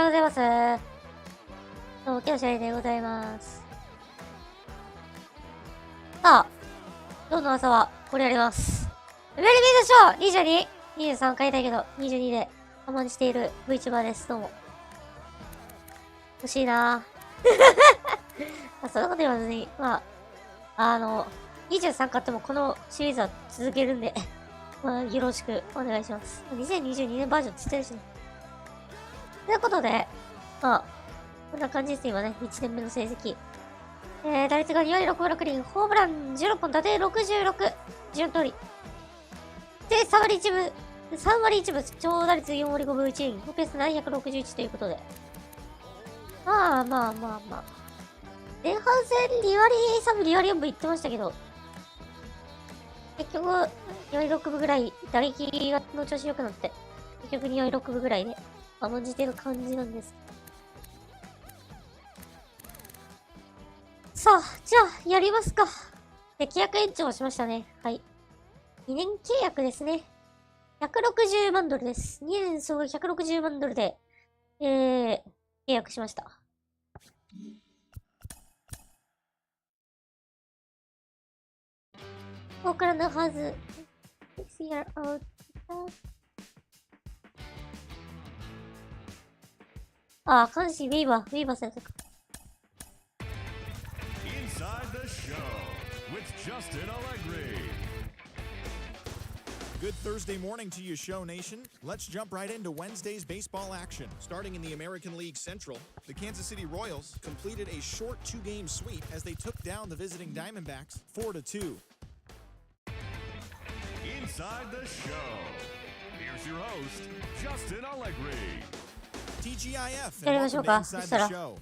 ようございます。どうも、キャシャイでございます。さあ、今日の朝はこれやります。MLB THE SHOW 22、23回だけど、22で我慢している Vtuber です。どうも。欲しいなぁ。そんなこと言わずに、23買ってもこのシリーズは続けるんで、よろしくお願いします。2022年バージョンつってるしね。ということで、こんな感じですね、今ね。1年目の成績。打率が2割6分6厘、ホームラン16本、打点66、順通り。で、3割1分、超打率4割5分1厘、ペース761ということで。前半戦2割3分、2割4分いってましたけど、結局、2割6分ぐらい、打撃の調子良くなって、結局2割6分ぐらいで、甘んじてる感じなんです。さあ、じゃあ、やりますか。で、契約延長しましたね。はい。2年契約ですね。160万ドルです。2年総額160万ドルで、契約しました。ここからのはず。監視、ウィーバー先生か。Inside the show with Justin Allegri. Good Thursday morning to you, Show Nation. Let's jump right into Wednesday's baseball action. Starting in the American League Central, the Kansas City Royals completed a short two-game sweep as they took down the visiting Diamondbacks 4-2. Inside the show, here's your host, Justin Allegri. TGIF and welcome to Inside the Show.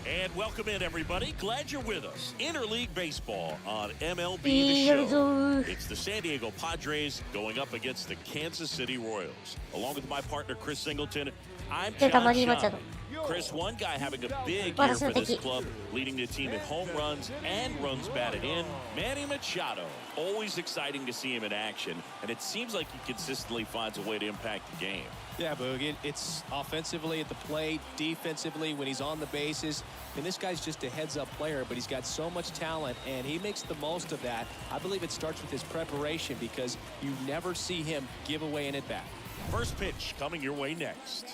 And welcome in, everybody. Glad you're with us. Interleague Baseball on MLB The Show. It's the San Diego Padres going up against the Kansas City Royals. Along with my partner, Chris Singleton, I'm John Shine. Chris, one guy having a big year for this club, leading the team in home runs and runs batted in. Manny Machado, always exciting to see him in action, and it seems like he consistently finds a way to impact the game. Yeah, Boog, it's offensively at the plate, defensively when he's on the bases. And this guy's just a heads-up player, but he's got so much talent, and he makes the most of that. I believe it starts with his preparation because you never see him give away an at-bat. First pitch coming your way next.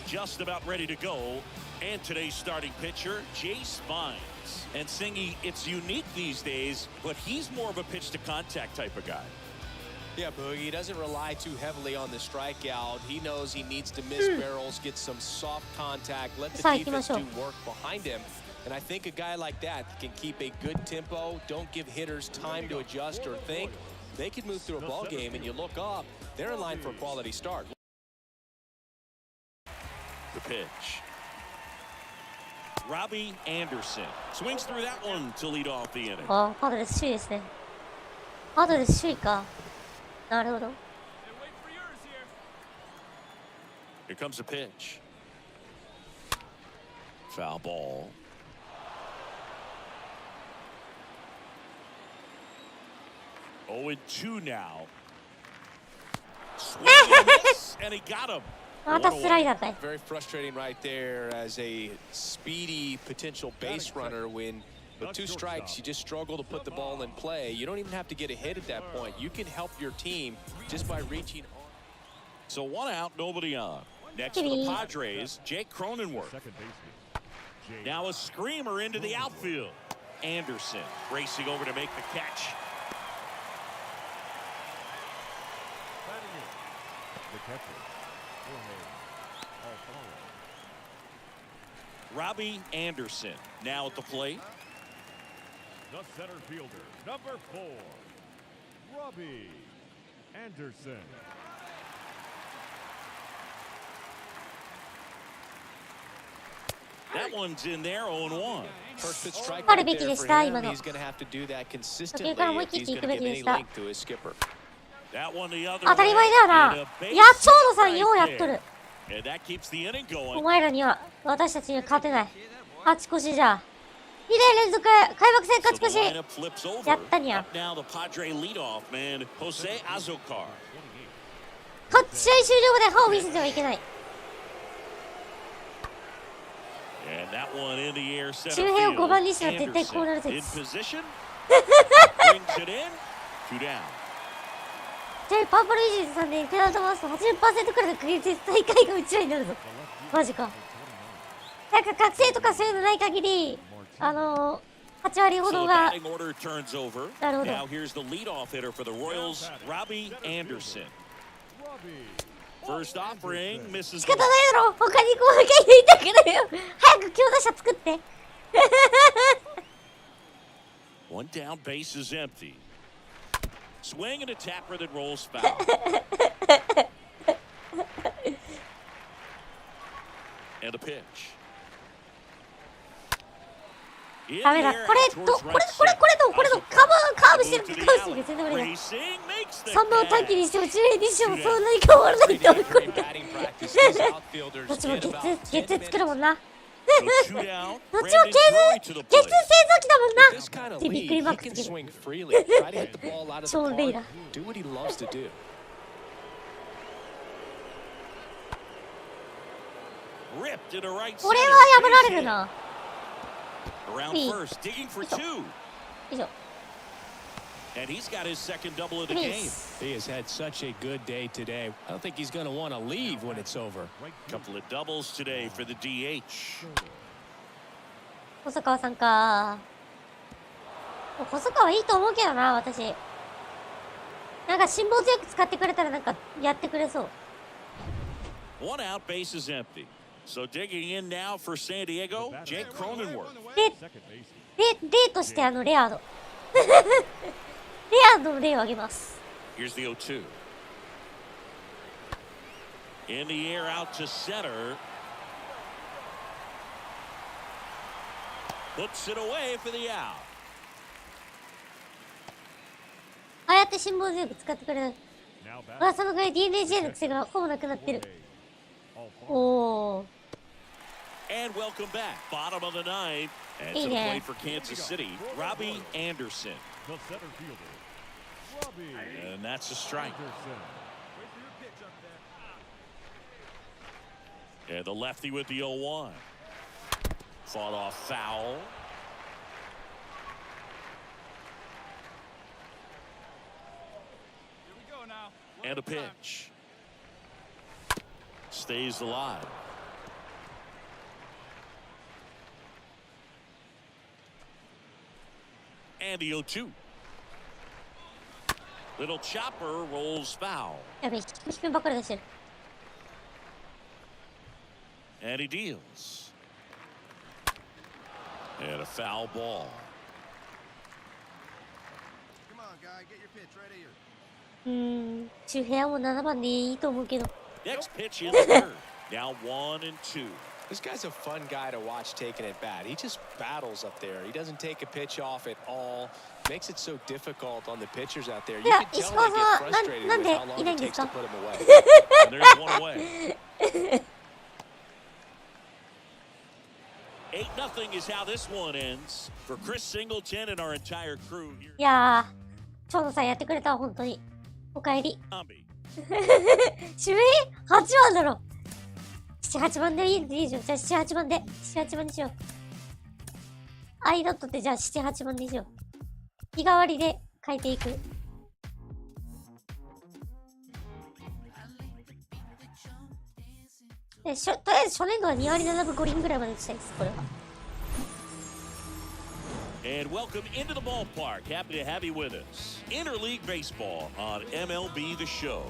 Just about ready to go. And today's starting pitcher, Jace Vines. And Singy, it's unique these days, but he's more of a pitch-to-contact type of guy. Yeah, Boogie, he doesn't rely too heavily on the strikeout. He knows he needs to miss barrels, get some soft contact, let the defense do work behind him. And I think a guy like that can keep a good tempo, don't give hitters time to adjust or think. They can move through a ball game, and you look up, they're in line for a quality start. The pitch. Robbie Anderson swings through that one to lead off the inning. パドレス首位ですね。パドレス首位か。なるほど。Here comes a pitch. Foul ball. Oh, and 2 now. Swing and miss, and he got him. Very frustrating right there as a speedy potential base runner when with 2 strikes you just struggle to put the ball in play. You don't even have to get a hit at that point. You can help your team just by reaching. So 1 out, nobody on. Next for the Padres, Jake Cronenworth. Now a screamer into the outfield. Anderson racing over to make the catch. The catcher. Robbie Anderson now at the plate. The center fielder, number 4, Robbie Anderson. That one's in there, 0-1. あるべきでした、今の。He's going to have to do that 初 consistently 球から思い if 切っ he's てい going く to べ give きで any した。 length to his skipper. That one the other 当たり前だよな。 way. い And a や、 base 長野さん hit ようやっ right とる。 there. And that keeps the inning お going. 前らには、私たちには勝てない。勝ち越しじゃ。2年連続、開幕戦 So 勝 the ち越し。 lineup flips over. やったにゃ。 Up now the Padre leadoff man, Jose Azocar. 試合終了まで歯を見せてはいけない。 And that one in the air, center 周平を field. 5番にしたら絶対こうなる Anderson 説。 in position. Brings it in. 2 down. じゃあパープルイージーズさんでペナルト回すと 80% くらいの確率で最下位がうちらになるぞ。マジか。なんか覚醒とかそういうのない限り、8割ほ So ど the が、 batting order turns over. なるほど。 Now here's the leadoff hitter for the Royals, Robbie Anderson. First offering, misses 仕 the 方ないだろ。他に行こうだけ言いたくないよ。早く強打者作って。 one down, base is empty. Swing and a tapper that rolls foul. And a pitch. In ダメだ。 the air, これ towards と、 right これと、 center. カーブしてる Move って to カ the ーブしてる alley. 別にダメだ。 Racing makes the 3番を短期 catch. にしても1塁にしてもそんなに変わらないって思う。 Great batting practice. These outfielders どっちも get 月 about 月 10作るも minutes. んな。 So 2 down. どっちも Brandon 月 Curry to the 製 plate. 造機だもん With this な。 kind of で、びっく lead, りマ he ーク can つける。 swing freely. Try to hit the ball out of the ショーン・レイだ。 park. Do what he loves to do. Ripped into right これ center. は破ら Base れる hit. な。 Around Please. first, digging for よいしょ。 2. よいしょ。 And he's got his second double of the プリ game. ース。 He has had such a good day today. I don't think he's going to want to leave when it's over. Couple of doubles today for the DH. 細川さんか。細川いいと思うけどな、私。なんか辛抱強く使ってくれたらなんかやってくれそう。 One out, base is empty. So digging in now for San Diego, Jake Cronenworth. で、例としてレアード。レアードの例を挙げます。 Here's the 0-2. In the air out to center. Puts it away for the out. ああやって辛抱強く使ってくれる。そのぐらい DNJ の癖がほぼなくなってる。おー。 And welcome back. Bottom of the ninth. And to the plate for Kansas City, Robbie Anderson. And that's a strike. And the lefty with the 0-1. Fought off foul. And a pitch. Stays alive. And the 0-2. Little chopper rolls foul. やべえ、低めばっかり出してる。 And he deals. And a foul ball. Come on, guy, get your pitch right here. 周平も7番でいいと思うけど。 Next pitch in the third. Now 1-2. This guy's a fun guy to watch taking at bat. He just battles up there. He doesn't take a pitch off at all. Makes it so difficult on the pitchers out there. You Yeah, can tell they get frustrated with how long it takes to put him away. And there's one away. 8-0 is how this one ends. For Chris Singleton and our entire crew here. いやー、長野さんやってくれたわ、本当に。おかえり。 Zombie. 周平 ?8 番だろ。7、8番でいいでしょ。じゃあ7、8番で。7、8番にしよう。アイドットってじゃあ7、8番にしよう。日替わりで変えていく。とりあえず初年度は2割7分5厘ぐらいまで打ちたいです、これは。And welcome into the ballpark. Happy to have you with us. Interleague Baseball on MLB The Show.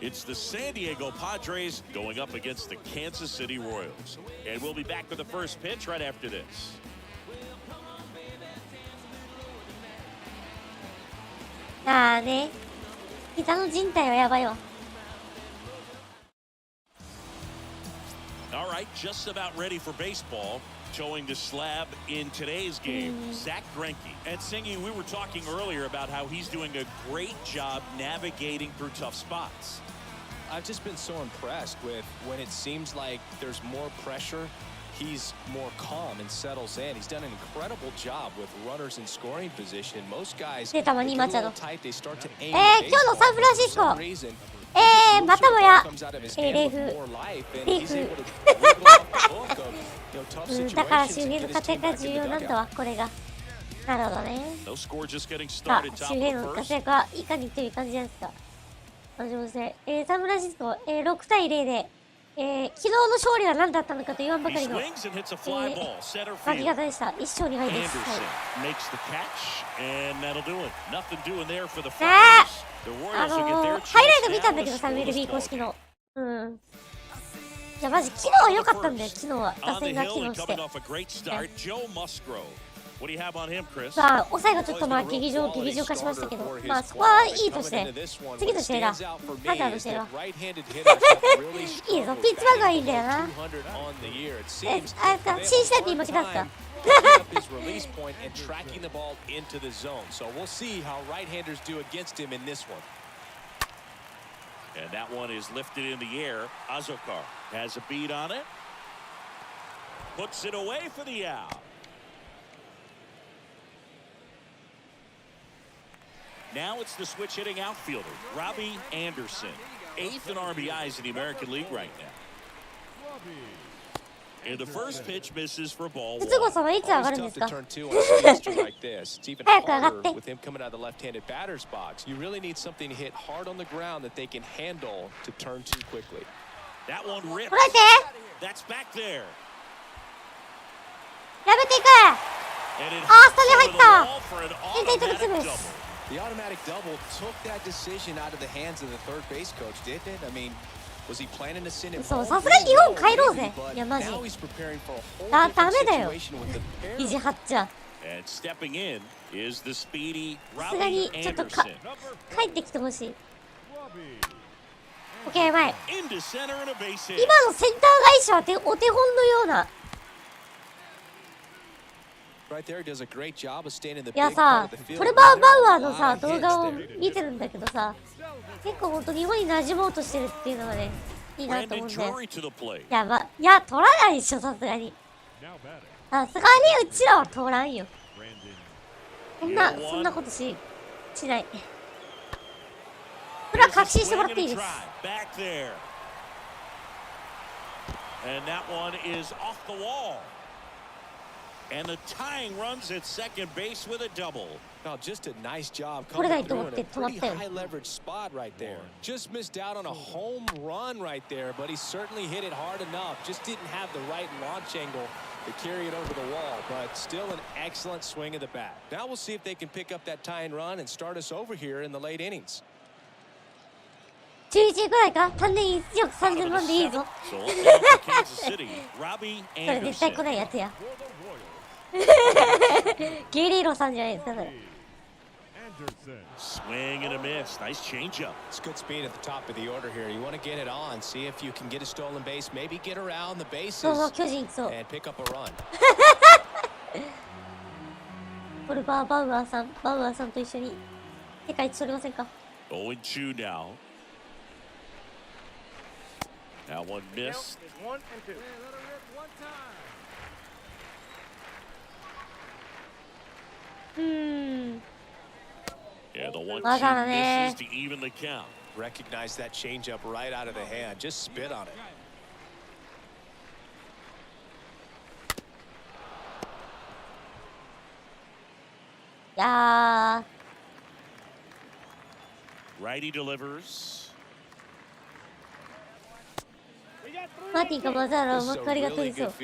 It's the San Diego Padres going up against the Kansas City Royals. And we'll be back with the first pitch right after this. あーね。膝の靭帯はやばいわ。All right, just about ready for baseball. Towing the slab in today's game, Zach Greinke. And Singy, we were talking earlier about how he's doing a great job navigating through tough spots. I've just been so impressed with when it seems like there's more pressure, he's more calm and settles in. He's done an incredible job with runners in scoring position. Most guys, they get a little tight, they start to aim the baseball for some reason. またもやレフだから周辺の活躍が重要なんだわ、これが。なるほどね。さあ、周辺の活躍はいかにという感じなんですか。私もですね、サンフランシスコ、6対0で、昨日の勝利は何だったのかと言わんばかりの、負け方でした。1勝2敗です。ハイライト見たんだけどさ、MLB 公式の。いや、マジ、昨日は良かったんだよ、昨日は。打線が機能して。さあ、抑えがちょっとまあ、劇場化しましたけど、まあ、そこはいいとして、次の試合だ。ハンターの試合は。いいぞ、ピッチバッグはいいんだよな。あれですか、シンシナティ負けたんですかhis release point and tracking the ball into the zone. So we'll see how right-handers do against him in this one. And that one is lifted in the air. Azokar has a beat on it. Puts it away for the out. Now it's the switch hitting outfielder, Robbie Anderson. 8th in RBIs in the American League right now. And the first pitch misses for ball one. 筒子さんはいつ上がるんですか？早く上がって。 With him coming out of the left-handed batter's box, you really need something to hit hard on the ground that they can handle to turn to quickly. That one ripped. That's back there. やめていく。スタに入った。全体取り潰す。 The automatic double took that decision out of the hands of the third base coach, didn't it? I mean, was he planning to send him そう、 home? さすがに日本帰ろうぜ。いや、マジ。 Now he's preparing for a whole ダ different メだよ。 situation with the pair. 意地張っちゃ。 And stepping in is the speedy さすがに Robbie ちょっと Anderson. 帰ってきてほしい。オッケー、前。 Into center and a base hit. 今のセンター返しはお手本のような。 Right there, does a great job of staying in the いや big さ part of the、field. トレバー・バウアーのさ、動画を見てるんだけどさ、結構ほんと日本に馴染もうとしてるっていうのがね、いいなと思うんだよ。いや、いや、取らないでしょ、さすがに。さすがにうちらは取らんよ。そんなことしない。これは確信してもらっていいです。 And that one is off the wall. And the tying runs at second base with a double. Now, just a nice job coming through in a pretty 止まったよ。 high leverage spot right there. Just missed out on a home run right there, but he certainly hit it hard enough. Just didn't have the right launch angle to carry it over the wall, but still an excellent swing of the bat. Now we'll see if they can pick up that tying run and start us over here in the late innings. 11くらいか？単年1億3000万でいいぞ。それ絶対来ないやつや。ゲリーロさんじゃないですか、それ。 Swing and a miss. Nice changeup. It's good speed at the top of the order here. You want to get it on, see if you can get a stolen base, maybe get around the bases and pick up a run. これバウアーさんと一緒に世界一取りませんか？ 0-2 now. That one missed. Yeah, the 1-2 misses to even the count. Recognize that changeup right out of the hand. Just spit on it. Yeah. Righty delivers. マーティンかマザーラを幕張が取りそう。マー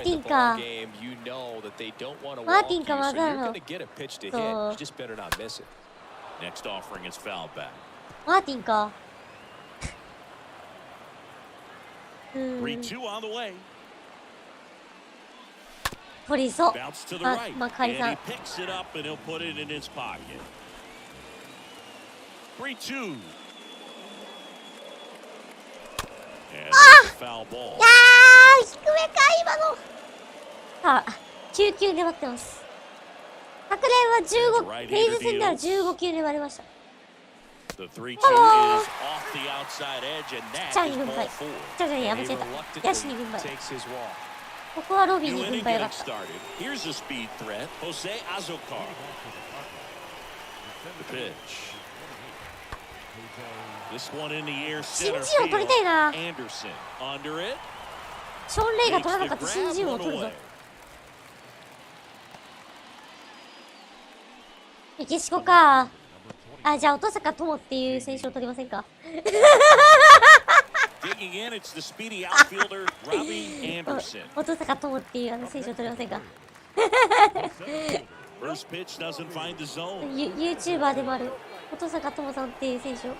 ティンか。マーティンかマザーラ。そう。 Next offering is foul back. マーティンか。3-2 on the way. 取りそう。 Bounce to the right. 幕張さん。 And he picks it up and he'll put it in his pocket. 3-2. And foul ball. 低めか、今の。さあ、9球粘ってます。昨年は15、レイズ戦では15球粘りました。The 3-2 is off the outside edge, and ピッ that チャー is に軍配。 ball ピ 4. ッチャーじゃねえ、やめちゃった。野手に軍配。 Takes his walk. ここはロビー New に軍 inning 配が getting あった。 started. Here's a speed threat. Jose Azocar. The pitch. This one in the air, 新 center 人を取り field. たいな。 Anderson under it. ショーン・レイが Makes 取らな the かった grab, 新人を one 取るぞ away.。メキシコか。あ、じゃあ、音坂友っていう選手を取りませんか。Digging in, it's the speedy outfielder Robbie Anderson. 音坂友っていう選手を取りませんか。First pitch doesn't find the zone. YouTuber でもある音坂友さんっていう選手を。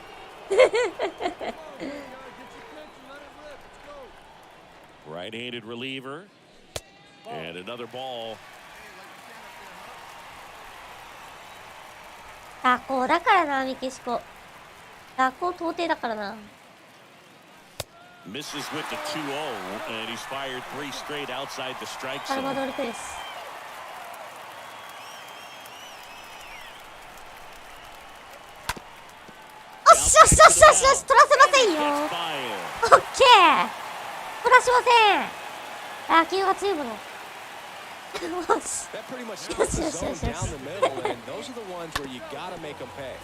Right-handed reliever. And another ball. 蛇行だからな、メキシコ。蛇行到底だからな。Misses with the 2-0, and he's fired 3 straight outside the strike サルバ zone. ドル・ペレス。おっしゃっしゃっしゃっしゃっ、取らせませんよ。 Gets by him. オッケー。取らしません。あ、気が強いもの。よし。 That pretty much splits the zone down the middle, and those are the ones where you gotta make them pay.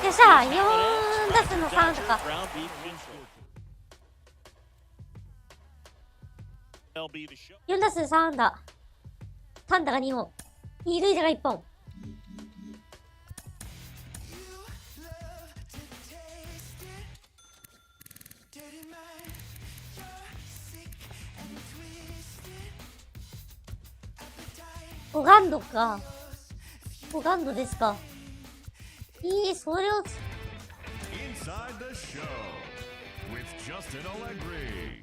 でさ、4打数の3とか。 MLB THE SHOW. 4打数3安打。単打が2本。二塁打が1本。オガンドか。オガンドですか。それを。 Inside the Show with Justin Allegri.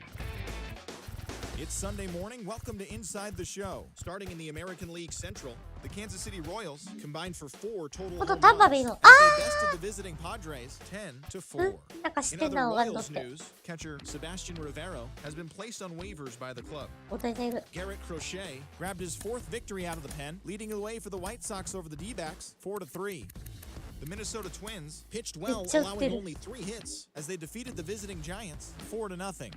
It's Sunday morning. Welcome to Inside the Show. Starting in the American League Central, the Kansas City Royals combined for 4 total home タンパベイ runs の。 as they bested the visiting Padres 10-4. なんか知っ In てん other な、オガンドっ Royals て。 news, catcher Sebastian Rivero has been placed on waivers by the club. 大谷さんいる。 Garrett Crochet grabbed his 4th victory out of the pen, leading the way for the White Sox over the D-backs 4-3. The Minnesota Twins pitched well, allowing only 3 hits as they defeated the visiting Giants 4-0.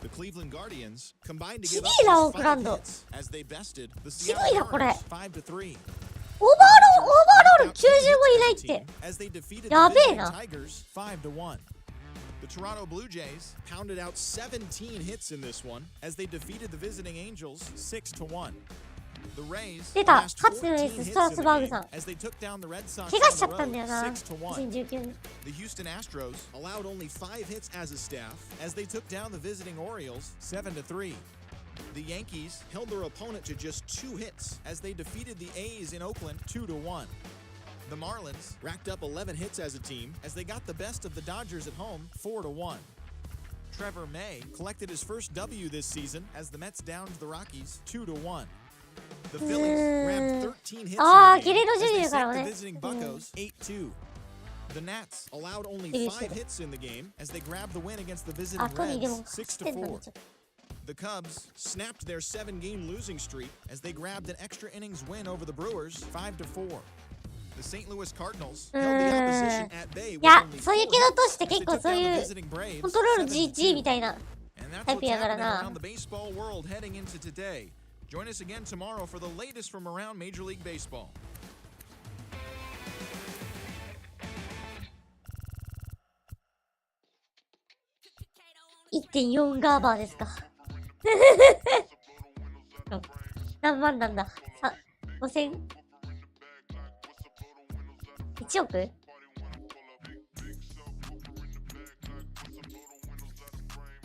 The Cleveland Guardians combined to give up just 5 hits as they bested the Seattle Mariners 5-3. オーバーロール95いないって。 As they defeated the やべえ visiting な。 Tigers 5-1. The Toronto Blue Jays pounded out 17 hits in this one as they defeated the visiting Angels 6-1. The Rays 出た。 lost かつてのエー 14 hits ス、ストラ in ス the バーグ game さん。 as they took down the Red Sox 怪我しちゃ on っ the たんだ road よな。 6-1. 2019年。 The Houston Astros allowed only 5 hits as a staff as they took down the visiting Orioles 7-3. The Yankees held their opponent to just 2 hits as they defeated the A's in Oakland 2-1. The Marlins racked up 11 hits as a team as they got the best of the Dodgers at home 4-1. Trevor May collected his first W this season as the Mets downed the Rockies 2-1. The Phillies grabbed 13 hits in the game as they sent the visiting Buccos 8-2. The Nats allowed only 5 hits in the game as they grabbed the win against the visiting あ、トニーでも Reds 知ってんだね、 6-4. ちょっと。 The Cubs snapped their 7-game losing streak as they grabbed an extra innings win over the Brewers 5-4. The St. Louis Cardinals held the opposition at bay い with や、 only そういう 4 系の投手 hits って as they 結構 took そう down い the う visiting Braves コントロール G み 7-2. たいな And that's タイ what's プやから happening な。 around the baseball world heading into today. Join us again tomorrow for the latest from around Major League Baseball. 1.4 ガーバーですか。何万なんだ。5000。1億？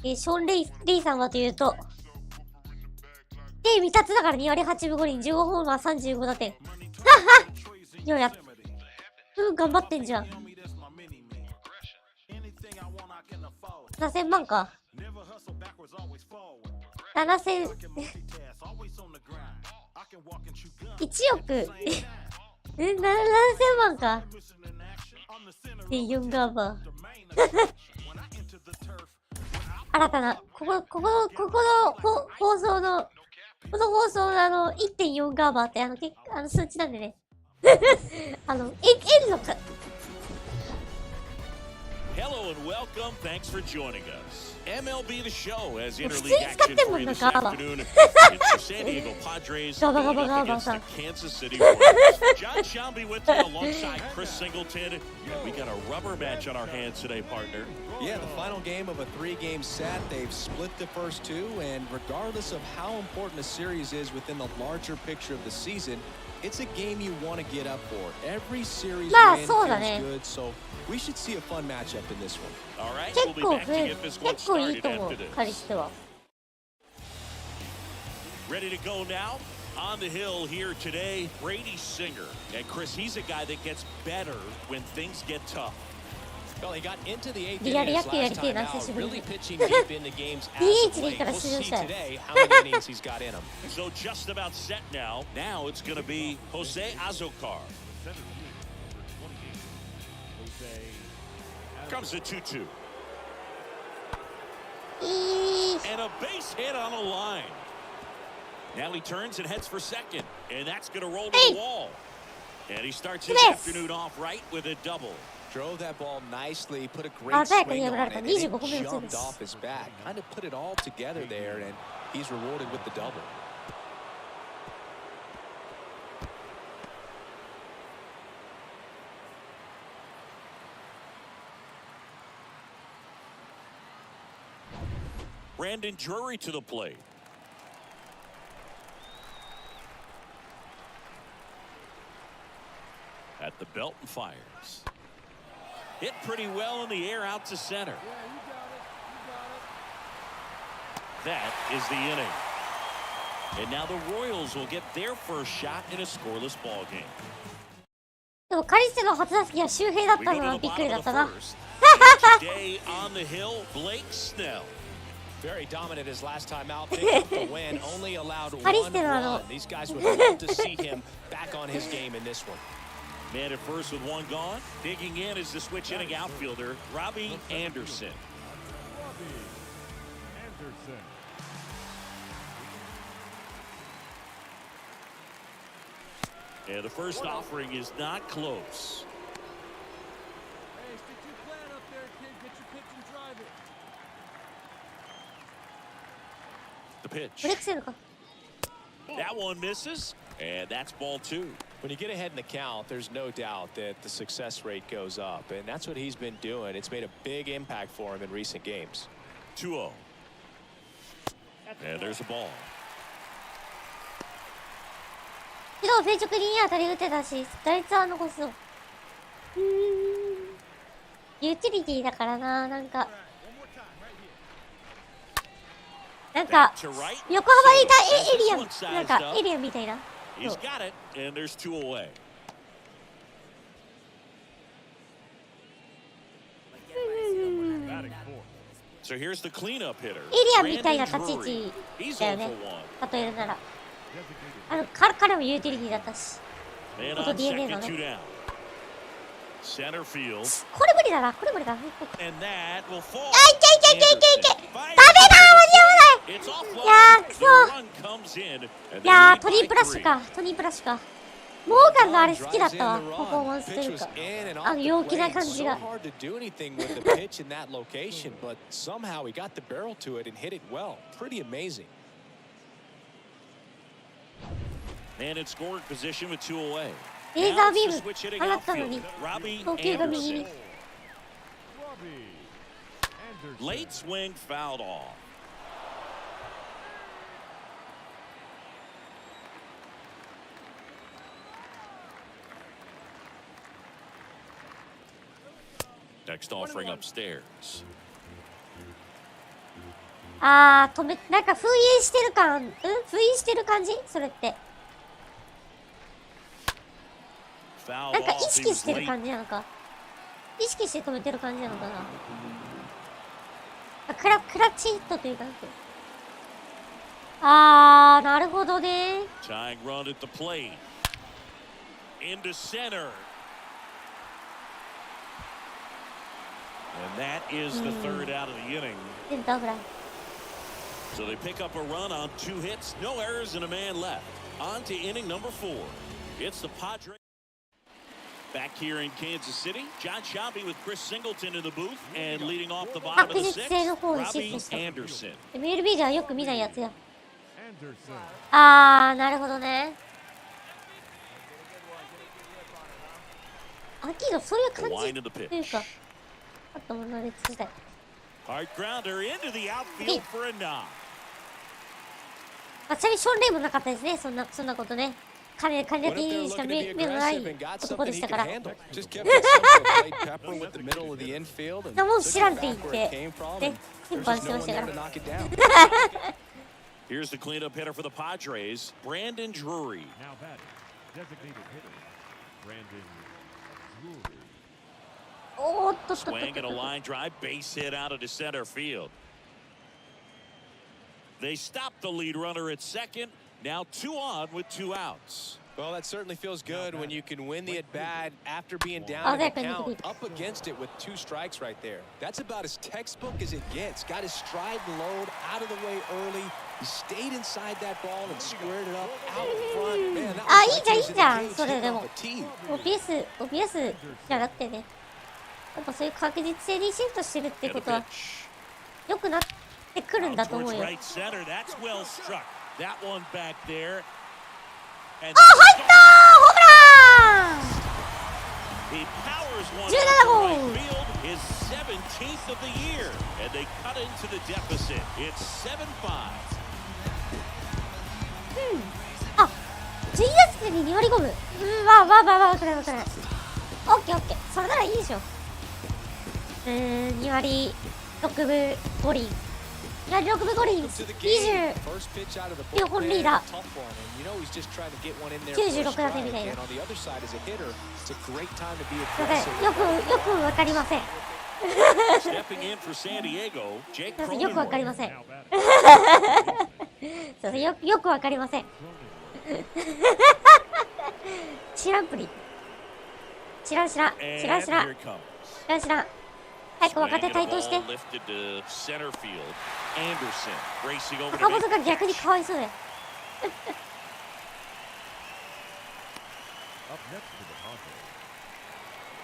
ショーン・レイさんはというと、未達だから2割8分5厘、15ホーマー35打点。はっはっ頑張ってんじゃん。7000万か。7000、1億、7000万か。1.4ガーバー。新たな、この放送の、この放送の1.4ガーバーって数値なんでね。円のか、Hello and welcome. Thanks for joining us. MLB The Show has 普 interleague 通に使っ action てんも for ん you な、 this ガーバー。 afternoon. It's the San Diego Padres Gaba, going gaba, up gaba, against the son. Kansas City Royals. John Shelby with you alongside Chris Singleton. And we got a rubber match on our hands today, partner. Yeah, the final game of a 3-game set. They've split the first two, and regardless of how important a series is within the larger picture of the season, it's a game you want to get up for. Every series win feels good, so we should see a fun matchup in this one. All right, 結 we'll be 構 back to get this one 結構いい started と思う after this. カリステは。 Ready to go now? On the hill here today, Brady Singer. And Chris, he's a guy that gets better when things get tough. Well, he got into the 8th リアル inning 野球や last りてえ time な、 out, 久しぶり really に。 pitching deep into games as of DH でいい late. から We'll 出場 see したい。 today how many innings he's got in him. So just about set now. Now it's going to be Jose Azocar. Comes the 2-2. いい。 And a base hit on the line. Now he turns and heads for second. And that's going to roll to Hey. the wall. And he starts his Yes. afternoon off right with a double. Drove that ball nicely, put a great 鮮やかに swing 破ら on れ it, た。 and it 25個目のツー jumped です。 off his bat. Kind of put it all together there, and he's rewarded with the double. Brandon Drury to the plate. At the belt and fires. Hit pretty well in the air out to center. That is the inning. And now the Royals will get their first shot in a scoreless ball game. でもカリステの初打席は周平だっ We た go の to は the びっくり bottom だっ of た the な。 first. And today on the hill, Blake Snell. Very dominant his last time out, picked up the win, only allowed one カリステのrun. These guys would love to see him back on his game in this one. Man at first with one gone. Digging in is the switch hitting outfielder, Robbie Anderson. And the first offering is not close. The pitch. ブレックしてるのか。 That one misses, and that's ball 2. When you get ahead in the count, there's no doubt that the success rate goes up, and that's what he's been doing. It's made a big impact for him in recent games. 2-0. And there's a ball. 昨日全直にいい当たり打てたし、打率は残すの。ユーティリティだからな、なんか横浜にいたエリア、なんかエリアみたいな。He's got it, and there's 2 away. So here's the cleanup hitter. エリアみたいな立ち位置 He's だよ 0 ね for 1. 例えるなら。彼もユーティリティだったし。 Man 元 on DNA second, の 2 ね。 down. Center field. これ無理だな、これ無理だな。 And that will fall. あ、いけいけいけいけいけ。ダメだ、間に合わない。 It's offline. いやー、くそ。 The run comes in, and い they やー、 lead トニー by プラッシュ 3. か、トニープラッシュか。モーガンのあれ好きだったわ、パフォーマンスというか。陽気な感じが。 So hard to do anything with the pitch in that location, but somehow he got the barrel to it and hit it well. Pretty amazing. Man in scoring position with 2 away. レーザー Now ビ it's ー the ム switch hitting 放ったのに outfielder, Robbie 投球が右に。 Anderson. Late swing fouled off. Next offering upstairs. あー、なんか封印してる感、封印してる感じそれって。 Fouled なんか意 off. He 識 was してる late. 感じなのか。意識して止めてる感じなのかな。あ、クラッチヒットというかなんて。あー、なるほどね。 Tying run at the plate. Into center. And that is the third out of the inning. センターフライ。So they pick up a run on 2 hits, no errors, and a man left. On to inning number 4. It's the Padres. Back here in Kansas City, John Shelby with Chris Singleton in the booth, and leading off the bottom of the 6th, Robbie Anderson. MLB ではよく見ないやつや。 Anderson. なるほどね。けどそういう感じっていうか、あったもので自体。Hard grounder into the outfield for a knock. ちなみにショーン・レイもなかったですね。そんなことね。金だけしか目のない男でしたから。なもん知らんって言って、ね、審判してましたから。Here's the cleanup hitter for the Padres, Brandon Drury. Now batting, designated hitter, Brandon Drury. おーっとっとっとっ Swing and a と。 line drive, base hit out of the center field. They stop the lead runner at second. Now 2 on with 2 outs. Well, that certainly feels good when you can win the at-bat after being down in the count, up against it with 2 strikes right there. That's about as textbook as it gets. Got his stride and load out of the way early. He stayed inside that ball and squared it up out front. Man, that was いいじゃん、それでも。OPS じゃなくてね。やっぱそういう確実性にシフトしてるってことは良くなってくるんだと思うよ。Right center, that's well struck. That one back there. 入ったー、ホームラン He powers one 17 out 号 to right field, his 17th of the year, and they cut into the deficit. It's 7-5. 12打席に2割5分。わかんない。オッケー。それならいいでしょ。2割6分5厘。2割6分5厘。20本塁打。96打点みたいな。すいません。よくわかりません。Stepping in for San Diego, Jake よくわかりません。よくわかりません。知らん。早く若手台頭して。赤本が逆にかわいそうだよ。Up next to the Padres.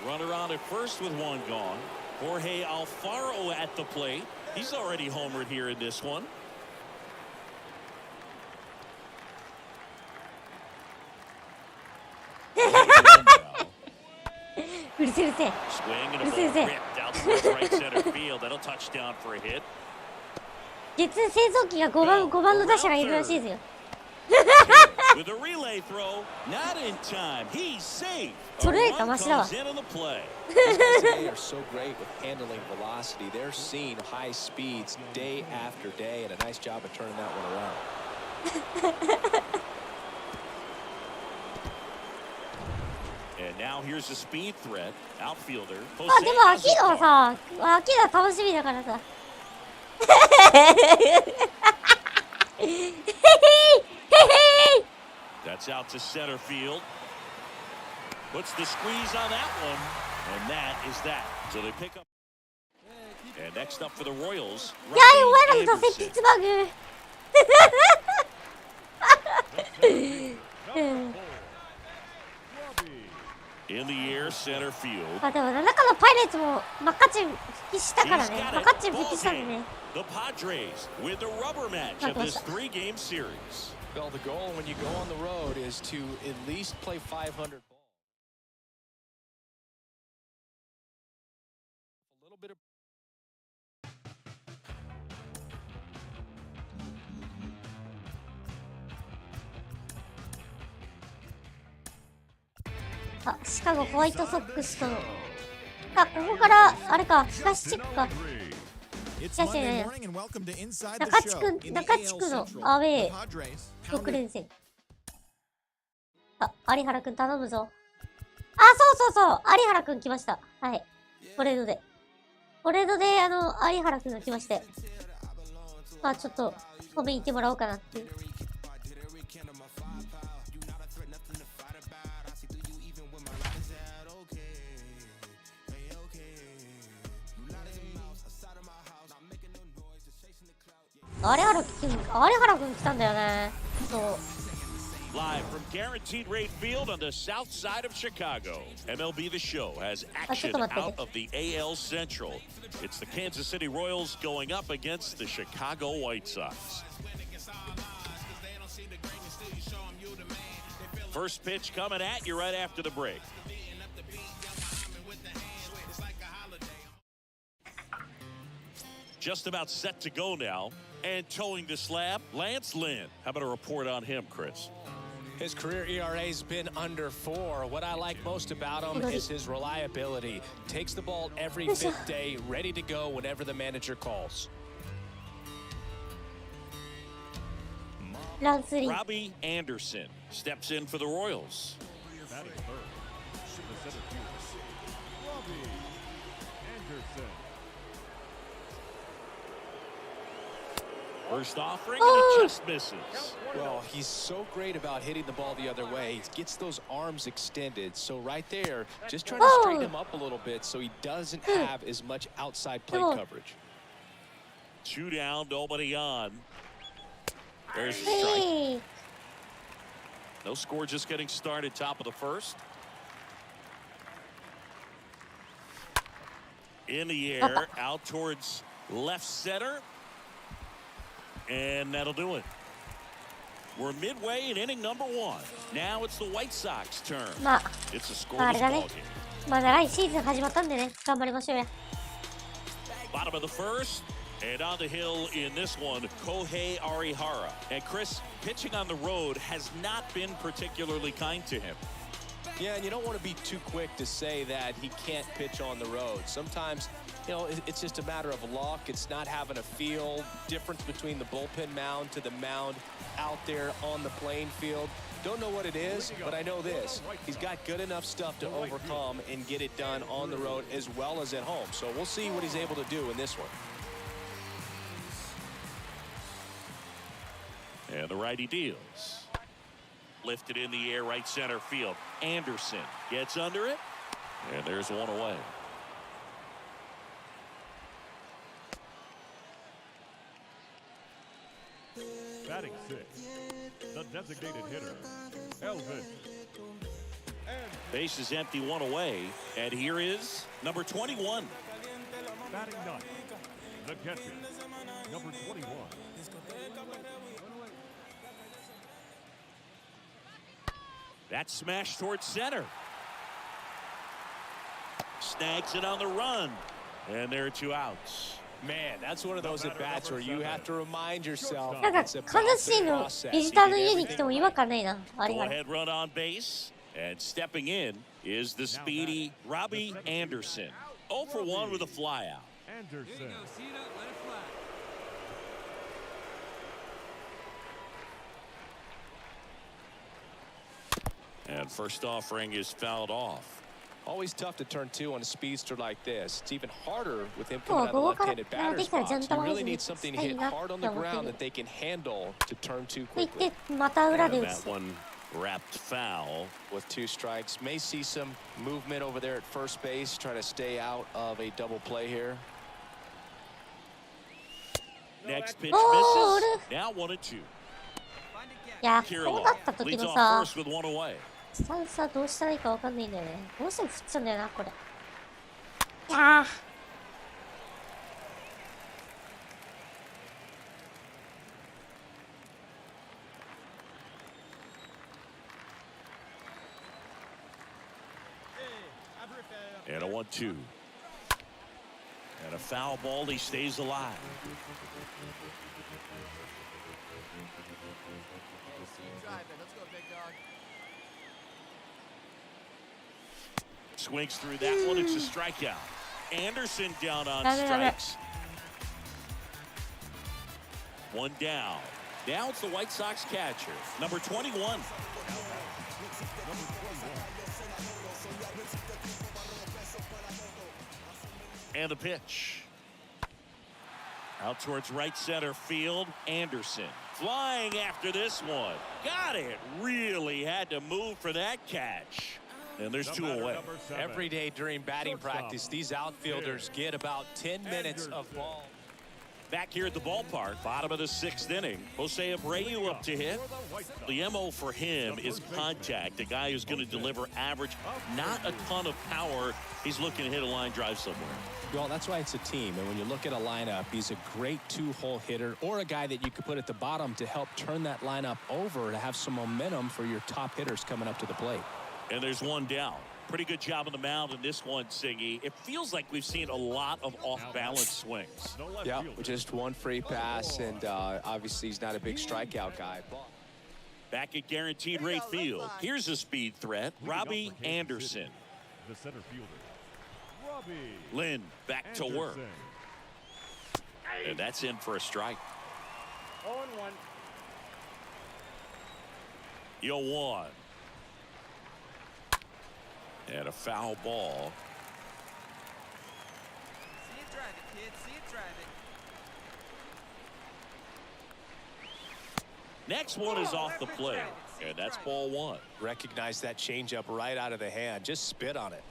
Runner on at first with 1 gone. Jorge Alfaro at the plate. He's already homered here in this one. Swing and a ball ripped out towards right center field. That'll touch down for a hit. 実製造機が5番の打者がいるらしいですよ。With a relay throw, not in time. He's safe. それかマシだわ。 These guys today are so great with handling velocity. They're seeing high speeds day after day, and a nice job of turning that one around. And now here's a speed threat. Outfielder. でもアキードは楽しみだからさ。That's out to center field. Puts the squeeze on that one, and that is that. So they pick up. And next up for the Royals, お前らの打線ピッツバーグ。In the air, center field. でもなんだかのパイレーツもマッカチン復帰したからね。マッカチン復帰したんでね。The Padres with the rubber match of this 3-game series. Well, the goal when you go on the road is to at least play 500 balls. A little bit ofシカゴホワイトソックスとここからあれか東地区か。中地区のアウェー6連戦。有原くん頼むぞ。そう有原くん来ました。はい。トレードで有原くんが来まして、ちょっと褒めに行ってもらおうかなっていう。有原くん来たんだよね。そう。Live from Guaranteed Rate Field on the south side of Chicago, MLB The Show has action out of the AL Central. It's the Kansas City Royals going up against the Chicago White Sox. First pitch coming at you right after the break. Just about set to go now. And towing the slab, Lance Lynn. How about a report on him, Chris? His career ERA's been under 4. What I like most about him is his reliability. Takes the ball every 5th day, ready to go whenever the manager calls. Robbie Anderson steps in for the Royals. Batting first, the center fielder, Robbie Anderson. First offering and it just misses. Well, he's so great about hitting the ball the other way. He gets those arms extended. So right there, just trying to straighten him up a little bit so he doesn't have as much outside plate coverage. 2 down, nobody on. There's the strike. No score, just getting started, top of the first. In the air, out towards left center. And that'll do it. We're midway in inning number 1. Now it's the White Sox turn. It's a scoreless ball game. まあ長いシーズン始まったんでね、頑張りましょうや。 Bottom of the first, and on the hill in this one, Kohei Arihara. And Chris, pitching on the road has not been particularly kind to him. Yeah, and you don't want to be too quick to say that he can't pitch on the road. Sometimes, you know, it's just a matter of luck. It's not having a feel. Difference between the bullpen mound to the mound out there on the playing field. Don't know what it is, but I know this. He's got good enough stuff to overcome and get it done on the road as well as at home. So we'll see what he's able to do in this one. And the righty deals. Lifted in the air, right center field. Anderson gets under it, and there's one away. Batting 6th, the designated hitter, Elvis. Base is empty, 1 away, and here is number 21. Batting 9th, the catcher, number 21. That smash towards center. Snags it on the run. And there are 2 outs. Man, that's one of those at-bats where you have to remind yourself なんか、 it's a カンザスシティのビジターの家に来ても違和感ないな。あれ Go が。 ahead run on base. And stepping in is the speedy Robbie Anderson. 0 for 1 with a flyout. Anderson. And first offering is fouled off. Always tough to turn 2 on a speedster like this. It's even harder with him coming out of the left-handed batter's box. You really need something to hit hard on the ground that they can handle to turn 2 quickly. また裏で And 打 that つ。 one wrapped foul. With 2 strikes, may see some movement over there at first base, try to stay out of a double play here. Next pitch Oh, misses. Now 1-2. いや、こうなった時 Leads の off さ、 first with 1 away. スタンスはどうしたらいいかわかんないんだよね。どうしても振っちゃうんだよな、これ。いやー。And a 1-2. And a foul ball, he stays alive. Swings through that one, it's a strikeout. Anderson down on strikes. 1 down. Now it's the White Sox catcher, number 21. And the pitch. Out towards right center field, Anderson. Flying after this one. Got it. Really had to move for that catch. And there's 2 away. Every day during batting practice, these outfielders get about 10 minutes of ball. Back here at the ballpark, bottom of the 6th inning. Jose Abreu up to hit. The MO for him is contact. A guy who's going to deliver average, not a ton of power. He's looking to hit a line drive somewhere. Well, that's why it's a team. And when you look at a lineup, he's a great 2-hole hitter or a guy that you could put at the bottom to help turn that lineup over to have some momentum for your top hitters coming up to the plate. And there's one down. Pretty good job on the mound in this one, Singy. It feels like we've seen a lot of off-balance swings. Yeah, just one free pass, and obviously he's not a big strikeout guy. Back at Guaranteed Rate Field, here's a speed threat, Robbie Anderson. The center fielder, Robbie Lynn back to work. And that's in for a strike. 0-1. 0-1. And a foul ball. See it drive it, kid. See it drive it. Next one is off the plate. And that's ball 1. Recognize that changeup right out of the hand. Just spit on it.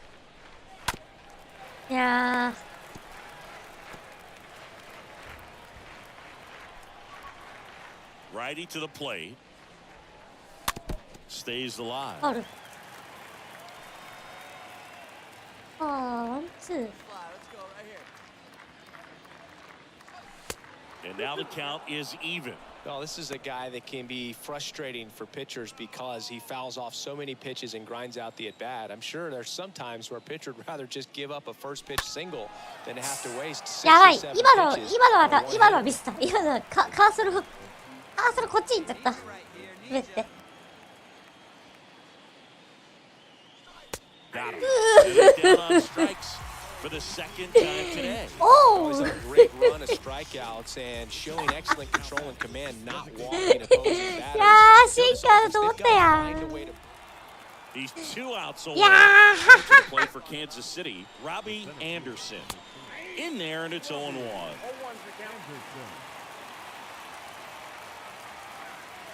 Yeah. Righty to the plate. Stays alive. ファウル。ああ、ワンツー。 Fly, let's go right here. And now the count is even. Well, this is a guy that can be frustrating for pitchers because he fouls off so many pitches and grinds out the at-bat. I'm sure there's some times where a pitcher would rather just give up a first pitch single than to have to waste 6やば or い。 7今の pitches. 今のはミスった。今のはカーソルこっち行っちゃった。 Right here. 滑って。 Got him. Down on strikes for the second time today. Always お a お。 great run of strikeouts and showing excellent control and command, not walking opposing batters. いやー、シンカーだと思ったやん。 He's 2 outs away. いや To play for Kansas City, Robbie Anderson. In there, and it's 0-1.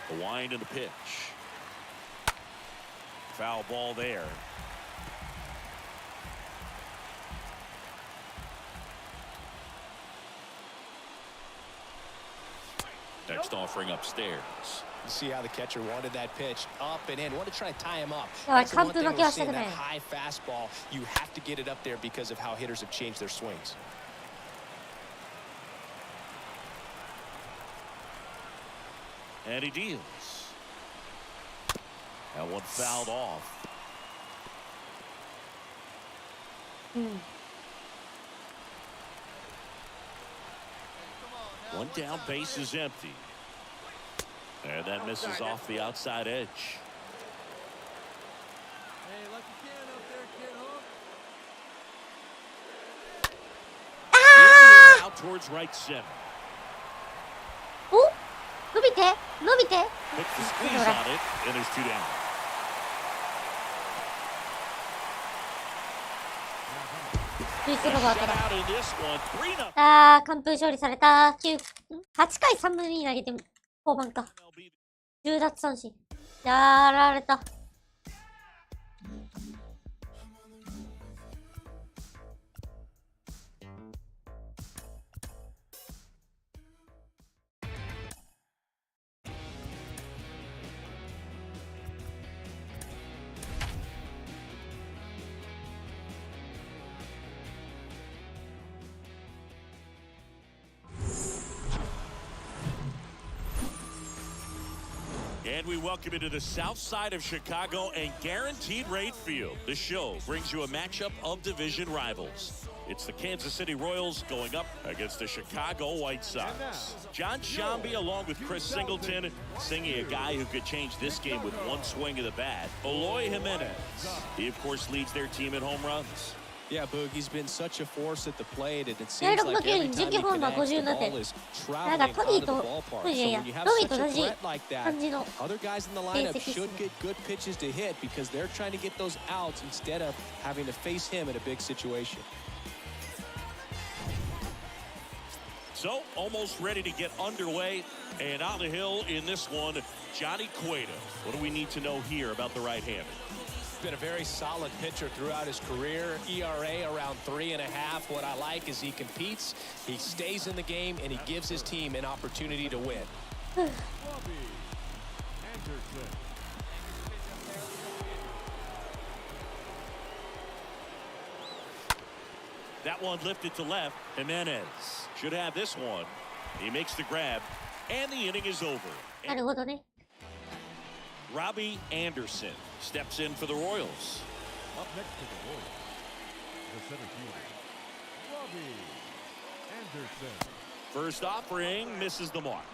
The wind and the pitch. Foul ball there. Next offering upstairs. You see how the catcher wanted that pitch up and in. Wanted to try to tie him up. Alright, That's the one come thing to we're the seeing, that second high fastball. You have to get it up there because of how hitters have changed their swings. And he deals. That one fouled off. うん。 One down, base is empty. And that misses off the outside edge. Hey, lucky can up there, kid, huh? Out towards right center. お、伸びて伸びて。 Puts the squeeze on it, and there's 2 down. フリースローがあったら。 Out in this one, 3-0. あー、完封勝利された。8回3分に投げて降板か。10奪三振。やられた。And we welcome you to the south side of Chicago and Guaranteed Rate Field. The show brings you a matchup of division rivals. It's the Kansas City Royals going up against the Chicago White Sox. John Shambi along with Chris Singleton, singing a guy who could change this game with one swing of the bat. Eloy Jimenez. He, of course, leads their team in home runs. Yeah, Boog, he's been such a force at the plate, and it seems like 16 every time he ホームラン connects, the 50になって ball is なん traveling かトニ out ー of the と ballpark. トニー So いや when you have ロビー such と a 同じ threat like that, 感じの other guys in the 成 lineup 績っす should ね。 get good pitches to hit because they're trying to get those outs instead of having to face him in a big situation. So, almost ready to get underway. And on the hill in this one, Johnny Cueto. What do we need to know here about the right-hander? been a very solid pitcher throughout his career. ERA around 3.5. What I like is he competes, he stays in the game, and he gives his team an opportunity to win. Robbie Anderson. That one lifted to left. Jimenez should have this one. He makes the grab, and the inning is over. なるほどね。Robbie Anderson steps in for the Royals. Up next to the Royals, the center fielder, Robbie Anderson. First offering misses the mark.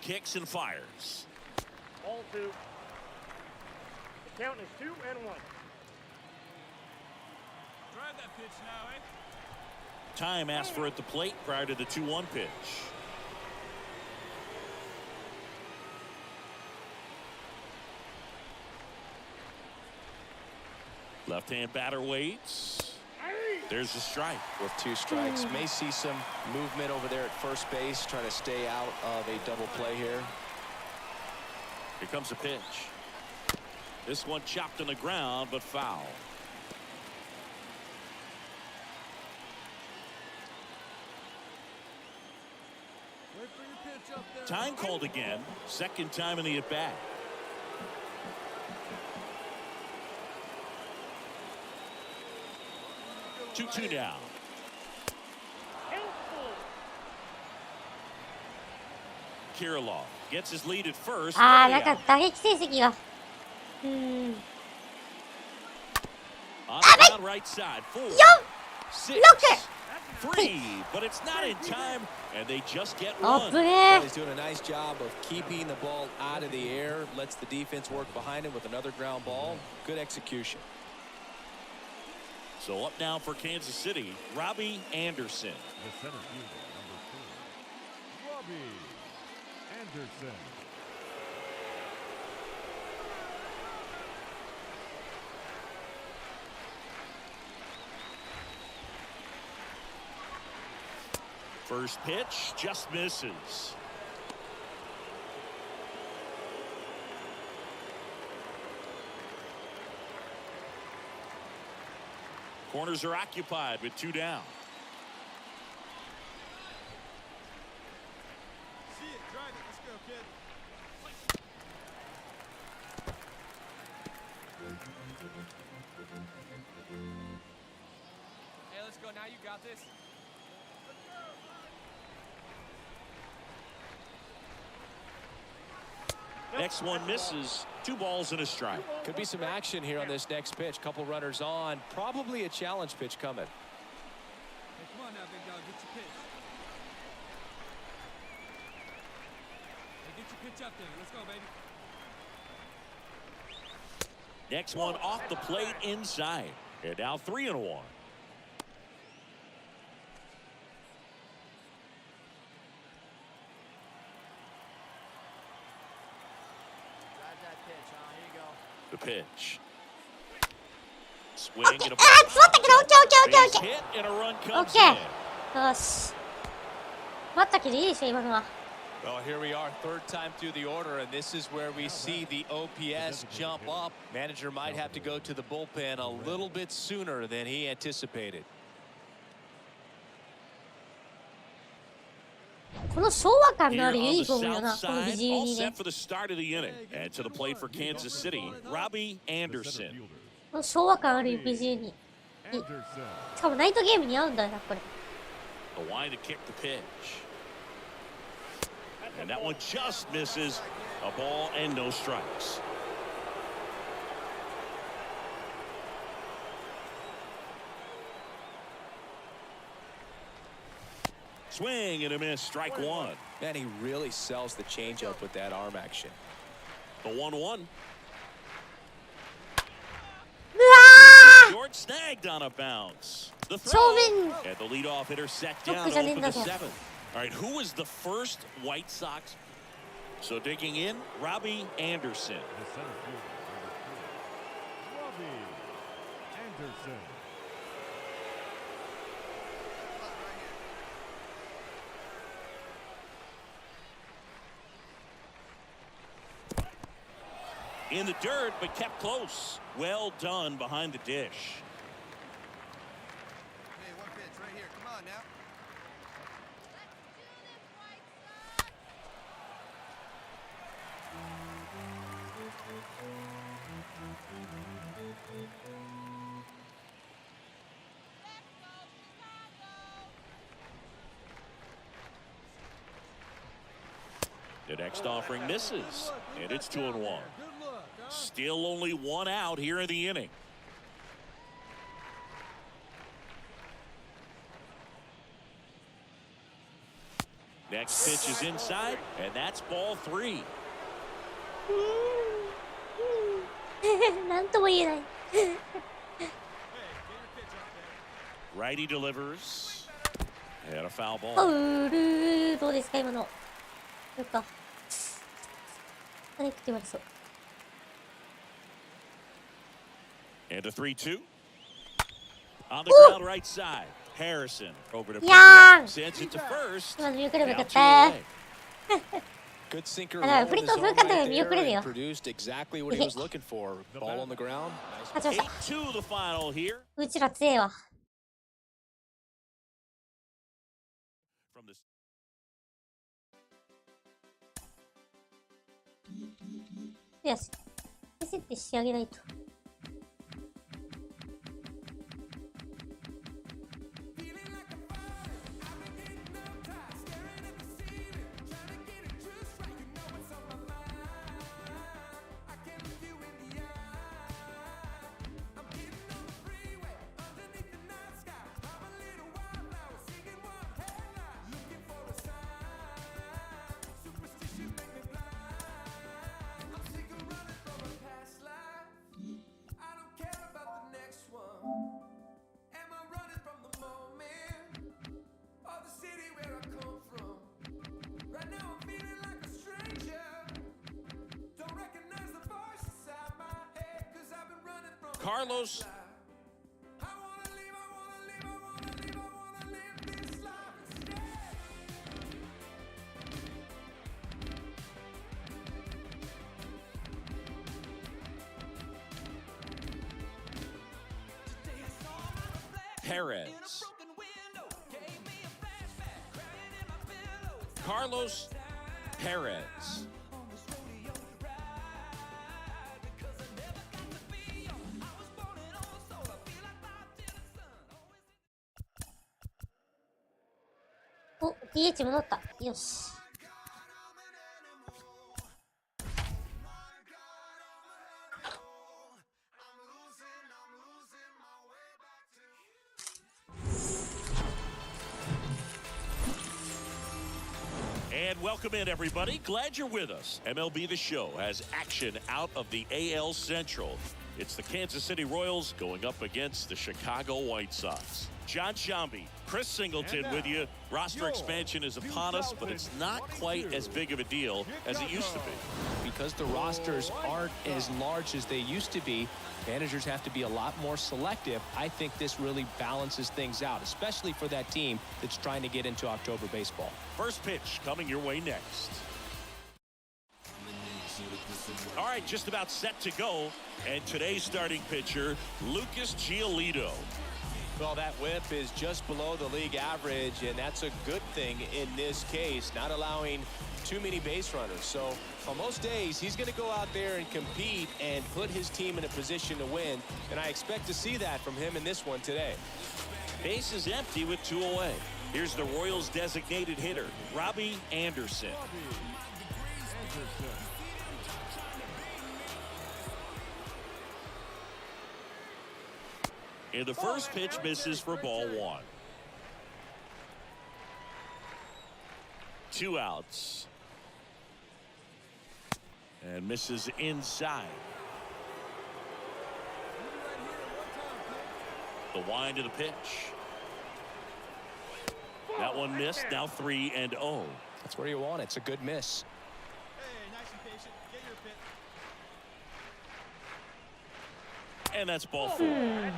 Kicks and fires. Ball 2. The count is 2-1. Drive that pitch now, eh? Time asked for at the plate prior to the 2-1 pitch. Left-hand batter waits. There's the strike. With 2 strikes, may see some movement over there at first base, trying to stay out of a double play here. Here comes a pitch. This one chopped on the ground, but foul. Wait for your pitch up there. Time called again. Second time in the at-bat. Two down. Kirilov gets his lead at first. ああ、 Way なんか out. 打撃成績が。On the ground, right side. 4, 6, 3, but it's not in time, and they just get あ one. ぶね He's doing a nice job of keeping the ball out of the air, lets the defense work behind him with another ground ball. Good execution. So up now for Kansas City, Robbie Anderson. The center fielder, number 2, Robbie Anderson. First pitch just misses. Corners are occupied with 2 down. See it, drive it. Let's go, kid. Hey, let's go. Now you got this. Next one misses. 2 balls and a strike. Could be some action here on this next pitch. Couple runners on. Probably a challenge pitch coming. Hey, come on now, big dog. Get your pitch. Hey, get your pitch up there. Let's go, baby. Next one off the plate inside. And now 3-1. Drive that pitch, huh? Here you go. The pitch. Swing オッケ and ー。a あー、詰まったけど、オッケー、オッケー、オッケー、オッ base ケー。 hit and a run オッ comes ケー。 in. よし。待ったけどいいでしょ、今のは。 Well, here we are, third time through the order, and this is where we see the OPS jump up. Manager might have to go to the bullpen a little bit sooner than he anticipated. この昭和感の Here あるユ on ニ the フォームよ south な、この side, 藤井 all にね set。for the start of the inning. And to the plate for Kansas City, Robbie The center Anderson. fielder, この昭和感ある藤井に。 Anderson. しかもナイトゲームに合うんだよな、これ。 The line to kick the pitch. And that one just misses. A ball and no strikes. Swing and a miss. Strike 1. Man, he really sells the changeup with that arm action. The 1-1. うわ Short snagged on a bounce. The ー正 throw. 面 And the leadoff hitter set どっ down か to じゃねえ open んだ the ぞ。 seventh. All right, who was the first White Sox So digging in, Robbie Anderson. The center fielder, number 2, Robbie Anderson. In the dirt, but kept close. Well done behind the dish. Hey, one pitch right here. Come on now. The next offering misses, and it's 2-1. Still only one out here in the inning. Next pitch is inside, and that's ball 3. なんとも言えない。 Righty delivers. And a foul フ ball. ァウルどうですか今の。よっか。何食って言われそう。 And a 3-2. On the Ooh. ground right side. Harrison over to pick it Yeah. up. Sends it to first. 今の見送ればよか Now っ 2た。 away. Good sinker だから low フリ in ッ the ト zone フルカット right が見送れる there よ and。produced exactly what he was looking for. Ball on the ground. 勝ちました。 8-2 the final here. うちら強えわ。 From theよし。設定仕上げないと。Carlos. Perez. Carlos Perez.お、DH 戻った。よし。And welcome in, everybody. Glad you're with us. MLB The Show has action out of the AL Central. It's the Kansas City Royals going up against the Chicago White Sox. John Shambi, Chris Singleton with you. Roster expansion is upon us, but it's not quite as big of a deal as it used to be. Because the rosters aren't as large as they used to be, managers have to be a lot more selective. I think this really balances things out, especially for that team that's trying to get into October baseball. First pitch coming your way next. All right, just about set to go. And today's starting pitcher, Lucas Giolito. Well, that whip is just below the league average, and that's a good thing in this case, not allowing too many base runners. So on most days, he's going to go out there and compete and put his team in a position to win, and I expect to see that from him in this one today. Base is empty with 2 away. Here's the Royals' designated hitter, Robbie Anderson. And the first pitch misses for ball 1. 2 outs. And misses inside. The wind of the pitch. That one missed. Now 3-0. That's where you want it. It's a good miss. And that's ball う four. ん。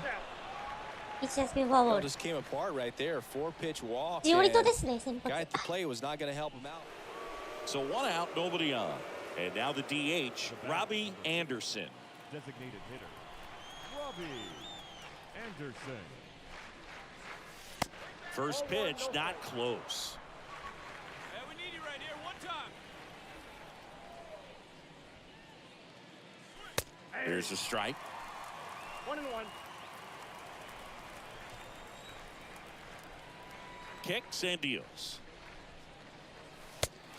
1打席目フォアボー It ル。 just came apart right there. 4-pitch walk. ジオリトですね、先 Guy 発 at。the play was not going to help him out. So 1 out, nobody on. And now the DH, Robbie Anderson. Designated hitter, Robbie Anderson. First pitch, not close. Hey, we need you right here. One time. Here's a strike. 1-1. Kicks and deals.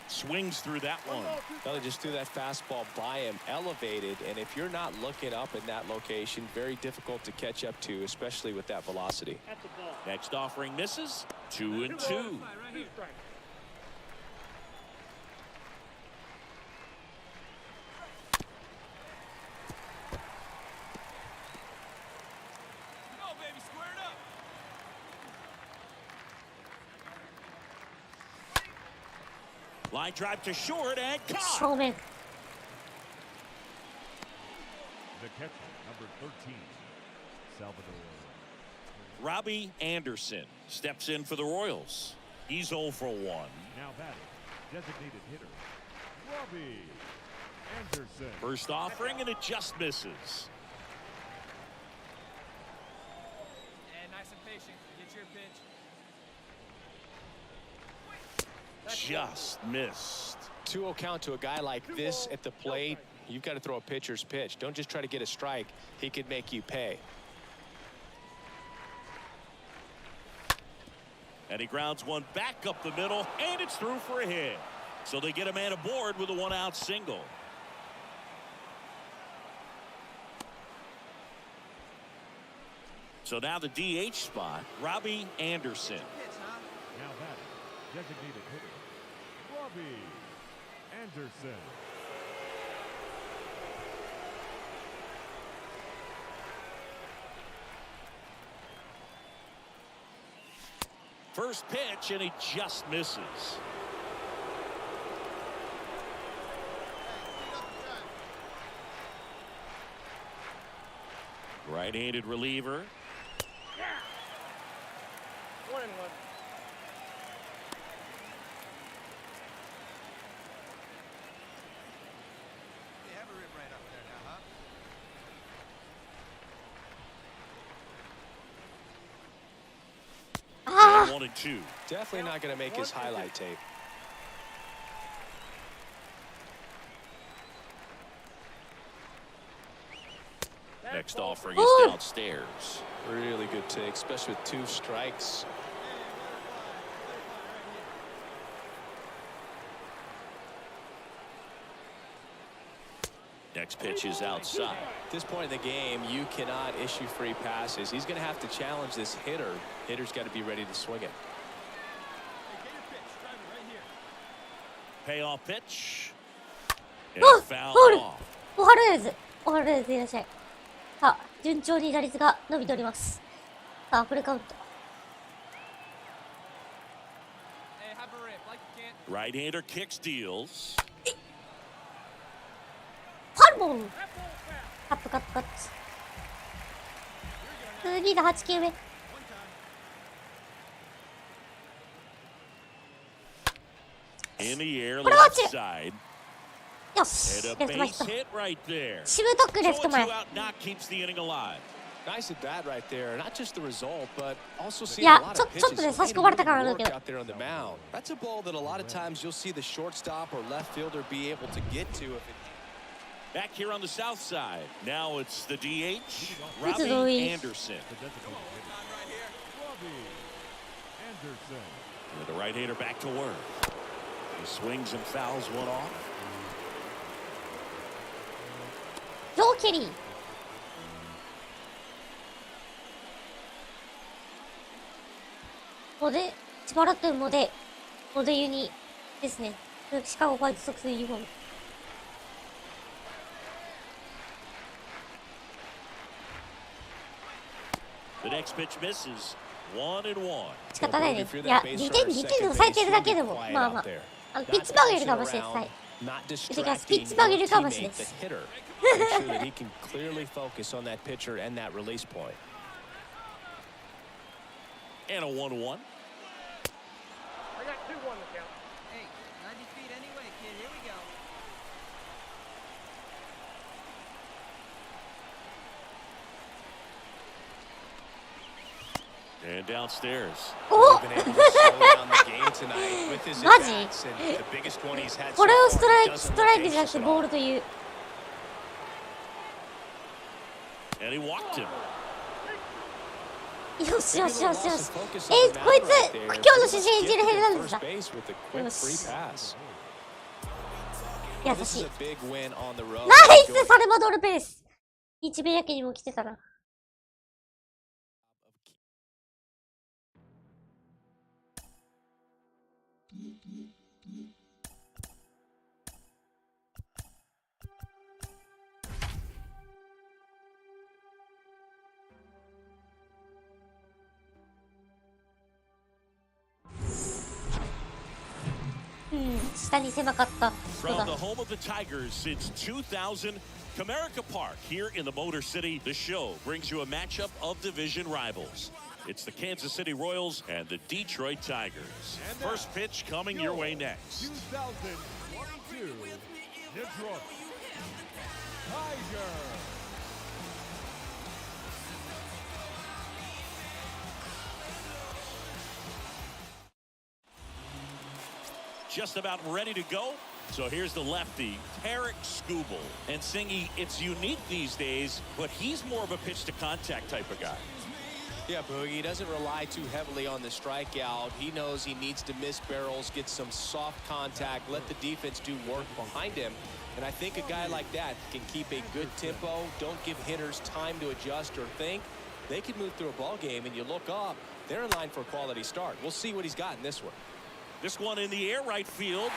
Swings through that one. Well, he just threw that fastball by him, elevated, and if you're not looking up in that location, very difficult to catch up to, especially with that velocity. At the ball. Next offering misses. 2-2. Right here. Strike. Go, baby. Square it up. Line drive to short and caught. 正面。 The catcher, number 13, Salvador. Robbie Anderson steps in for the Royals. He's 0 for 1. Now batting, designated hitter, Robbie Anderson. First offering and it just misses. And nice and patient. Get your pitch. Just missed. 2-0 count to a guy like this at the plate. You've got to throw a pitcher's pitch. Don't just try to get a strike. He could make you pay. And he grounds one back up the middle, and it's through for a hit. So they get a man aboard with a 1-out single. So now the DH spot, Robbie Anderson. Now batting, designated hitter, Robbie Anderson. First pitch, and he just misses. Right-handed reliever. 1-1. They have a rip right up there now, huh?あ 1 and 2. Definitely not going to make his highlight tape. Next ball offering Oh. is downstairs. Really good take, especially with 2 strikes. Next pitch is outside. At this point in the game, you cannot issue free passes. He's going to have to challenge this hitter. Hitter's got to be ready to swing it. Hey, get your pitch. Drive it right here. Payoff pitch. And Oh, foul oh. off. オハルレーズ。オハルレーズいらっしゃい。さあ、順調に打率が伸びております。さあ、フルカウント。 Hey, have a rip. Like you can't. Right-hander kicks, deals. ファルボール。カットカットカット。次が8球目。 In the air, What left about you? side. よし。 And レ a フト前ヒッ base ト。 hit right there. しぶとくレ So フト a 前。 two-out knock keeps the inning alive. Nice at bat right there. Not just the result, but also seeing いや a lot ちょ of ちょっ pitches. とね差し込まれたからなんだけ Work ど。 out there on the mound. That's a ball that a lot of times you'll see the shortstop or left fielder be able to get to if it. Back here on the south side. Now it's the DH, It's a Robbie Louis. Anderson. The designated hitter, Robbie Anderson. With the right-hander back to work. He swings and fouls one off. ジョー・ケリー。モデ、千葉ロッテモデユニですね。シカゴホワイトソックスユニフォーム。 The next pitch misses. 1-1. 仕方ないね。いや、2点で抑えてるだけでも、まあまあ。ピッチバーグよりかもしれない。not ピ distracting ッチ曲げ your るかもしれ teammate, な the いです。 hitter. Make sure that he can clearly focus on that pitcher and that release point. And a 1-1. I got 2-1 to count. Hey, 90 feet anyway, kid. Here we go. And downstairs. お Been able to slow down the game tonight with his マジ at-bats, and the biggest one he's had こ so れを far, he ス doesn't トライ look クじゃなく anxious て at ボー all. ルという。 And he walked him. よしよしよしよし。こいつ、今日の主人エンジェルヘルナンデスだ。 Base with a quick free pass. 優 This し is い a。big win on the road. ナイスサルバドールペレス。日米野球にも来てたな。うん、下に狭かった人 From だ。 the home of the Tigers since 2000, Comerica Park here in the Motor City, the show brings you a matchup of division rivals. It's the Kansas City Royals and the Detroit Tigers. First pitch coming your way next. 2022 Detroit Tigers. Just about ready to go. So here's the lefty, Tarek Skubal. And Singy, it's unique these days, but he's more of a pitch-to-contact type of guy. Yeah, Boogie doesn't rely too heavily on the strikeout. He knows he needs to miss barrels, get some soft contact, let the defense do work behind him. And I think a guy like that can keep a good tempo, don't give hitters time to adjust or think. They can move through a ball game, and you look up, they're in line for a quality start. We'll see what he's got in this one. This one in the air, right field.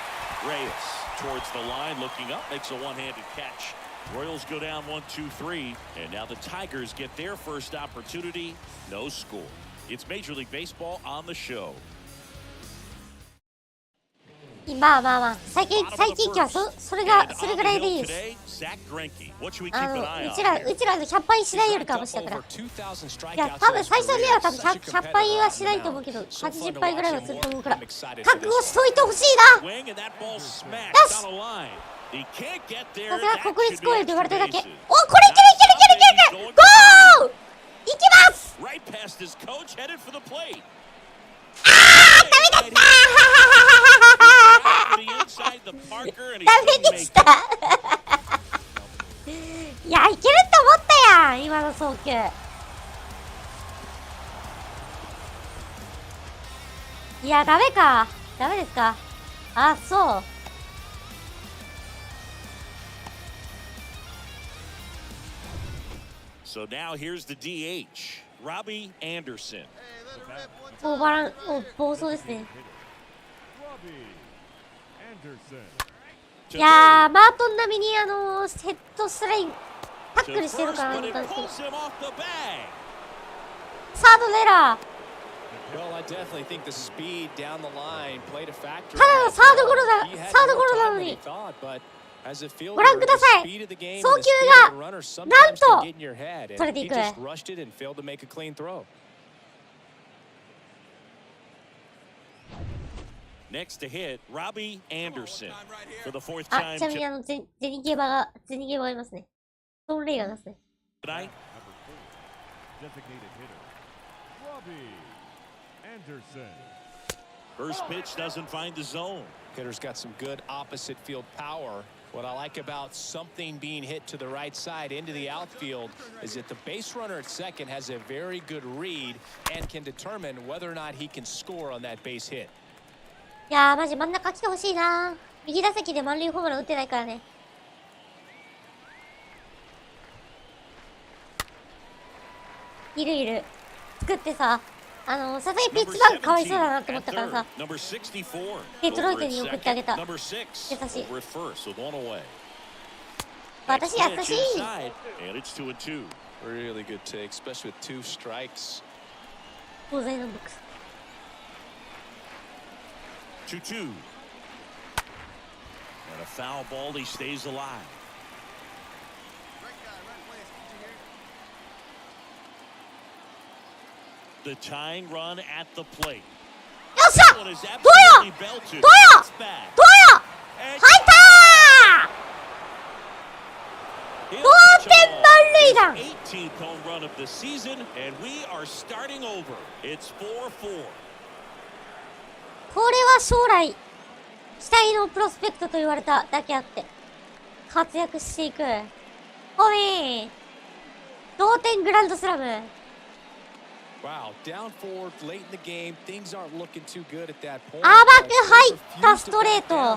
Reyes towards the line, looking up, makes a one-handed catch. Royals go down 1-2-3, and now the Tigers get their first opportunity. No score. It's Major League Baseball on the show. まあまあまあ、最近今日はそれぐらいでいいです。うちらの100敗しないよりかもしれないから。いや、多分最初には多分100敗はしないと思うけど、80敗ぐらいはすると思うから、覚悟しといてほしいな。よし。さすが国立公園と言われただけ。お、これいけるいけるゴー！いきます。ダメでしたいや、いけるって思ったやん、今の送球。いや、ダメか。ダメですか。あ、そう。So now here's the DH, Robbie Anderson. もうバラン、もう暴走ですね。いやー、マートン並みにヘッドスラインタックルしてるからなんかですけど。サードのエラー。ただのサードゴロなのに。ご覧ください。送球がなんと取れていく。Next to hit, Robbie Anderson for the fourth あ、 time ちなみにゼニゲバがいますね。トンレイがいますね。 tonight. Designated hitter Robbie Anderson. First pitch doesn't find the zone. Hitter's got some good opposite field power. What I like about something being hit to the right side into the outfield is that the base runner at second has a very good read and can determine whether or not he can score on that base hit. いやー、マジ真ん中来てほしいな。右打席で満塁ホームラン打ってないからね。いる。作ってさ、さすがにピッツバーグかわいそうだなって思ったからさ、デトロイトに送ってあげた。優しい。私優しい。Really good take, especially with 2 strikes. 当然のボックス。2-2. And a foul ball, he stays alive. The tying run at the plate. よっしゃ、どうよ、どうよ、どうよ、入ったー。同点満塁弾。18th home run of the season, and we are starting over. It's 4-4. これは将来期待のプロスペクトと言われただけあって活躍していく。おい、同点グランドスラム。Wow, down 4 late in the game. Things aren't looking too good at that point. 甘く入ったストレート。ライ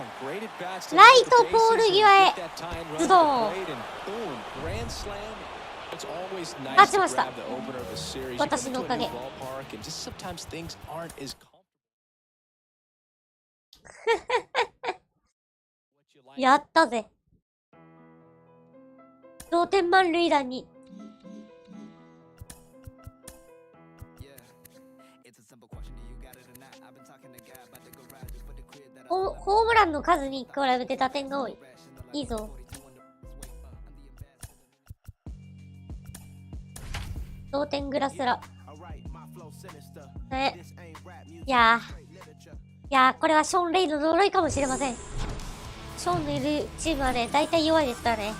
トポール際へズドン。勝ちました。私のおかげ。やったぜ。同点満塁弾に。ホームランの数に比べて打点が多い。いいぞ。同点グラスラ。いやー、これはショーン・レイの呪いかもしれません。ショーンのいるチームはね、大体弱いですからね。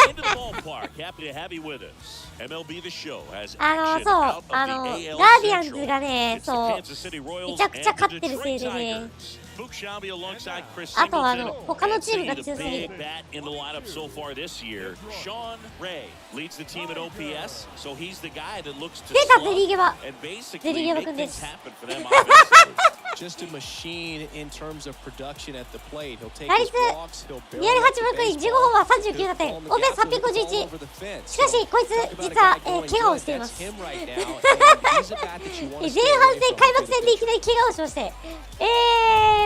into the ballpark. Happy to have you with us. MLB The Show has action そう、 out of the ガ AL ーディアンズ Central. がね、 It's the そう、 Kansas City Royals めちゃくちゃ and 勝 the ってるせい Detroit でね、 Tigers. Fuchs Shambi alongside Chris あと Singleton. 他のチームが And 強 the すぎ big る。 bat in the lineup so far this year, Sean Ray leads the team at OPS, so he's the guy that looks to 出た、ゼ slug リーゲバ。 and ゼ basically リーゲバ make くんで things す。happen for them offensively. Just a machine in terms of production at the plate. He'll take 打 his 率 walks, he'll 2割8分9厘、15本は39打点、オフェンス851。しかし、こいつ、実は、怪我をしています。前半戦開幕戦でいきなり怪我をしまして、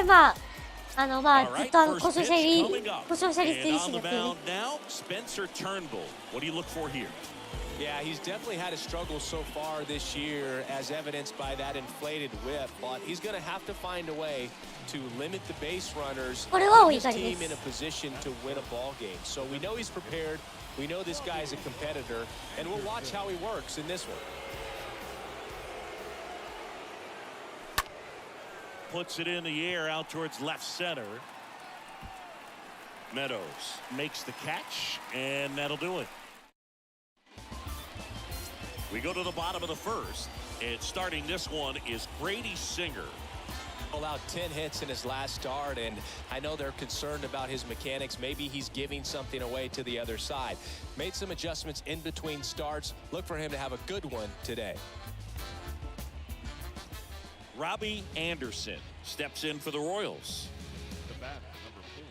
まあ、ずっと故障者リストリストになっている。Yeah, he's definitely had a struggle so far this year, as evidenced by that inflated whip. But he's going to have to find a way to limit the base runners, put his team in a position to win a ball game. So we know he's prepared. We know this guy is a competitor, and we'll watch how he works in this one. Puts it in the air out towards left center. Meadows makes the catch, and that'll do it. We go to the bottom of the first, and starting this one is Brady Singer. Allowed 10 hits in his last start, and I know they're concerned about his mechanics. Maybe he's giving something away to the other side. Made some adjustments in between starts. Look for him to have a good one today. Robbie Anderson steps in for the Royals. The bat, number 4,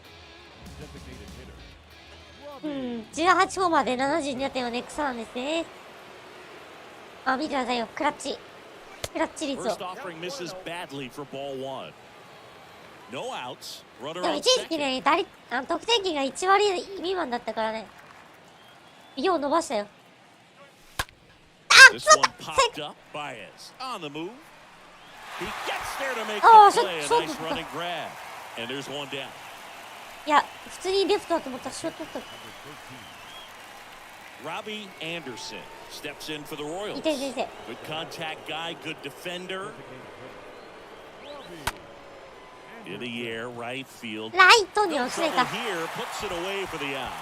designated hitter. 18ホーマーで72打点はネックスなんですね。あ、見てくださいよ、クラッチ率を。 First offering misses badly for ball one. No outs. Runner でも on 一時期 second. ね、得点圏が1割未満だったからね。よう伸ばしたよ。This one popped up. Baez on the move. He gets there to make the play. A nice running grab. And there's one down. いや、普通にレフトだと思ったらショートだった。Robbie Anderson steps in for the Royals. 痛い先生。 Good contact guy, good defender. In the air, right field. ライトに落ちない Trouble か。 here, puts it away for the out.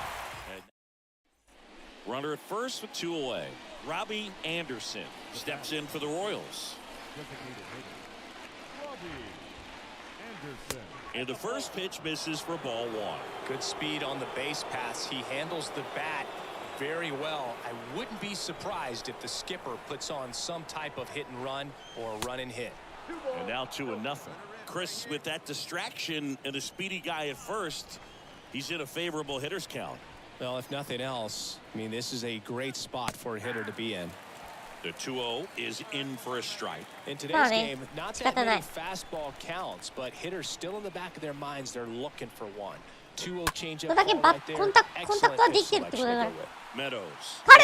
And runner at first with two away. Robbie Anderson steps in for the Royals. Designated hitter. Robbie Anderson. And the first pitch misses for ball one. Good speed on the base pass. He handles the bat very well. I wouldn't be surprised if the skipper puts on some type of hit and run or a run and hit. And now 2-0. Chris, with that distraction and a speedy guy at first, he's in a favorable hitter's count. Well, if nothing else, I mean, this is a great spot for a hitter to be in. The 2-0 is in for a strike. In today's game, not that many fastball counts, but hitters still in the back of their minds, they're looking for one. 2-0 changeup right there. Excellent pitch selection to go with. Meadows. 彼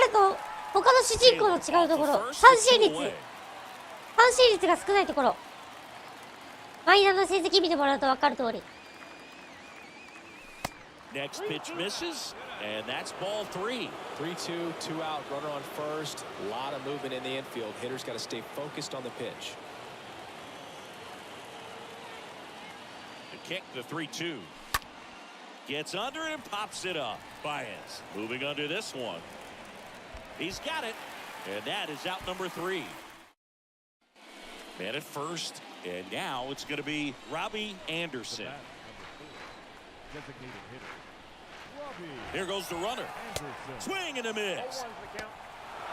と他の主人公の違うところ、三振率が少ないところ。マイナーの成績見てもらうと分かる通り。Next pitch misses, and that's ball 3. 3-2, 2 out, runner on first. A lot of movement in the infield. Hitters got to stay focused on the pitch. The kick, the 3-2. Gets under it and pops it up. Baez moving under this one. He's got it, and that is out number 3. Man at first, and now it's going to be Robbie Anderson. Designated hitter. Robbie Here goes the runner. Anderson. Swing and a miss.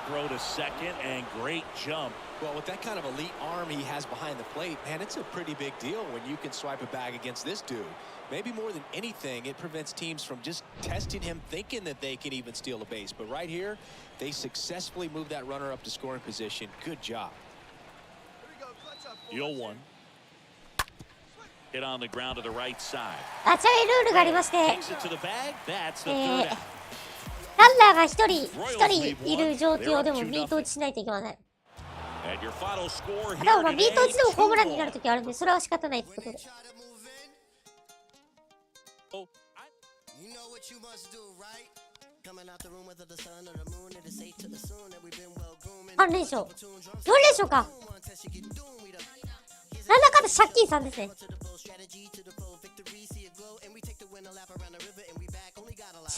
Throw to second, and great jump. Well, with that kind of elite arm he has behind the plate, man, it's a pretty big deal when you can swipe a bag against this dude. Maybe more than anything, it prevents teams from just testing him, thinking that they can even steal a base. But right here, they successfully moved that runner up to scoring position. Good job. 0-1. Hit on the ground to the right side. あちらにルールがありまして、 Takes it to the bag. That's the third out. ランナーが一人いる状況でもミート打ちしないといけません。 And your final score でも here ミート打ちでも today, ホームランに 2-1. なるときあるんで、それは仕方ないってことで。Oh, 3連勝。4連勝か。なんだかんだ借金3ですね。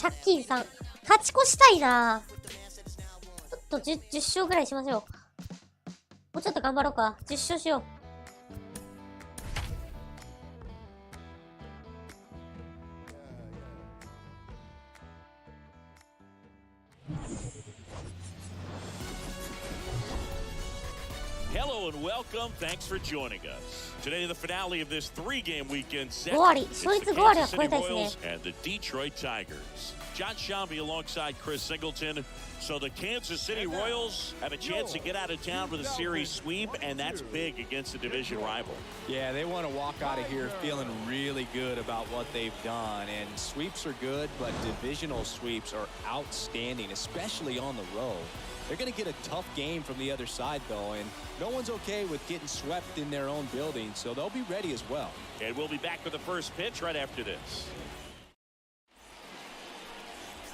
借金3。勝ち越したいな。ちょっと 10勝ぐらいしましょう。もうちょっと頑張ろうか。10勝しよう。hello and welcome. Thanks for joining us. Today, the finale of this 3-game weekend set. 5割。 It's 勝 the 率5割は Kansas 超え City たいですね。 Royals and the Detroit Tigers. John Shambi alongside Chris Singleton. So the Kansas City Royals have a chance to get out of town with a series sweep, and that's big against a division rival. Yeah, they want to walk out of here feeling really good about what they've done. And sweeps are good, but divisional sweeps are outstanding, especially on the road. They're going to get a tough game from the other side, though, and no one's okay with getting swept in their own building, so they'll be ready as well. And we'll be back with the first pitch right after this.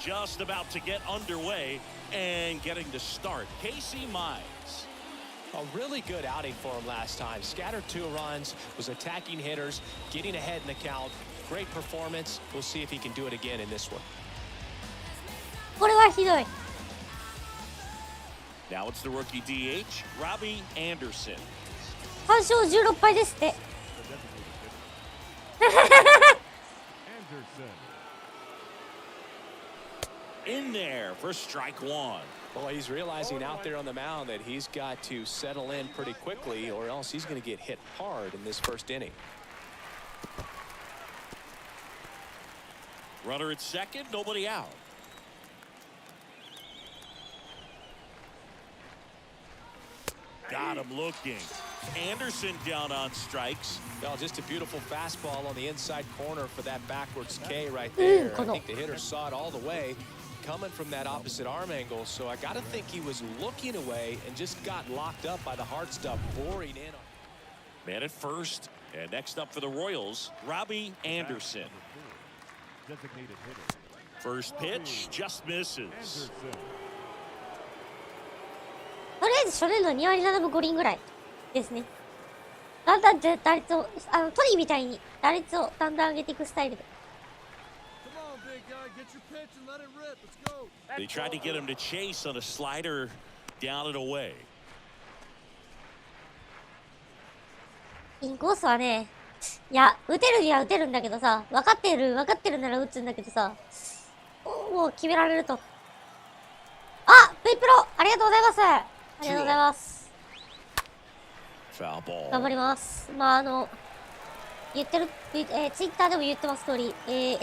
Just about to get underway and getting to start. Casey Mize. A really good outing for him last time. Scattered 2 runs, was attacking hitters, getting ahead in the count. Great performance. We'll see if he can do it again in this one. これはひどい。 Now it's the rookie DH, Robbie Anderson. 3勝16敗ですって。Anderson. In there for strike 1. Well, he's realizing out there on the mound that he's got to settle in pretty quickly or else he's going to get hit hard in this first inning. Runner at second, nobody out. Got him looking. Anderson down on strikes. Well, just a beautiful fastball on the inside corner for that backwards K right there. I think the hitter saw it all the way coming from that opposite arm angle. So I got to think he was looking away and just got locked up by the hard stuff boring in. Man at first. And next up for the Royals, Robbie Anderson. Designated hitter. First pitch just misses. Anderson. とりあえず初年度2割7分5厘ぐらいですね。だんだん打率を、トリーみたいに打率をだんだん上げていくスタイルで。Come on, big guy. Get your pitch and let it rip. Let's go. They tried to get him to chase on a slider down and away. インコースはね、いや、打てるには打てるんだけどさ、分かってるなら打つんだけどさ、もう決められると。あ、Vプロありがとうございます。ありがとうございます。 Foul ball. 頑張ります。まあ言ってる、ツイッターでも言ってます通り、フレ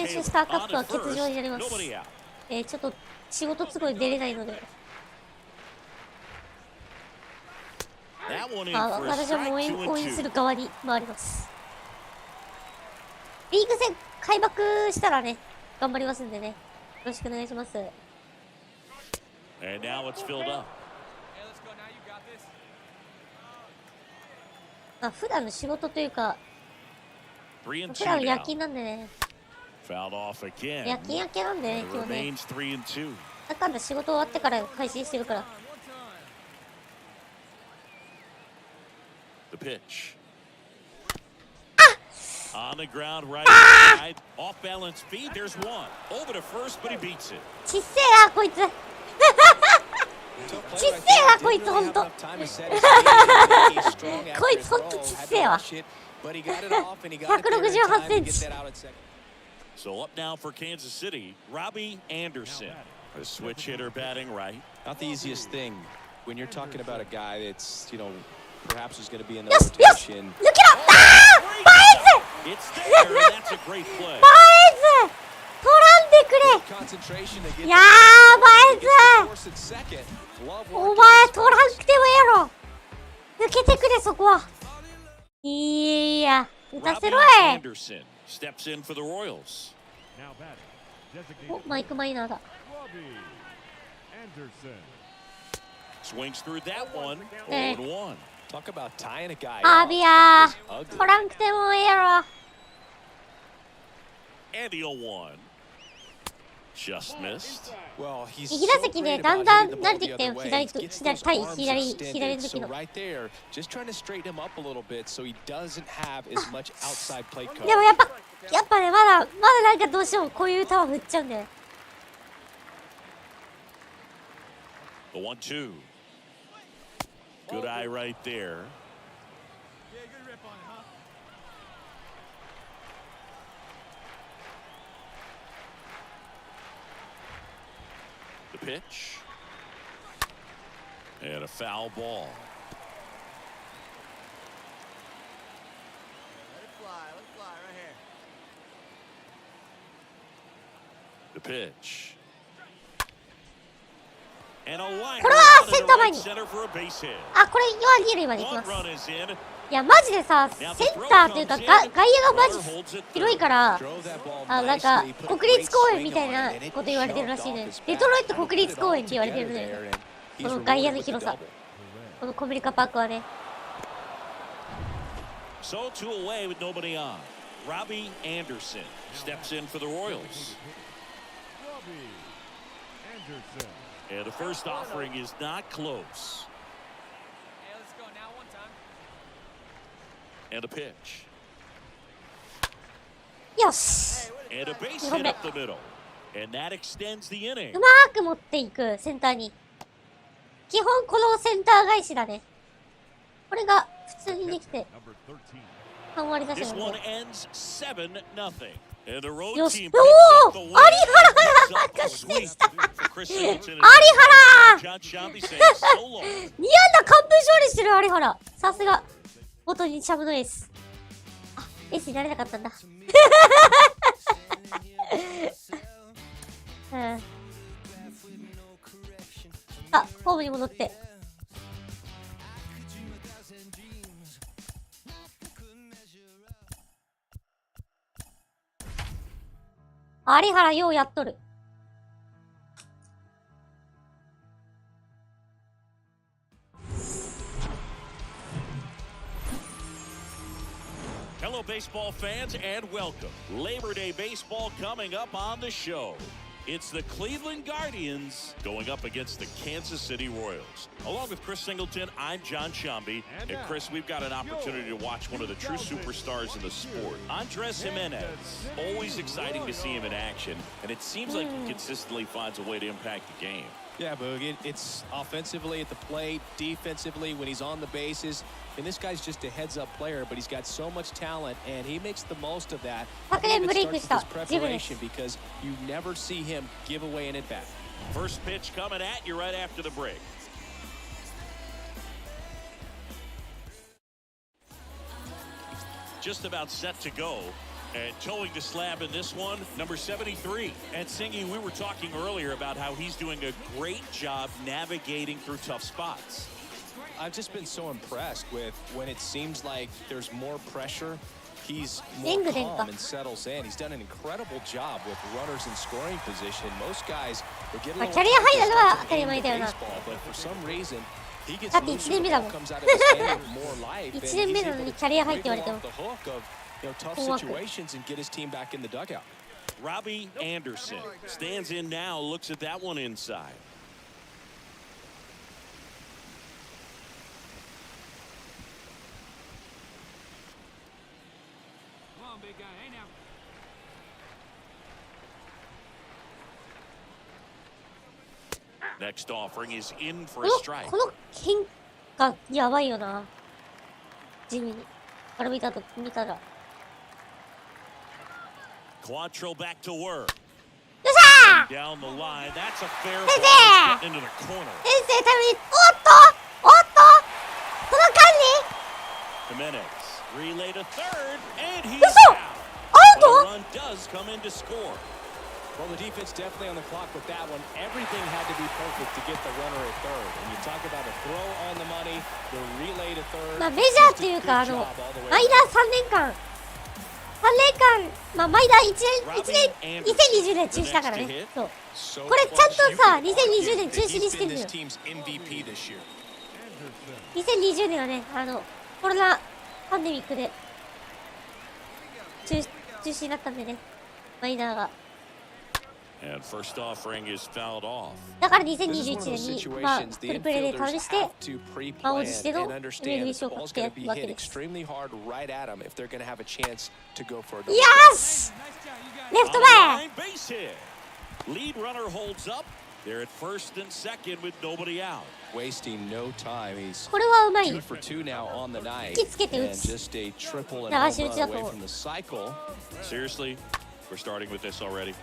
ッシュスターカップは欠場になります。ちょっと仕事都合で出れないので。私はもう応援する側に回ります。リーグ戦開幕したらね、頑張りますんでね。よろしくお願いします。And now it's filled up. Hey, let's go. Now you got this. まあ普段の仕事というか、 3 and 普段 2 夜 now. 勤なんでね。Fouled off again. 夜勤明けなんでね、 It 今日ね。 remains 3 and 2. だから仕事終わってから配信してるから。The pitch. On the ground, right side. Off balance feet. There's one. Over to first, but he beats it. ちっせえな、こいつ。ちっせえな、こいつ、ほんと。こいつ、ほんとちっせえわ。168センチ。So up now for Kansas City, Robbie Anderson. A switch hitter batting right. Not the easiest thing when you're talking about a guy that's, perhaps is going to be in the よし、よし、抜けろ。 It's there, and バエズ that's a great play. バエズ取らんでくれ。いやー、バエズお前取らんくてもええやろ。抜けてくれ、そこは。いや、打たせろい。 Anderson steps in for the Royals. Now batting. お、 Designated マイクマイナーだ。 Robbie Anderson. Swings through that one. Eh. 0-1. Talk about tying a guy ア up. ビア That was ー ugly. 取らんくてもええやろ。 And the 0-1. Just missed. Well, he's 右打席ね、 so だ great んだ about ん hitting the 慣れ ball て the きたよ。 other way. 左 He gets 対 those 左 arms 左 extended. の So 時の。 right there, just trying to straighten him up a little bit so he doesn't have as much outside plate で coverage. もやっぱね、まだなんかどうしてもこういう球振っちゃうんだよ。 The 1-2. Good eye right there. Yeah, good rip on it, huh? The pitch. And a foul ball. Let it fly right here. The pitch. And a line これは around セ in ン the ター前 right に。 center for a base hit. あ、これ今二塁まで行き One ます。 run is in. いやマジでさ、センターというか外野がマジ広いから、なんか国立公園みたいなこと言われてるらしいね。デトロイト国立公園って言われてるね。この外野の広さ、このコメリカパークはね。 So two away with nobody on. Robbie Anderson steps in for the Royals. Robbie Anderson. And the first offering is not close. Hey, let's go now one time. And a pitch. よし、 And a base hit up the middle. And that extends the inning. うまーく持っていくセンターに。基本このセンター返しだね。これが普通にできて Number 13. 3割出し This なん one で。 ends 7-0. And the road よし、 team お picks up the お、 win. 有原が It's 確 a 信 sweep した。 for Chris Singleton and 有原 John Shambi saying so long. 2安打完封勝利してる有原。さすが元日ハムのエース。あ、エースになれなかったんだ。うん、あ、ホームに戻って。有原ようやっとる。Hello, baseball fans, and welcome. Labor Day baseball coming up on the show. It's the Cleveland Guardians going up against the Kansas City Royals. Along with Chris Singleton, I'm John Shambi. And Chris, we've got an opportunity to watch one of the true superstars in the sport. Andres Jimenez. Always exciting to see him in action, and it seems like he consistently finds a way to impact the game. Yeah, Boog, it's offensively at the plate, defensively when he's on the bases. And this guy's just a heads-up player, but he's got so much talent, and he makes the most of that. I think it starts with his preparation because you never see him give away an at-bat. First pitch coming at you right after the break. Just about set to go. And towing the slab in this one, number 73. And Singy, we were talking earlier about how he's doing a great job navigating through tough spots. I've just been so impressed with when it seems like there's more pressure, he's more calm and settles in. He's done an incredible job with runners in scoring position. Most guys will get a little baseball, but for some reason, he gets loose and the ball comes out of his hand with more life. And he's able to wiggle off the hook of tough situations and get his team back in the dugout. Robbie Anderson stands in now, looks at that one inside. Come on, big guy. Hey now. Next offering is in for こ a の strike. この喧嘩やばいよな。地味に。あれ見たら。 Quattro back to work. よっしゃー Down the line. That's a fair Hey ball. there! It's into the corner. 先生ために、おっとこの間に Jimenez relay to third, and he's 嘘 out. アウ But ト a run does come in to score. Well, the defense definitely on the clock with that one. Everything had to be perfect to get the runner at third. And you talk about a throw on the money, the relay to third. まあメジャーっていうか、間3年間、まあ間2020年中止だからね。そう。これちゃんとさ、2020年中止にしてるのよ。2020年はね、コロナパンデミックで中止になったんでね、マイナーが。And first offering is fouled off. だから2021年に、まあ、トリプレで倒して、満を持しての MLB 賞を勝ってやるわけです。よしレフト前 Base hit. Lead runner holds up. They're at first and second with nobody out. Wasting no time. He's これはうまい 2 for 2 now on the night. 引きつけて打 And つ just a triple and 流 home し打 run ちだ away と from the cycle. Seriously, we're starting with this already.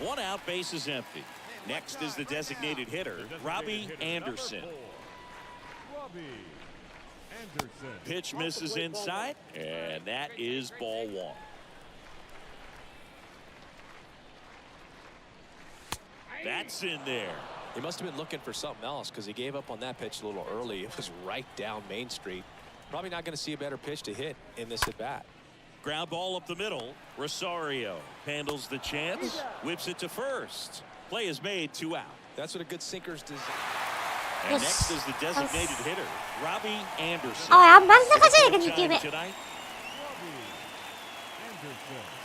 One out, base is empty. Next is the designated hitter, Robbie Anderson. Robbie Anderson. Pitch misses inside, and that is ball one. That's in there. He must have been looking for something else because he gave up on that pitch a little early. It was right down Main Street. Probably not going to see a better pitch to hit in this at bat. Ground ball up the middle. Rosario handles the chance, whips it to first. Play is made, 2 out. That's what a good sinker's design. And next is the designated hitter, Robbie Anderson. あ、真ん中じゃないか、2球目。 Tonight, Robbie Anderson.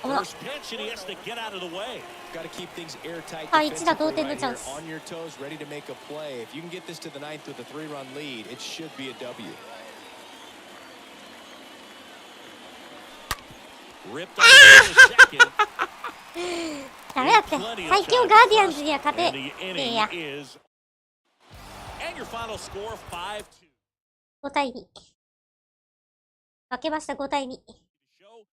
危な first pitch, and he has to get out of the way. Got to keep things airtight あ、1打同 defensively 点の right チャ here. ンス。 On your toes, ready to make a play. If you can get this to the ninth with a 3-run lead, it should be a W. Ripped out to second. ダメだって。最強ガーディアンズには勝て And the ねえ inning や。 is. And your final score, 5-2. 5対2。負けました、5対2。Show.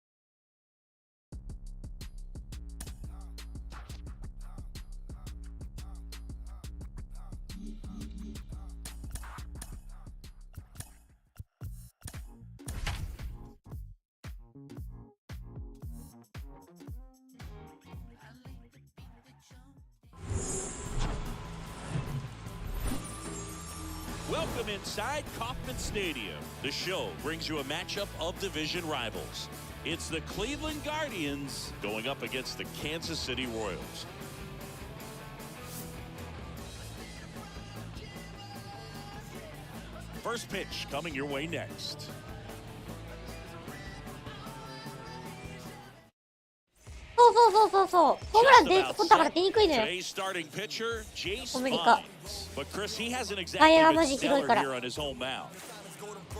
Welcome inside Kauffman Stadium. The show brings you a matchup of division rivals. It's the Cleveland Guardians going up against the Kansas City Royals. First pitch coming your way next. そう。ホームランで、だから出にくいのよ。 Today's starting pitcher, Jace アメリカ。 Vines. But Chris, he hasn't 外 exactly 野がマ been ジ広いか stellar ら。 here on his home mound.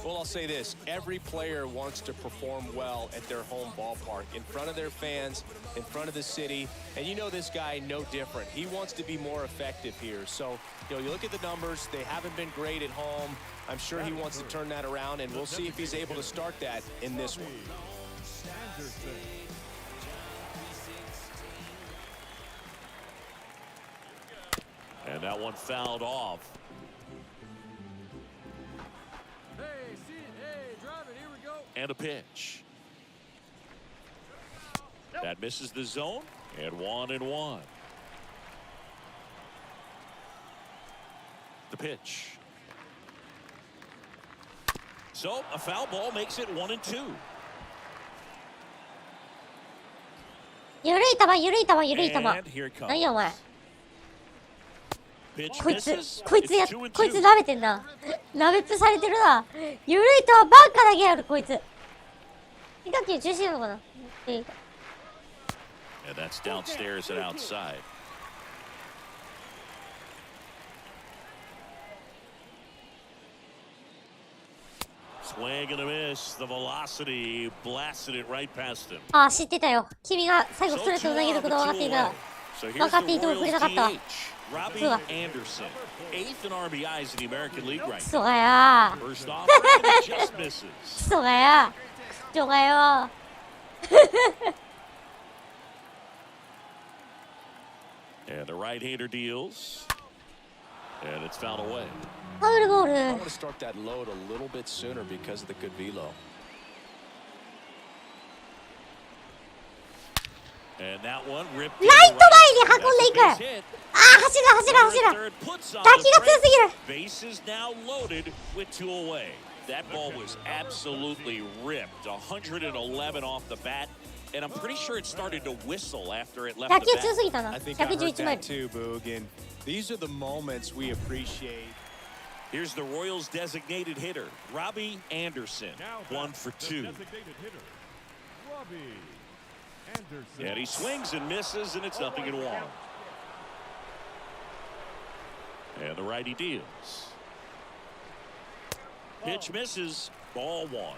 Well, I'll say this. Every player wants to perform well at their home ballpark, in front of their fans, in front of the city. And you know this guy no different. He wants to be more effective here. So, you look at the numbers. They haven't been great at home. I'm sure he wants to turn that around, and we'll see if he's able to start that in this one. Anderson. And that one fouled off. Hey, see it. Hey, drive it. Here we go. And a pitch. That misses the zone. And 1-1. The pitch. So a foul ball makes it 1-2. 緩い球。 And here it 何やお前。 comes. Pitch こいつ misses. こいつ It's 2-2. 舐めてんな。舐めっぷされてるな。緩い球ばっかだけある、こいつ。変化球中心なのかな。 And that's downstairs and outside. Swing and a miss. The velocity blasted it right past him. ああ、知ってたよ。君が最後ストレートを投げることを分かっていた。 So 分かっていてもくれなかった。 Robbie Anderson, 8th in RBIs in the American League right クソがや now. First off, just misses. クソがやクソがよ And the right-hander deals. And it's fouled away. ファウルボール。 I want to start that load a little bit sooner because of the good velo. And that one ripped ライト前に運んでいく。ああ、走る走る走る。打球が強すぎる。 Bases now loaded with 2 away. That ball was absolutely ripped. 111 off the bat. And I'm pretty sure it started to whistle after it left 打 the 球強 bat. すぎたな。 I think I heard 111マイ that ル。 too, Boog. And these are the moments we appreciate. Here's the Royals' designated hitter, Robbie Anderson, Now 1 back, for the 2. designated hitter, Robbie Anderson. And he swings and misses, and it's 0-1. And the righty deals. Pitch misses, ball 1.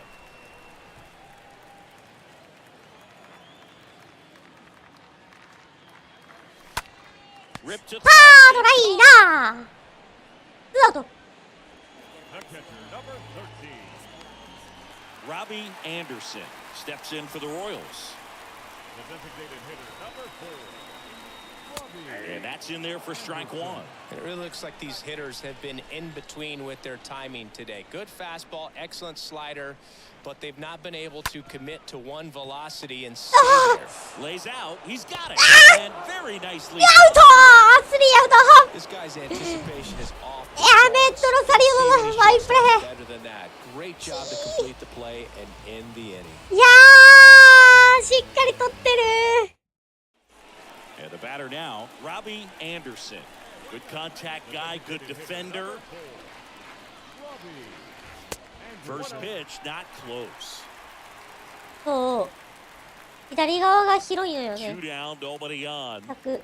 Ripped to パードライナー。ツーアウト。 The catcher, number 13. Robbie Anderson steps in for the Royals. The designated hitter, number 4. Robbie. And that's in there for strike 1. It really looks like these hitters have been in between with their timing today. Good fastball, excellent slider, but they've not been able to commit to one velocity and stay there. Lays out, he's got it. And very nicely. アウトー。スリーアウト。 This guy's anticipation is off. やめとろサリオのマイプレ Better than that. Great job to complete the play and end the inning. ー。いやー、しっかりとってる。 And the batter now, Robbie Anderson. Good contact guy, good defender. First pitch, not close. そう。左側が広いのよね。 Two down, nobody on. 110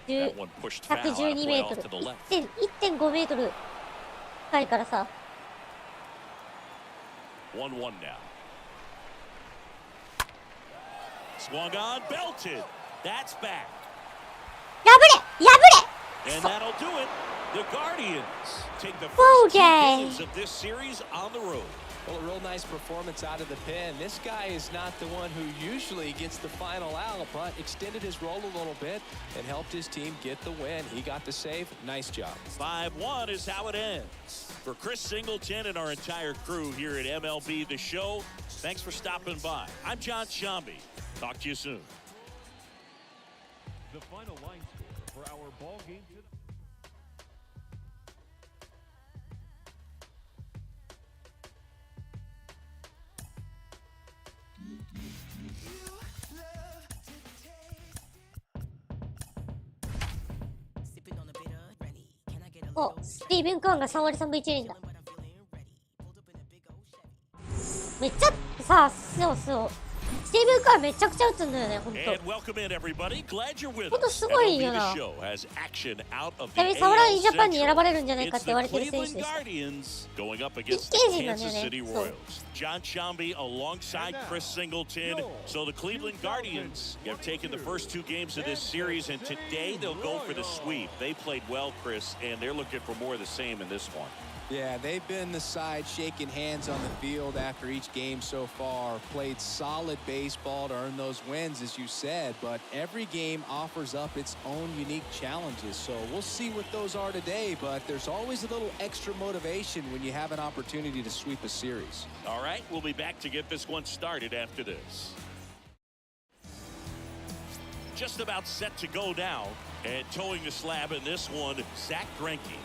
That one pushed foul out of 112 メ play ート off ル to the left. 1.5 メートル深いからさ。 1-1 now. Swung on, belted. That's back. 破れ破れ And that'll do it. The Guardians take the Ball first 2 game. games of this series on the road. Well, a real nice performance out of the pen. This guy is not the one who usually gets the final out, but extended his role a little bit and helped his team get the win. He got the save. Nice job. 5-1 is how it ends. For Chris Singleton and our entire crew here at MLB The Show, thanks for stopping by. I'm John Shambi. Talk to you soon. The final line score for our ball game tonight. Sipping on a bit of ready. Can I get a お、スティーブン・カーンが3割3分1厘だ。 but I'm feeling ready. Pulled up in a big old Chevy. めっちゃさ、そう。スティーブン・カーンめちゃくちゃ打つんだよね、ほんと。 And welcome in, everybody. Glad you're with ほんと us. すごいよ MLB な。 The Show has action out of ち the なみにサムライ AL ジャパンに選 Central. ばれるんじゃないかって It's 言わ the れてる選手 Cleveland でした。 Guardians going up against the 日系人なんだよ Kansas ね。 City そう。 Royals. John Shambi alongside Chris Singleton. So the Cleveland Guardians have taken the first 2 games of this series, and today they'll go for the sweep. They played well, Chris, and they're looking for more of the same in this one. Yeah, they've been the side shaking hands on the field after each game so far. Played solid baseball to earn those wins, as you said, but every game offers up its own unique challenges. So we'll see what those are today, but there's always a little extra motivation when you have an opportunity to sweep a series. All right, we'll be back to get this one started after this. Just about set to go now, and towing the slab in this one, Zach Greinke.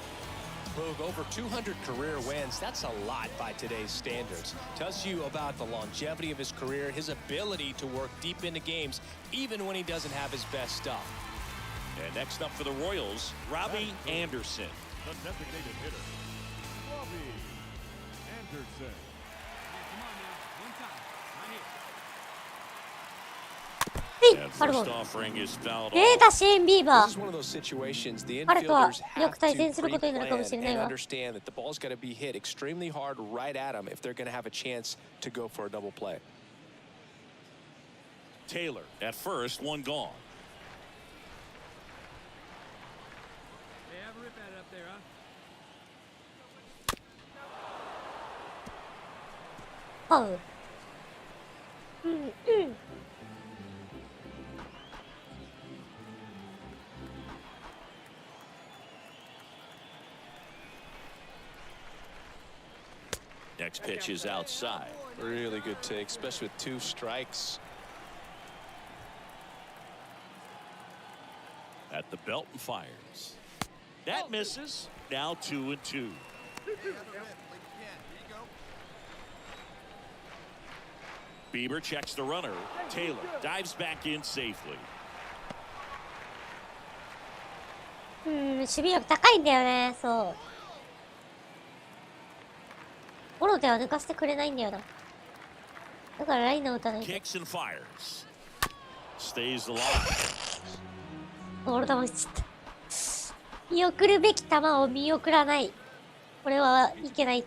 Boog, over 200 career wins. That's a lot by today's standards. Tells you about the longevity of his career, his ability to work deep into games, even when he doesn't have his best stuff. And next up for the Royals, Robbie Anderson. The designated hitter, Robbie Anderson. Come on now. One time. ファルボール。 データシェーン・ビーバ This is ー。 one of those situations the 彼とは infielders よ have く対 to 戦することになるかも pre-plan しれない and わ。 understand that the ball's got to be hit extremely hard right at them if they're going to have a chance to go for a double play. Taylor at first, one gone. Hey, have a rip at it up there, huh? ファウル。うんうん。Next pitch is outside. Really good take, especially with 2 strikes. At the belt and fires. That misses. Now 2-2. Bieber checks the runner. Taylor dives back in safely. 守備力高いんだよね、そう。ゴロでは抜かしてくれないんだよな。だからラインの打たないと。 Kicks and fires. Stays alive. ボール球打ちった。見送るべき球を見送らない。これはいけない。 Let's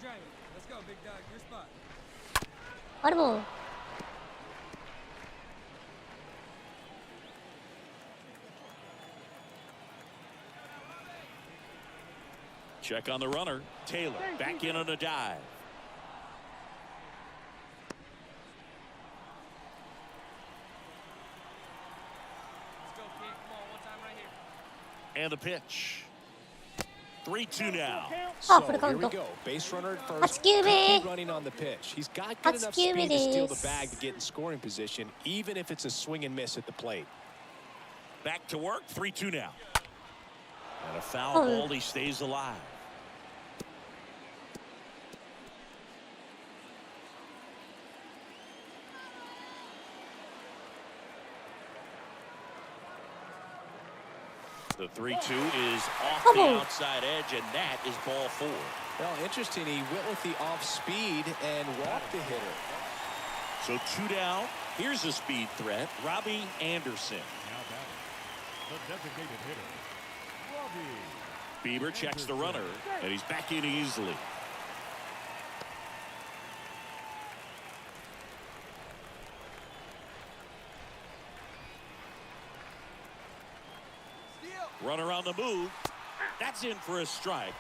go, big dog. Your spot. あれも。 Check on the runner. Taylor back in on a dive. Let's go, kid. Come on, one time right here. And the pitch. 3-2 now. Ah, So for the here we count. go. Base runner at first. 8球目。 Keep running on the pitch. He's got good enough 8球目 speed to steal で the bag to す。 get in scoring position, even if it's a swing and miss at the plate. Back to work. 3-2 now. And a foul Oh. ball. He stays alive. The 3-2 is off the Oh. outside edge, and that is ball 4. Well, interesting. He went with the off speed and walked the hitter. So 2 down. Here's a speed threat. Robbie Anderson. Now batting, the designated hitter, Robbie. Bieber checks the runner, and he's back in easily. Runner on the move. That's in for a strike.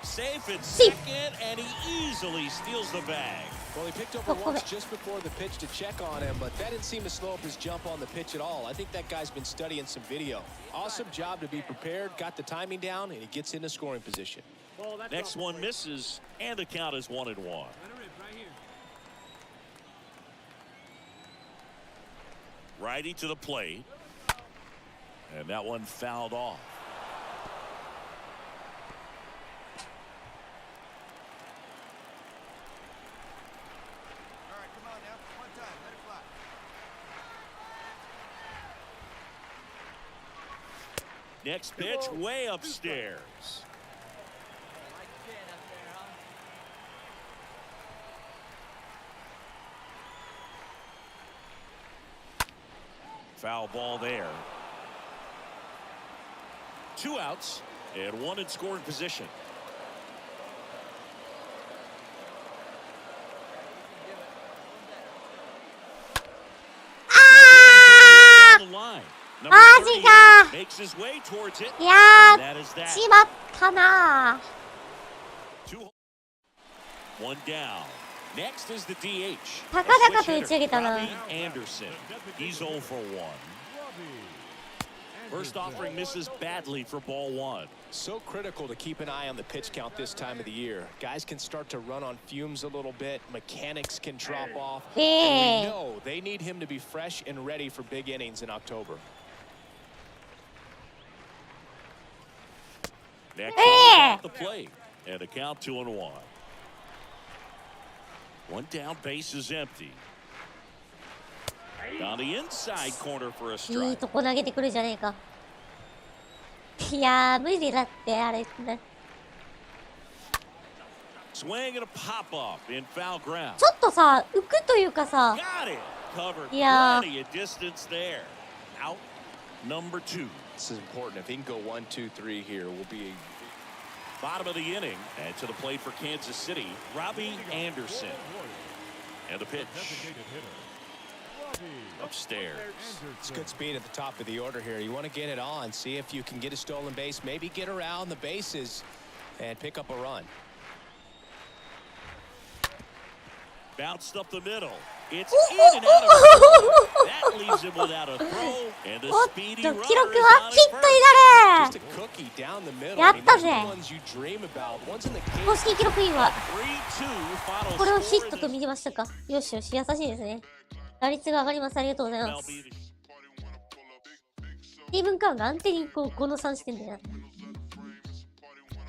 Safe at second, and he easily steals the bag. Well, he picked over once just before the pitch to check on him, but that didn't seem to slow up his jump on the pitch at all. I think that guy's been studying some video. Awesome job to be prepared, got the timing down, and he gets into scoring position. Next one misses, and the count is 1-1. Let her rip right here. Righty to the plate. And that one fouled off. All right, come on now. One time. Let it fly. Next pitch, way upstairs. Like the kid up there, huh? Foul ball there. 2 outs and 1 in scoring position. Down the line. Number 38 makes his way towards it. いや And that is ー、 that. しまったな 1 down. Next is the DH. 高々と打ち上げたな。 Robbie Anderson. He's 0 for 1. First offering misses badly for ball 1. So critical to keep an eye on the pitch count this time of the year. Guys can start to run on fumes a little bit. Mechanics can drop off. And we know they need him to be fresh and ready for big innings in October. Next off the plate. And a count 2-1. 1 down, base is empty. Down the inside corner for a いい strike. とこ投げてくるじゃねえか。いやー、無理だって、あれ。 Swing and a pop up in foul ground. ちょっとさ、浮くというかさ、 Got it. covered. Yeah. Plenty of distance there. Out number 2. This is important. If he can go 1, 2, 3 here, will be bottom of the inning. And to the plate for Kansas City, Robbie Anderson. And the pitch. Upstairs. It's good speed at the top of the order here. You want to get it on, see if you can get a stolen base, maybe get around the bases and pick up a run. Bounced up the middle. It's in and out of the that leaves him without a throw. And the speedy runner is on at first. Just a cookie down the middle. やったぜ。 Ones you dream about. One's in the 公式記録員は 3-2 final これをヒッ score トと見てましたか。よしよし、優しいですね。打率が上がります。ありがとうございます。スティーブン・カーンが安定に5の3してんだよな。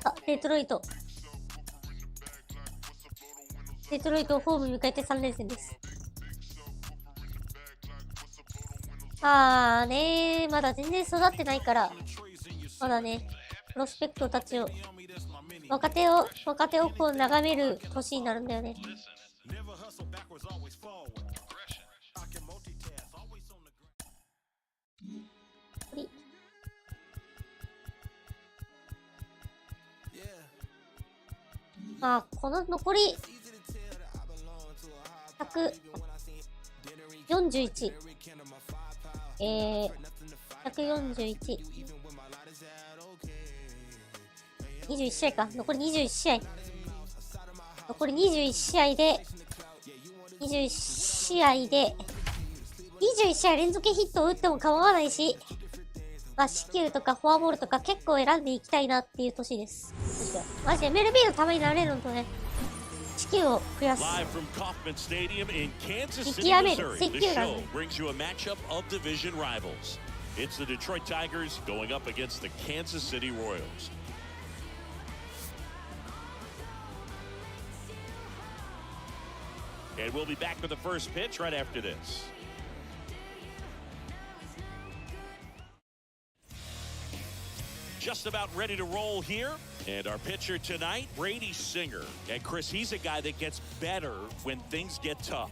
あ、デトロイト。デトロイトをホームに迎えて3連戦です。ねまだ全然育ってないから、まだね、プロスペクトたちを、若手をこう眺める年になるんだよね。この残り141 141 21試合か。残り21試合。残り21試合で21試合連続ヒットを打っても構わないし、四球とかフォアボールとか結構選んでいきたいなっていう年です。マジで MLB のためになれるのとね、四球を増やす。見極める。接球なんで。It's the Detroit Tigers going up against the Kansas City Royals. And we'll be back with the first pitch right after this. Just about ready to roll here. And our pitcher tonight, Brady Singer. And Chris, he's a guy that gets better when things get tough.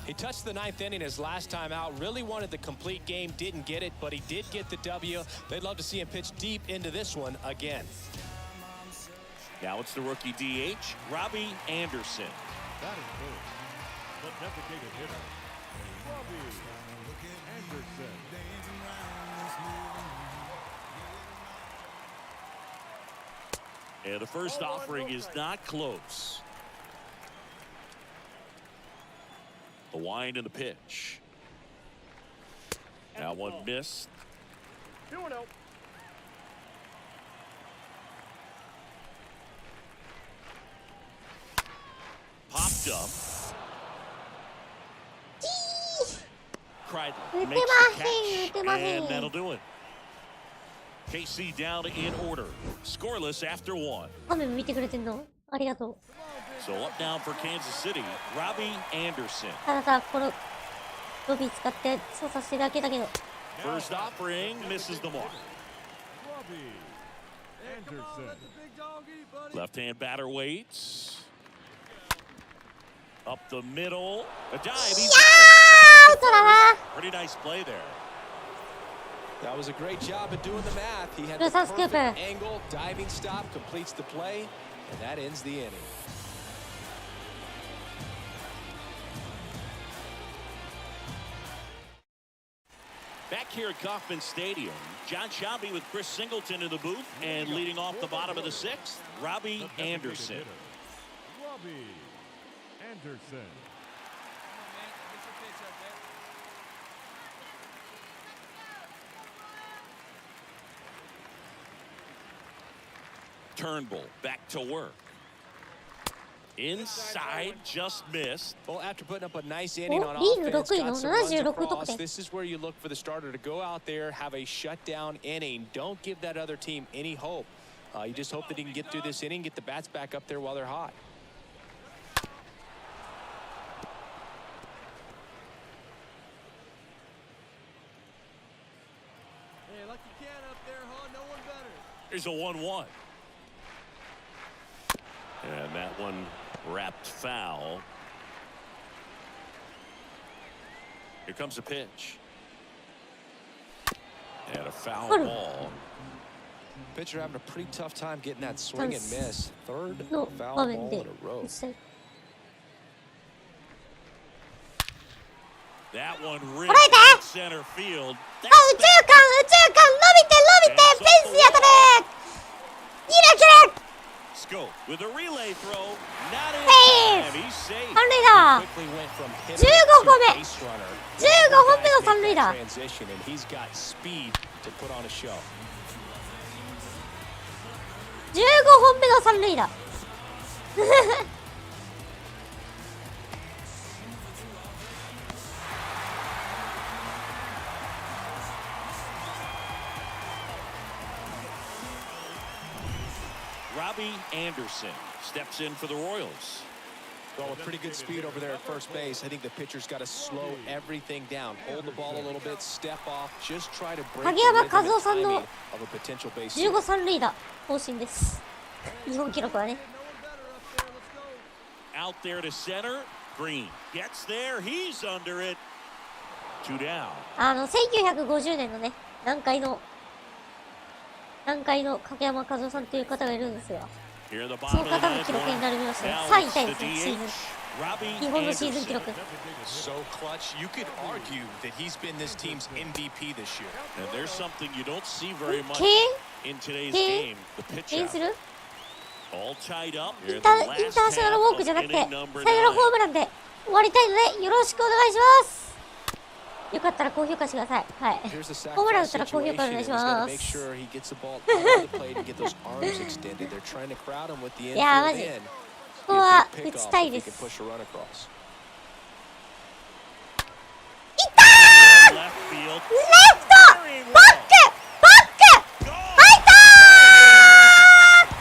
He touched the 9th inning his last time out. Really wanted the complete game. Didn't get it, but he did get the W. They'd love to see him pitch deep into this one again. Now it's the rookie DH, Robbie Anderson. That is first. The designated hitter, Robbie Anderson. And the first offering is not close. The wind and the pitch. Now one missed. 2-0. Popped up. Cried 打て makes ま the へん、打てま catch, へん。 and that'll do it. KC down in order. Scoreless after 1. 画面見てくれてんのありがとう。 So up now for Kansas City, Robbie Anderson. たださ、このロビー使って操作してるだけだけど。 First offering misses the mark. Robbie Anderson. Left hand batter waits. Up the middle. A dive. He's アウトだな。 pretty nice play there. That was a great job at doing the math. He had Good the housekeeping. perfect angle, diving stop, completes the play, and that ends the inning. Back here at Kauffman Stadium, John Shelby with Chris Singleton in the booth, and leading off the bottom of the 6th, Robbie Anderson. Robbie Anderson. Turnbull back to work. Inside, just missed. Well, after putting up a nice inning on リーグ offense, 6位 got の some runs 76 得 across, 点。 this is where you look for the starter to go out there, have a shutdown inning. Don't give that other team any hope. You just hope that he can get through this inning, get the bats back up there while they're hot. Hey, lucky can up there, huh? No one better. Here's a 1-1. And that one wrapped foul. Here comes the pitch. And a foul Hold on. ball. Pitcher having a pretty tough time getting that swing and miss. Third の foul 場 ball 面で in a row. 打ちたい。 That one ripped Right there. center field. あ、宇宙間、伸びて、フェンスに当たる。キラキラ。 Scope with a relay throw. Not in Safe. time. He's safe. 三塁打。 Quickly went from hitter 15個 to 目。 base runner. 15本目の三塁打。 Transition, and he's got speed to put on a show. 15本目の三塁打。Robbie Anderson steps in for the Royals. Well, with pretty good speed over there at first base, I think the pitcher's got to slow everything down. Hold the ball a little bit, step off, just try to break the 影山 rhythm 和 and 夫さんの timing of a potential base hit. 15三塁打更新です。日本記録はね。 Out there to center. Green gets there. He's under it. 2 down. 1950年のね、南海の影山和夫さんという方がいるんですが、 Here in the そ bottom の of the 方の ninth 記録に one. なりましたね。 Now 3位 it's タイ the ですね、シーズン。 DH. Robbie 日本のシーズン記 Anderson. 録。 So clutch, you could argue that he's been this team's MVP this year. And there's something you don't see very much 敬 in today's Okay. game. The pitch 遠 out. する All tied up. イ Here ン in タ the ーナ last ショナル half ウォー of クじゃなくて、 inning サ number ヨナラホー 9. ムランで終わりたいので、よろしくお願いします。よかったら高評価してください。はい。 Here's the ホームラン打 sacrifice ったら高評価お situation, 願い and し he's got to ま make す。 sure he gets the ball out of the plate and get those arms extended. They're trying to crowd him with the いやー、マ infield ジ。 in. ここは Be a 打 big ち pickoff たい if で he can す。 push a run across. Left field. レフト Very well. バックバック Go. 入ったー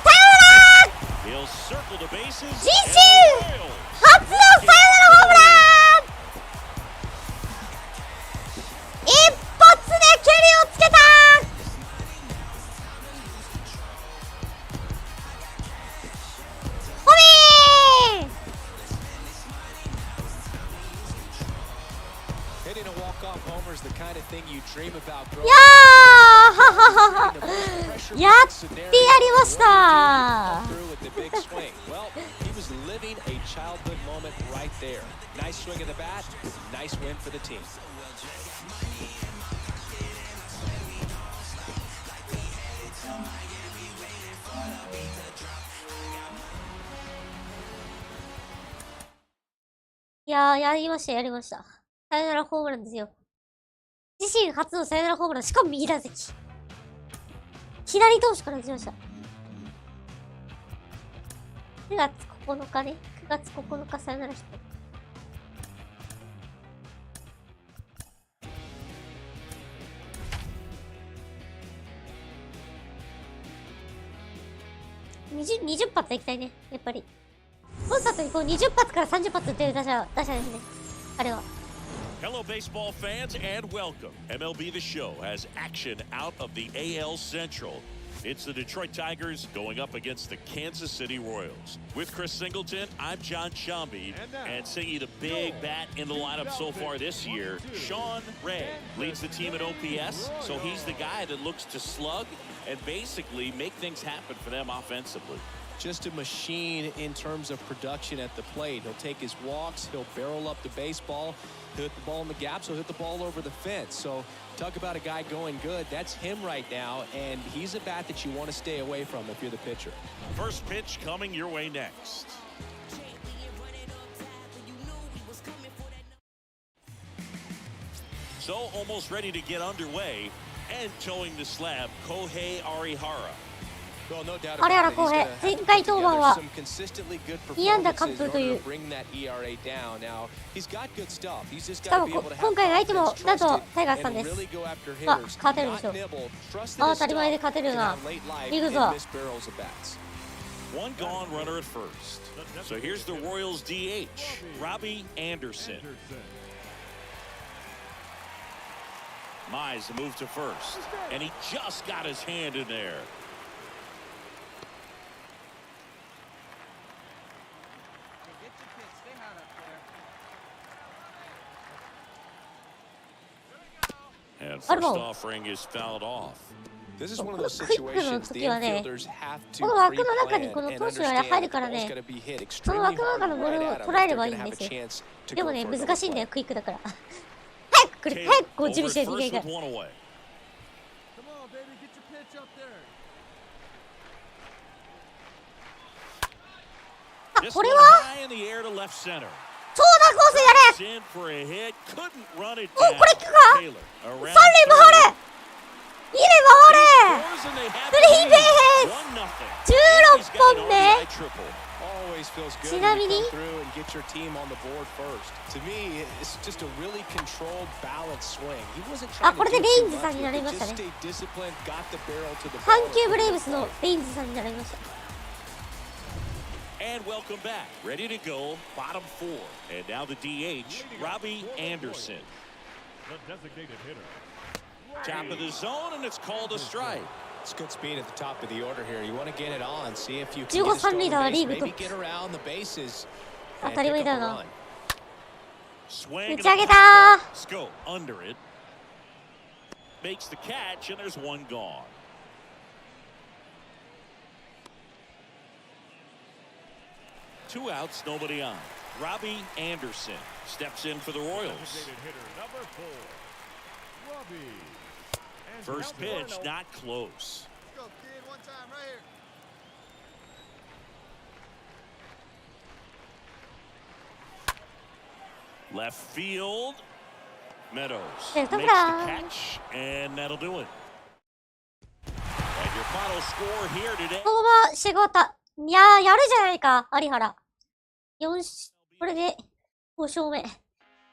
さよなら He'll circle the bases. and 次週 the Royals 初のサヨナラホームラン一発で蹴りをつけたホミー Hitting a walk-off homer is the kind of thing you dream about い growing や up. ーやってやりました Through with the big swing. Well, he was living a childhood moment right there. Nice swing of the bat, nice win for the team. いやー、やりました、やりました。サヨナラホームランですよ。自身初のサヨナラホームラン、しかも右打席。左投手から打ちました。9月9日ね。9月9日サヨナラヒット。20発いきたいね、やっぱり。コンサートにこう20発から30発打てる打者ですね。彼は。 Hello, baseball fans, and welcome. MLB The Show has action out of the AL Central. It's the Detroit Tigers going up against the Kansas City Royals. With Chris Singleton, I'm John Shambi, and singing the big bat in the lineup so far this year, Sean Ray leads the team at OPS, so he's the guy that looks to slug and basically make things happen for them offensively. Just a machine in terms of production at the plate. He'll take his walks, he'll barrel up the baseball, he'll hit the ball in the gaps, he'll hit the ball over the fence. So talk about a guy going good. That's him right now, and he's a bat that you want to stay away from if you're the pitcher. First pitch coming your way next. So almost ready to get underway and towing the slab, Kohei Arihara. Well, no doubt あれやら about it. 浩 He's 平、 gonna 前回登板は some consistently good 2安打完 performances 封 in とい order う to bring that ERA down. Now, he's got good stuff. He's just しか got も to be こ able to have 今回の相手も confidence, なんと trust it, タイガースさん and です really go after あ hitters, 勝てるでし not ょう nibble, trust あ that 当た his り前で stuff 勝てるよ can な have late life リグ and ズは miss barrels of bats. One gone runner at first. So here's the Royals DH, Robbie Anderson. Mize moved to first, and he just got his hand in there. Get your pitch. Stay hot up there. あるもん。 offering is fouled off. This is こ one の of those クイックの situations the 時はね、 infielders have こ to の枠の中に pre-plan この and 投手が入る understand から the ball's ね、 going to be hit その extremely 枠の hard 中のボー right ルを at them 捉え if れ they're ばいい going ん to で have a すよ。 chance to で go も for ね、 a 難 double しいんだ play. よ、クイックだから。早く来る、早くこう準備しないといけないから。 First with one away. Come on, baby, get your pitch up there. あ、 This これ one は high in the air to left center. 長打コースやれ。 In for a hit, couldn't run it お、 down. これ効くか？ Taylor 三 around 塁 third. 回れ。二塁回れ。 Scores and they have スリーベー the ス。 lead. 1-0. 16 He's got 本 an 目。 RBI triple. Always feels good ち when な you みに come through and get your team on the board first. To me, it's just a really controlled, balanced swing. He wasn't あ、 trying これ to で do レイン too ズさん much にな with り it. ましたね。 Just stayed disciplined, got the barrel to the 阪 ball. 急ブレイブスのレインズさんになりました。 And welcome back. Ready to go. Bottom four. And now the DH, Robbie Anderson. The designated hitter. Top of the zone, and it's called a strike. It's good speed at the top of the order here. You want to get it on, see if you 15 can get a 三塁 stolen 打は base, リーグトッ maybe プ。 get around the bases 当 and たり pick 前 up だ a な。 run. Swing 打ち上げた Scope under it. Makes the catch, and there's one gone. Two outs, nobody on. Robbie Anderson steps in for the Royals. Designated hitter number 4. Robbie. And First count one. pitch, not close. Go, kid, one time, right here. Left field. Meadows There's the makes the run. catch, and that'll do it. And your final score here today. 相場仕事。いやー、やるじゃないか、有原。よし、これで5勝目。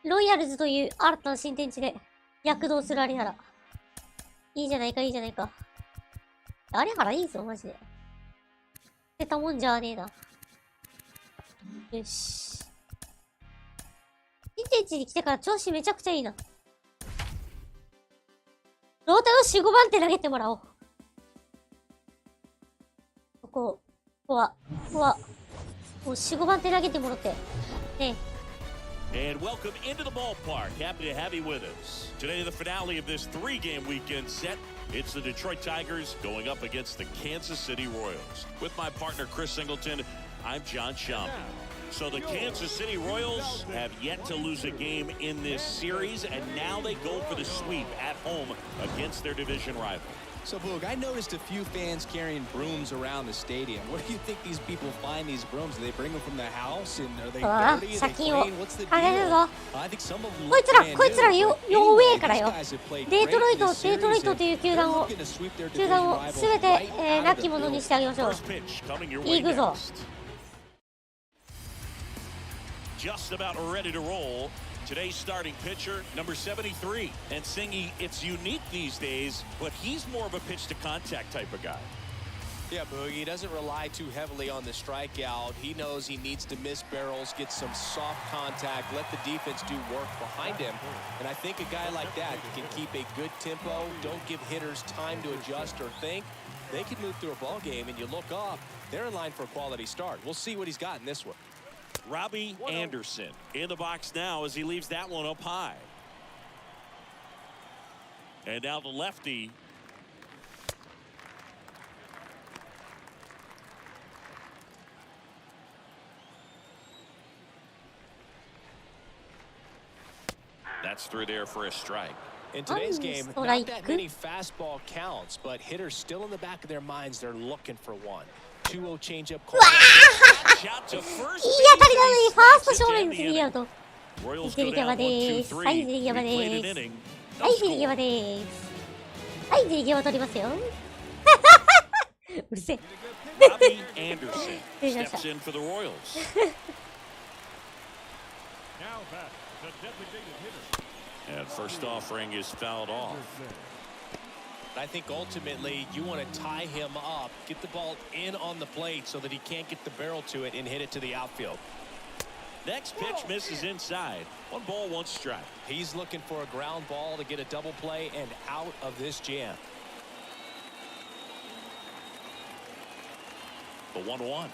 ロイヤルズという新たな新天地で躍動する有原。いいじゃないか、いいじゃないか。有原いいぞ、マジで。捨てたもんじゃねえな。よし。新天地に来てから調子めちゃくちゃいいな。ロータの4、5番手投げてもらおう。ここは、もう4、5番手投げてもらって。ね And welcome into the ballpark. Happy to have you with us. Today, the finale of this 3-game weekend set. It's the Detroit Tigers going up against the Kansas City Royals. With my partner, Chris Singleton, I'm John Shampi. So the Kansas City Royals have yet to lose a game in this series, and now they go for the sweep at home against their division rival. So, Boog, I noticed a few fans carrying brooms around the stadium. Where do you think these people find these brooms? Do they bring them from the house? And are they うわ dirty? Are they 借金を clean? What's the 考える deal? ぞ。 I think some of them こい look つら、 brand こいつら new, よ、 but よ anyway, 上から these よ。 guys have played デ great トロイ in ト、 this デトロイ series, トという球 and 団 they're を、 looking to sweep their 球団 division を rivals すべて、 right な out き of も the のに building. してあげましょう。 First pitch coming your い way くぞ。 next. Just about ready to roll. Today's starting pitcher, number 73. And Singy, it's unique these days, but he's more of a pitch-to-contact type of guy. Yeah, Boogie, he doesn't rely too heavily on the strikeout. He knows he needs to miss barrels, get some soft contact, let the defense do work behind him. And I think a guy like that can keep a good tempo, don't give hitters time to adjust or think. They can move through a ball game, and you look up, they're in line for a quality start. We'll see what he's got in this one. Robbie Anderson in the box now as he leaves that one up high. And now the lefty. That's through there for a strike. In today's Oh, game, so not like that many fastball counts, but hitters still in the back of their minds, they're looking for one. 2-0 changeup call. Shot to first いい当たりなのに、 base, ファースト and 正 he 面 gets ス it リ to ー the アウト。 Royals ゼ go リギャバ down でー 1-2-3. す。はい、ゼリギャバで Replayed ー an す。 inning. は No い、ゼリギャバ score. でーす。はい、ゼリギャバ取りますよ。うるせえ。 Robbie Anderson steps in for the Royals. Now back, the designated hitter. And first offering is fouled off. Anderson. I think ultimately you want to tie him up, get the ball in on the plate so that he can't get the barrel to it and hit it to the outfield. Next pitch misses inside. 1 ball, 1 strike. He's looking for a ground ball to get a double play and out of this jam. The 1-1. あ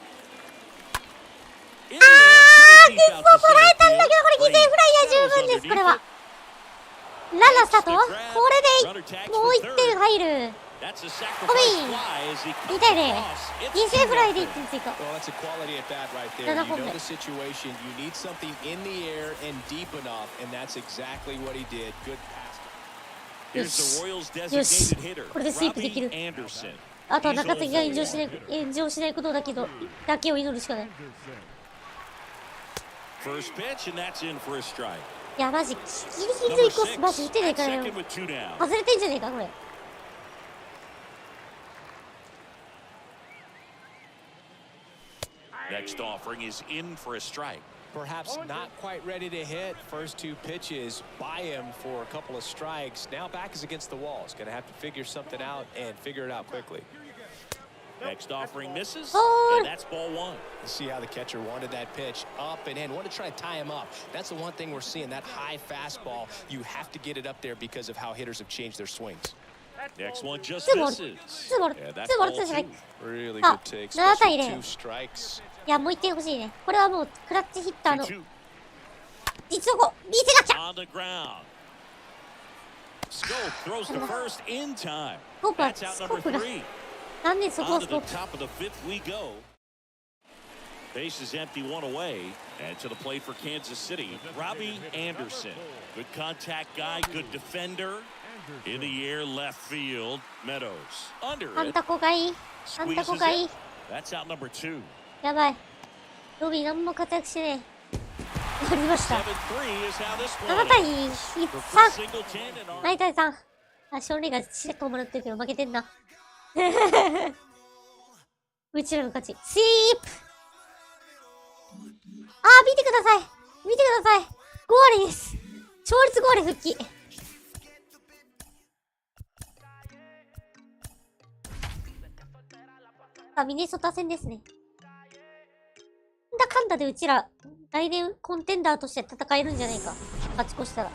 ー、くっそ、捉えたんだけど、これ犠牲フライや十分です、これは。ララスタート、これでもう1点入る。ホビー2対0、犠牲フライで1点追加。7本目。よし、よし、これでスイープできる。あとは中継ぎが炎上しないことだけを祈るしかない。いやマジギリギリのコースマジ打てねえからよ。外れてんじゃねえかこれ。Next offering is in for a strike. Perhaps not quite ready to hit. First 2 pitches by him for a couple of strikes. Now back is against the wall. He's going to have to figure something out and figure it out quickly. Next offering misses, and that's ball 1. You see how the catcher wanted that pitch up and in. Wanted to try to tie him up. That's the one thing we're seeing, that high fastball. You have to get it up there because of how hitters have changed their swings. Next one just misses. Yeah, that's ball 2. Really good takes. 7対0。 2 strikes. いやもう1点欲しいね。これはもうクラッチヒッターの実力を見せなきゃ。On the ground. Scope throws the first in time. スコープは That's out スコ number ープが 3. なんでそこ On を to スコー the プ。 top of the 5th we go. Base is empty, 1 away, and to the plate for Kansas City, Robbie Anderson. Good contact guy, good defender. In the air, left field, Meadows. Under あん it, たこがいい。あんたこ squeezes がいい。 it. That's out number 2. やばい。ロビー何も活躍してねえ。やりました。 7-3 is how this 7 one 対 ends. 3。 Singleton and ナイタイさん。あ、勝利がチレッともらってるけど負けてんな。うちらの勝ち。スイープ。あー、見てください。見てください。5割です。勝率5割復帰。さあ、ミネソタ戦ですね。なんだかんだでうちら、来年コンテンダーとして戦えるんじゃないか。勝ち越したら。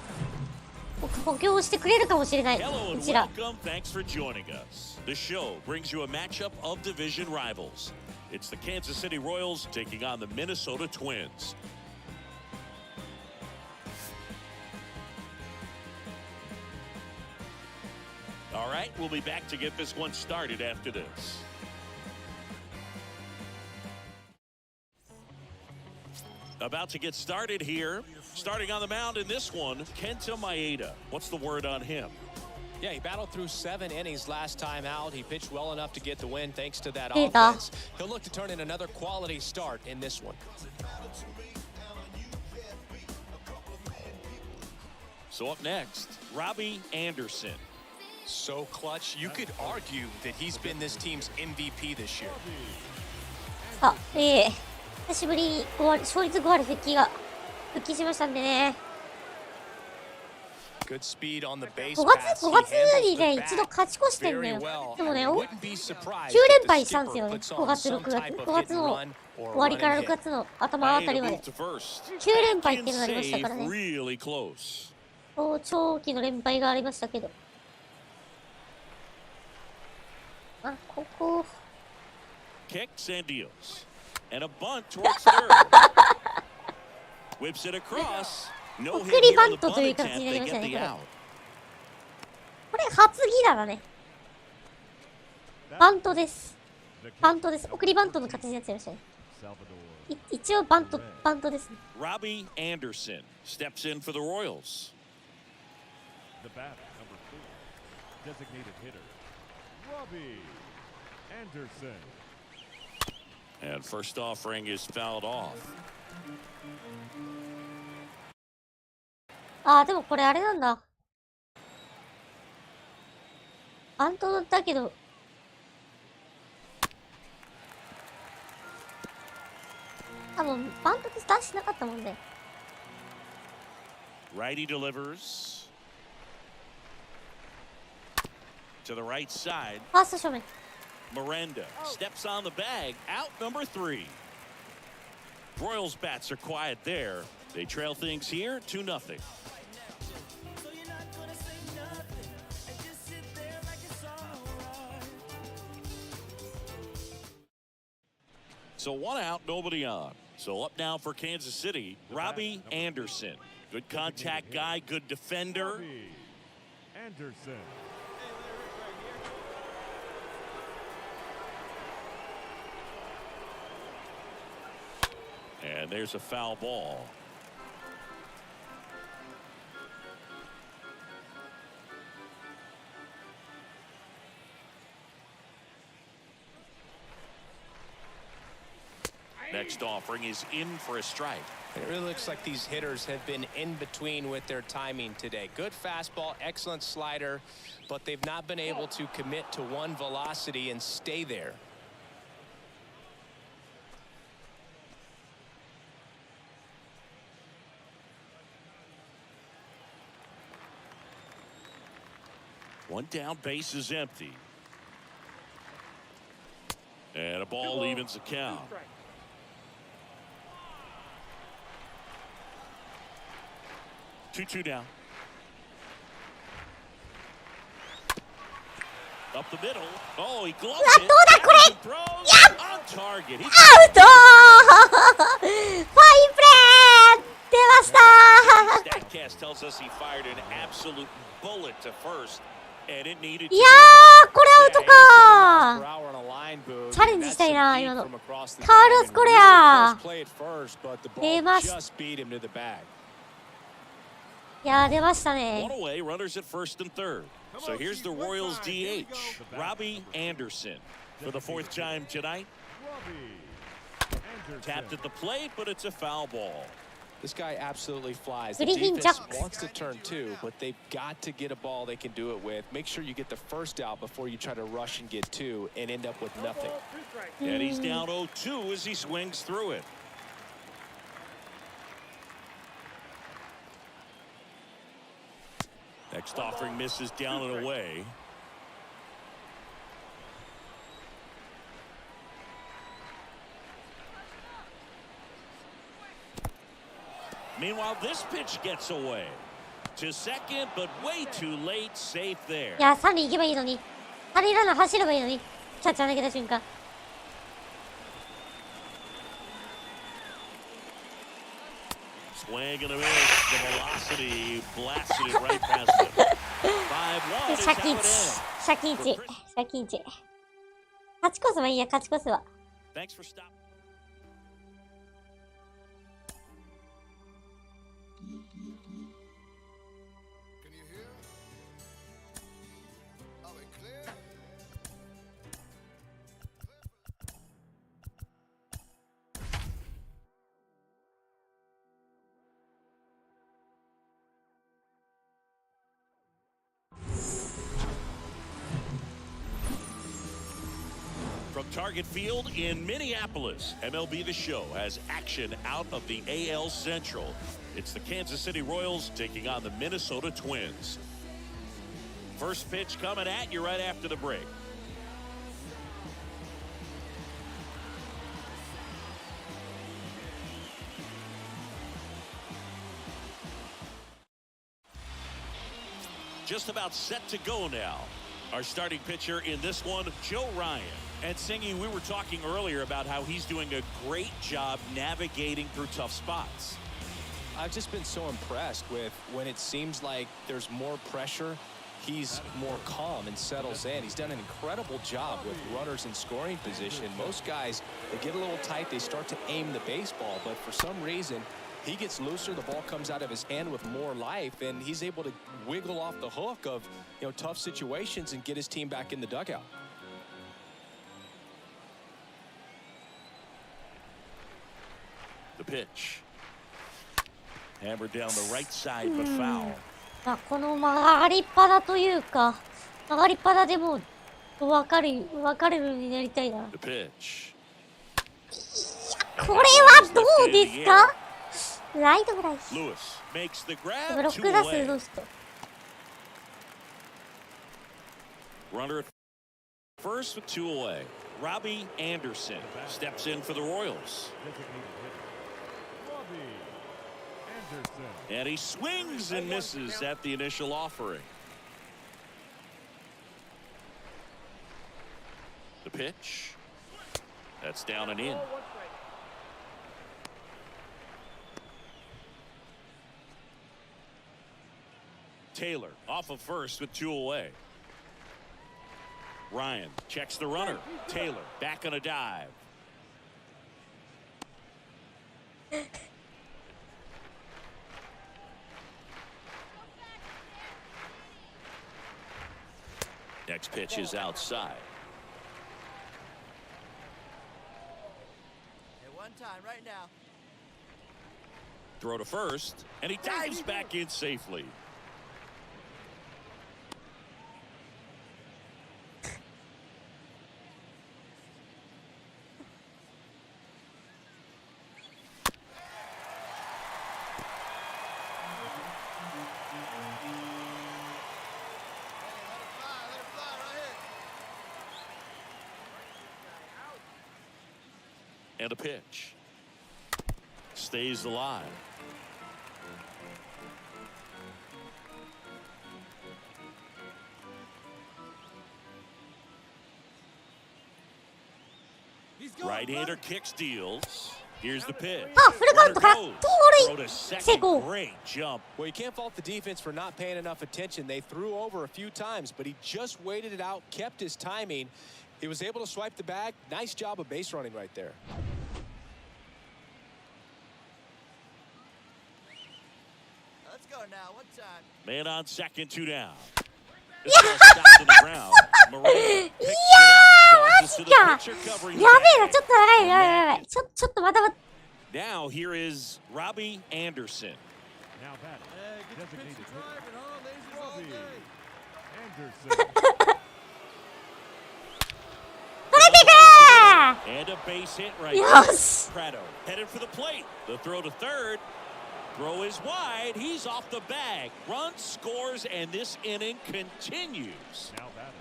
補強してくれるかもしれない。 Hello う and ちら。 welcome. Thanks for joining us. The show brings you a matchup of division rivals. It's the Kansas City Royals taking on the Minnesota Twins. All right, we'll be back to get this one started after this. About to get started here. Starting on the mound in this one, Kenta Maeda. What's the word on him? Yeah, he battled through 7 innings last time out. He pitched well enough to get the win thanks to that Data. offense. He'll look to turn in another quality start in this one. So up next, Robbie Anderson. So clutch, you could argue that he's been this team's MVP this year. あ、久しぶりに5割、勝率5割復帰しましたんでね。Good speed on the base 5 pass. 月にね、一度勝ち越してんのよ。でもね、9連敗したんですよね。5月、6月。5月の終わりから6月の頭あたりまで。9連敗っていうのがありましたからね。長期の連敗がありましたけど。あ、ここ。Kicks and deals. And a bunt towards third. Whips it across. No 送 hit り here バ on ン the トという bunt 形に attempt. なり They ました get ね、 the これ。 out. これ初ギダだね。バントです。バントです。送りバントの形になっちゃいましたね。一応バントですね。Robbie Anderson steps in for the Royals. The bat, number 2, designated hitter, Robbie Anderson. And first offering is fouled off. あー、でもこれあれなんだ。バントだけど、多分バントで出しなかったもんね。Righty delivers to the right side. ファースト正面。Miranda steps on the bag. Out number 3. Royals bats are quiet there. They trail things here 2-0. So 1 out, nobody on. So up now for Kansas City, Robbie Anderson. Good contact guy, good defender. Robbie Anderson. And there's a foul ball. Next offering is in for a strike. It really looks like these hitters have been in between with their timing today. Good fastball, excellent slider, but they've not been able to commit to one velocity and stay there. One down, base is empty. And a ball evens the count. 2-2 down. Up the middle. Oh, he gloved it. どうだこれ。 Throws on target. He's アウトー。ファインプレー出ましたー。 Statcast tells us he fired an absolute bullet to first, and it needed to. いやー、これアウトかー。チャレンジしたいな今の。カールスコレア。出ました。いやー出ましたね。 One away, runners at first and third. So here's the Royals DH, Robbie Anderson, for the fourth time tonight. Tapped at the plate, but it's a foul ball. This guy absolutely flies. The defense wants to turn two, but they've got to get a ball they can do it with. Make sure you get the first out before you try to rush and get two and end up with nothing. And he's down 0-2 as he swings through it. Next offering misses down and away. Meanwhile, this pitch gets away to second, but way too late. Safe there. いや、三塁行けばいいのに。三塁ランナー走ればいいのに。キャッチャー投げた瞬間。Swing and a miss. The velocity blasted it right past him. 5-1 is how it ends. 借金1。借金1。勝ち越すはいいや、勝ち越すわ。 Thanks for stopping. From Target Field in Minneapolis, MLB The Show has action out of the AL Central. It's the Kansas City Royals taking on the Minnesota Twins. First pitch coming at you right after the break. Just about set to go now. Our starting pitcher in this one, Joe Ryan. And Singy, we were talking earlier about how he's doing a great job navigating through tough spots. I've just been so impressed with when it seems like there's more pressure, he's more calm and settles in. He's done an incredible job with runners in scoring position. Most guys, they get a little tight, they start to aim the baseball, but for some reason, he gets looser, the ball comes out of his hand with more life, and he's able to wiggle off the hook of, tough situations and get his team back in the dugout. The pitch. Hammered down the right side, but foul. この曲がりっぱなというか、曲がりっぱなでも分かるようになりたいな。The pitch. これはどうですか？ライトフライ。Lewis makes the grab. 6打数の人。Runner at first with 2 away. Robbie Anderson steps in for the Royals. And he swings and misses at the initial offering. The pitch. That's down and in. Taylor off of first with 2 away. Ryan checks the runner. Taylor back on a dive. Next pitch is outside. At one time right now. Throw to first, and he dives back in safely. And a pitch. Stays alive. Right-hander kicks, deals. Here's the pitch. あ、フルカウントか。盗 Throw 塁 to 成 second. 功。 Great jump. Well, you can't fault the defense for not paying enough attention. They threw over a few times, but he just waited it out, kept his timing. He was able to swipe the bag. Nice job of base running right there. Let's go now. One time. Man on second, 2 down. This ball stops on the ground. Moreno picks it up, tosses to the pitcher covering やべえな、 tag. ちょっと長い、やばい。ちょっとまた待って。 Now here is Robbie Anderson. Now batting. Hey, get the Designated pitcher hitter. driving, huh? Lazy all Robbie day. Anderson. トライピーク And a base hit right よ there. し Prado headed for the plate. The throw to third. Throw is wide. He's off the bag. Runs, scores, and this inning continues. Now batting.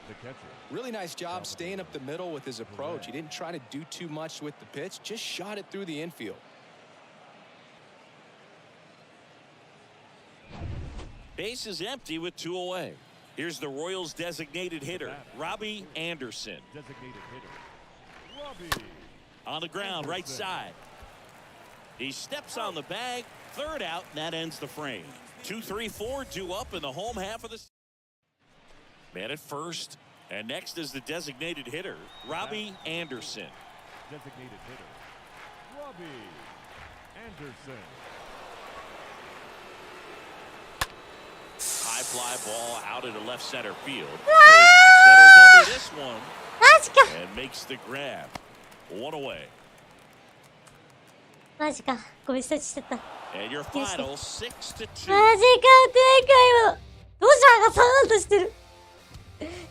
The catcher. Really nice job staying up the middle with his approach. He didn't try to do too much with the pitch, just shot it through the infield. Base is empty with 2 away. Here's the Royals' designated hitter, Robbie Anderson. Designated hitter. Robbie. On the ground, right side. He steps on the bag, third out, and that ends the frame. 2, 3, 4 due up in the home half of the. Man at first, and next is the designated hitter, Robbie Anderson. Designated hitter. Robbie Anderson. High fly ball out into left center field. Settles under this one マジか and makes the grab. 1 away. マジか。ごめん、スタッチしちゃった。 And your final 6-2. マジか、正解は。どうしたが3アウトしてる。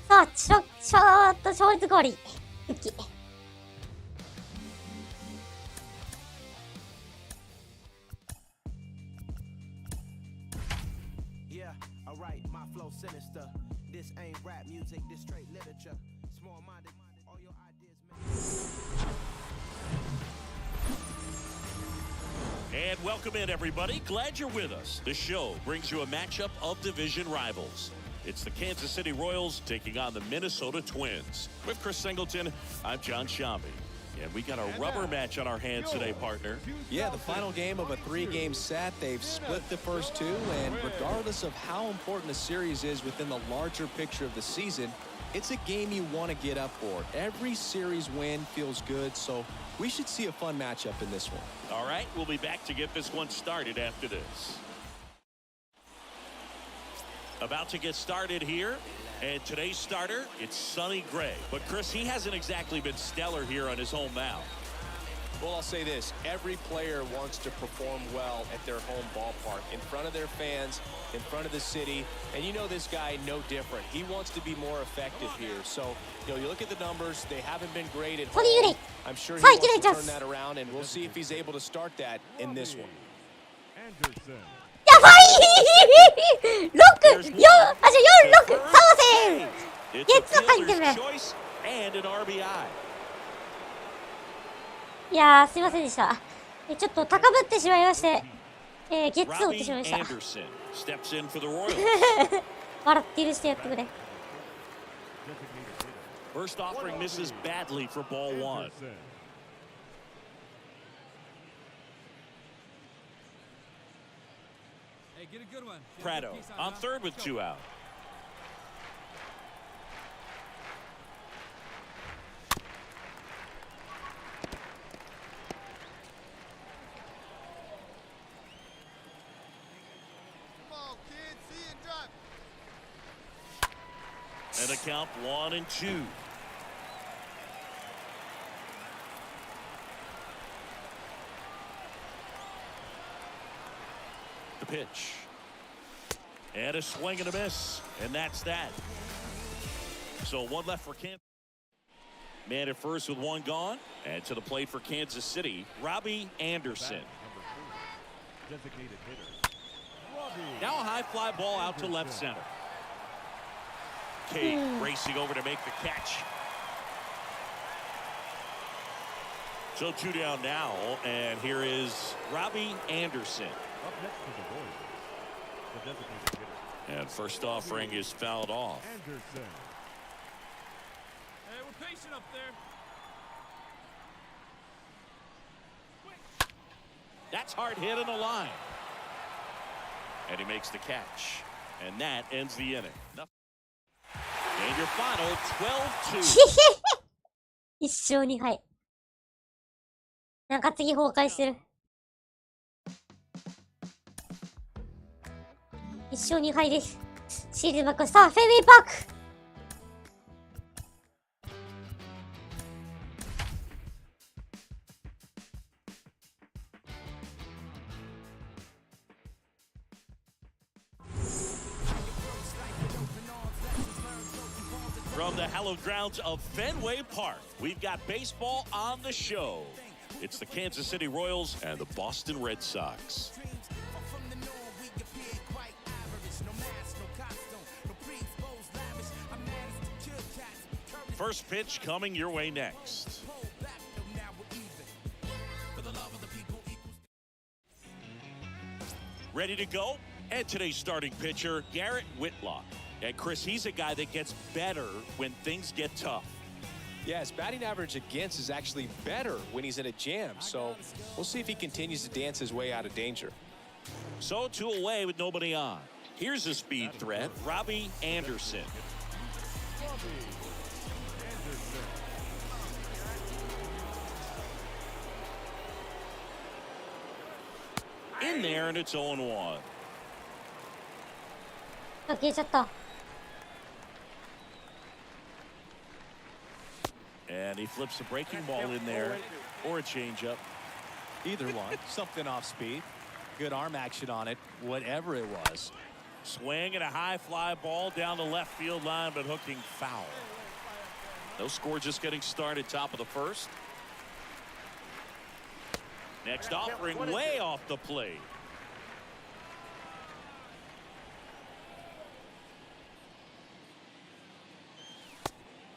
さあ、ちょっと勝率氷。復帰。Yeah, alright. My flow sinister. This ain't rap music. This straight literature. Small-minded. All your ideas. And welcome in, everybody. Glad you're with us. The show brings you a matchup of division rivals. It's the Kansas City Royals taking on the Minnesota Twins. With Chris Singleton, I'm John Shambi. And we got a rubber match on our hands today, partner. Yeah, the final game of a 3-game set. They've split the first 2, and regardless of how important a series is within the larger picture of the season, it's a game you want to get up for. Every series win feels good, so we should see a fun matchup in this one. All right, we'll be back to get this one started after this. About to get started here. And today's starter, it's Sonny Gray. But Chris, he hasn't exactly been stellar here on his home mound. Well, I'll say this. Every player wants to perform well at their home ballpark, in front of their fans, in front of the city. And you know this guy no different. He wants to be more effective here. So, you know, you look at the numbers. They haven't been great at home. I'm sure he wants to turn that around, and we'll see if he's able to start that in this one. Anderson. やばい !6、4、あ、じゃあ4、6、そうせん It's ゲッ a ツー入ってる fielder's choice and an RBI. いやー、すいませんでした。ちょっと高ぶってしまいまして、ゲッツーを打って Robbie しまいました。 Anderson steps in for the Royals. 笑って許してやってくれ。 First offering misses badly for ball 1. Anderson. Hey, Get a good one. Prado on third with 2 out. And the count 1-2. The pitch. And a swing and a miss. And that's that. So 1 left for Kansas. Man at first with 1 gone. And to the plate for Kansas City, Robbie Anderson. Designated hitter. Robbie. Now a high fly ball out to left center. Kate racing over to make the catch. So 2 down now, and here is Robbie Anderson. Up next to the Royals, the designated hitter. And first offering is fouled off. Anderson. Hey, we're patient up there. That's hard hit in the line. And he makes the catch. And that ends the inning. And your final 12-2. 1勝2敗。なんか次崩壊してる。1勝2敗です。シーズンバックスターフェンウェイパーク。From the hallowed grounds of Fenway Park, we've got baseball on the show. It's the Kansas City Royals and the Boston Red Sox. First pitch coming your way next. Ready to go? And today's starting pitcher, Garrett Whitlock. And Chris, he's a guy that gets better when things get tough. Yeah, his batting average against is actually better when he's in a jam. So we'll see if he continues to dance his way out of danger. So 2 away with nobody on. Here's a speed threat, Robbie Anderson. In there, and it's 0-1. あ、消えちゃった。And he flips a breaking ball in there, or a changeup. Either one. Something off speed. Good arm action on it, whatever it was. Swing and a high fly ball down the left field line, but hooking foul. No score, just getting started, top of the first. Next offering way off the plate.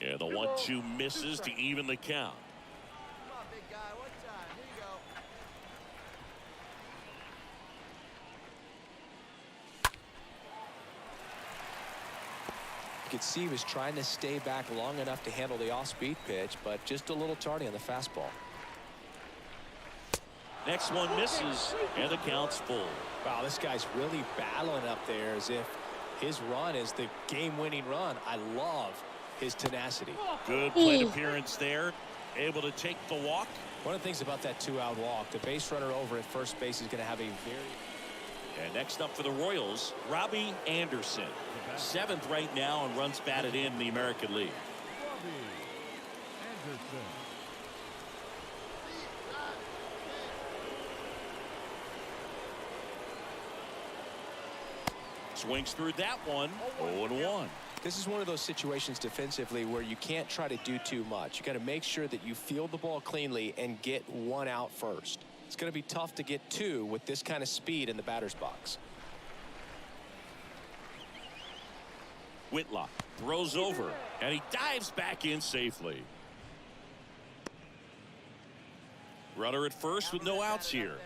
Yeah, the 1-2 misses to even the count. Come on, big guy. One time. Here you go. You could see he was trying to stay back long enough to handle the off-speed pitch, but just a little tardy on the fastball. Next one misses, and the count's full. Wow, this guy's really battling up there as if his run is the game-winning run. I love his tenacity. Good plate appearance there. Able to take the walk. One of the things about that 2-out walk, the base runner over at first base is going to have a very... And next up for the Royals, Robbie Anderson. 7th right now and runs batted in the American League. Robbie Anderson. Swings through that one. 0-1. This is one of those situations defensively where you can't try to do too much. You got to make sure that you field the ball cleanly and get 1 out first. It's going to be tough to get 2 with this kind of speed in the batter's box. Whitlock throws over, and he dives back in safely. Runner at first with no outs here.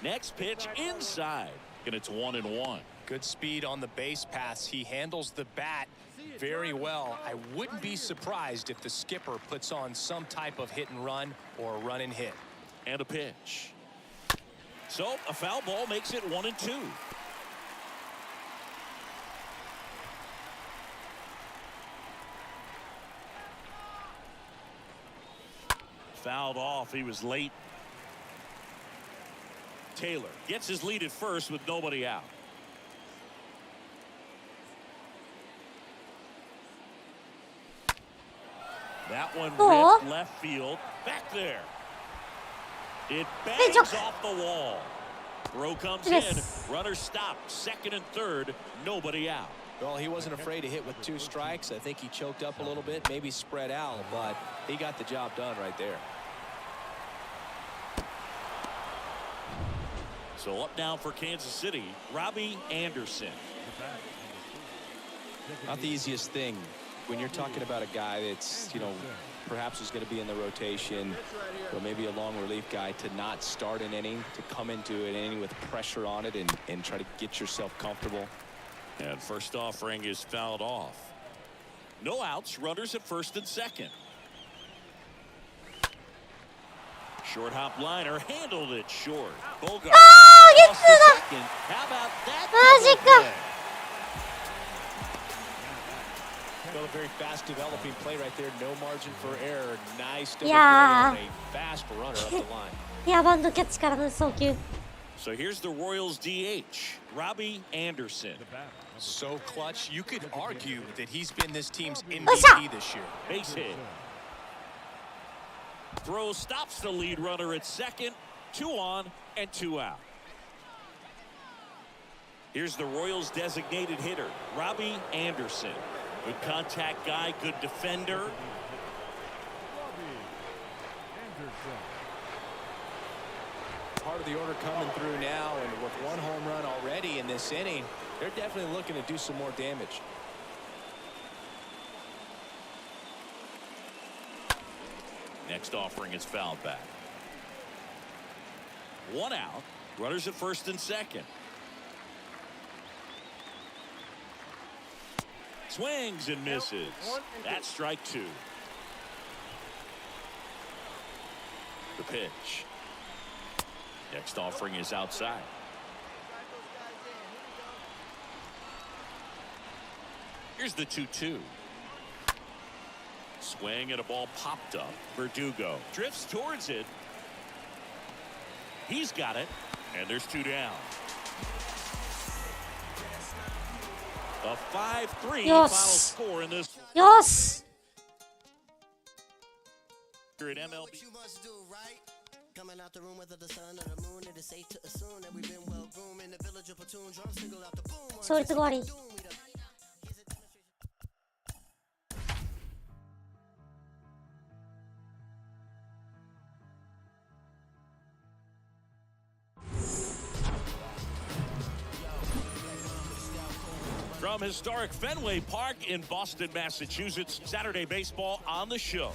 Next pitch inside, and it's 1-1. Good speed on the base pass. He handles the bat very well. I wouldn't be surprised if the skipper puts on some type of hit and run or run and hit. And a pitch. So a foul ball makes it 1-2. Fouled off. He was late. Taylor gets his lead at first with nobody out. That one ripped left field. Back there. It bangs off the wall. Throw comes in. Runner stopped. Second and third. Nobody out. Well, he wasn't afraid to hit with 2 strikes. I think he choked up a little bit, maybe spread out, but he got the job done right there. So up now for Kansas City, Robbie Anderson. Not the easiest thing when you're talking about a guy that's, perhaps is going to be in the rotation, or maybe a long relief guy, to not start an inning, to come into an inning with pressure on it and try to get yourself comfortable. And first offering is fouled off. No outs, runners at first and second. Short hop liner, handled it short. Bogart. Lost the second. How about that? Still a very fast developing play right there. No margin for error. Nice delivery and a fast runner up the line. バントキャッチからの送球。 So here's the Royals DH, Robbie Anderson. So clutch, you could argue that he's been this team's MVP this year. Base hit. Throw stops the lead runner at second. 2 on and 2 out. Here's the Royals designated hitter, Robbie Anderson. Good contact guy, good defender. Part of the order coming through now, and with 1 home run already in this inning, they're definitely looking to do some more damage. Next offering is fouled back. 1 out. Runners at first and second. Swings and misses. That's strike 2. The pitch. Next offering is outside. Here's the 2-2. Swing and a ball popped up. Verdugo drifts towards it. He's got it. And there's 2 down. A 5-3 final score in this. Yes. Here at MLB. Coming out the room whether the sun or the moon, it is safe to assume that we've been well groomed in the village of platoon drums single out the boom. 勝率5割。 From historic Fenway Park in Boston, Massachusetts, Saturday baseball on the show.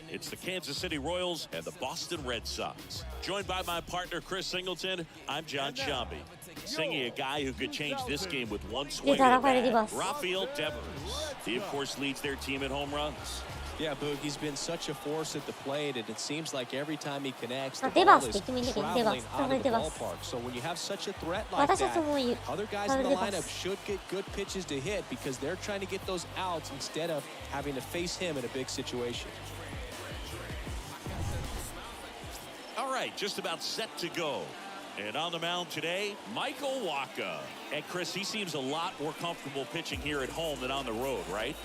It's the Kansas City Royals and the Boston Red Sox. Joined by my partner, Chris Singleton, I'm John Shambi. Singing a guy who could change this game with 1 swing of the bat, Rafael Devers. He, of course, leads their team in home runs. Yeah, Boog, he's been such a force at the plate, and it seems like every time he connects, the ball is traveling out of the ballpark. So when you have such a threat like that, other guys in the lineup should get good pitches to hit because they're trying to get those outs instead of having to face him in a big situation. All right, just about set to go. And on the mound today, Michael Wacha. And Chris, he seems a lot more comfortable pitching here at home than on the road, right?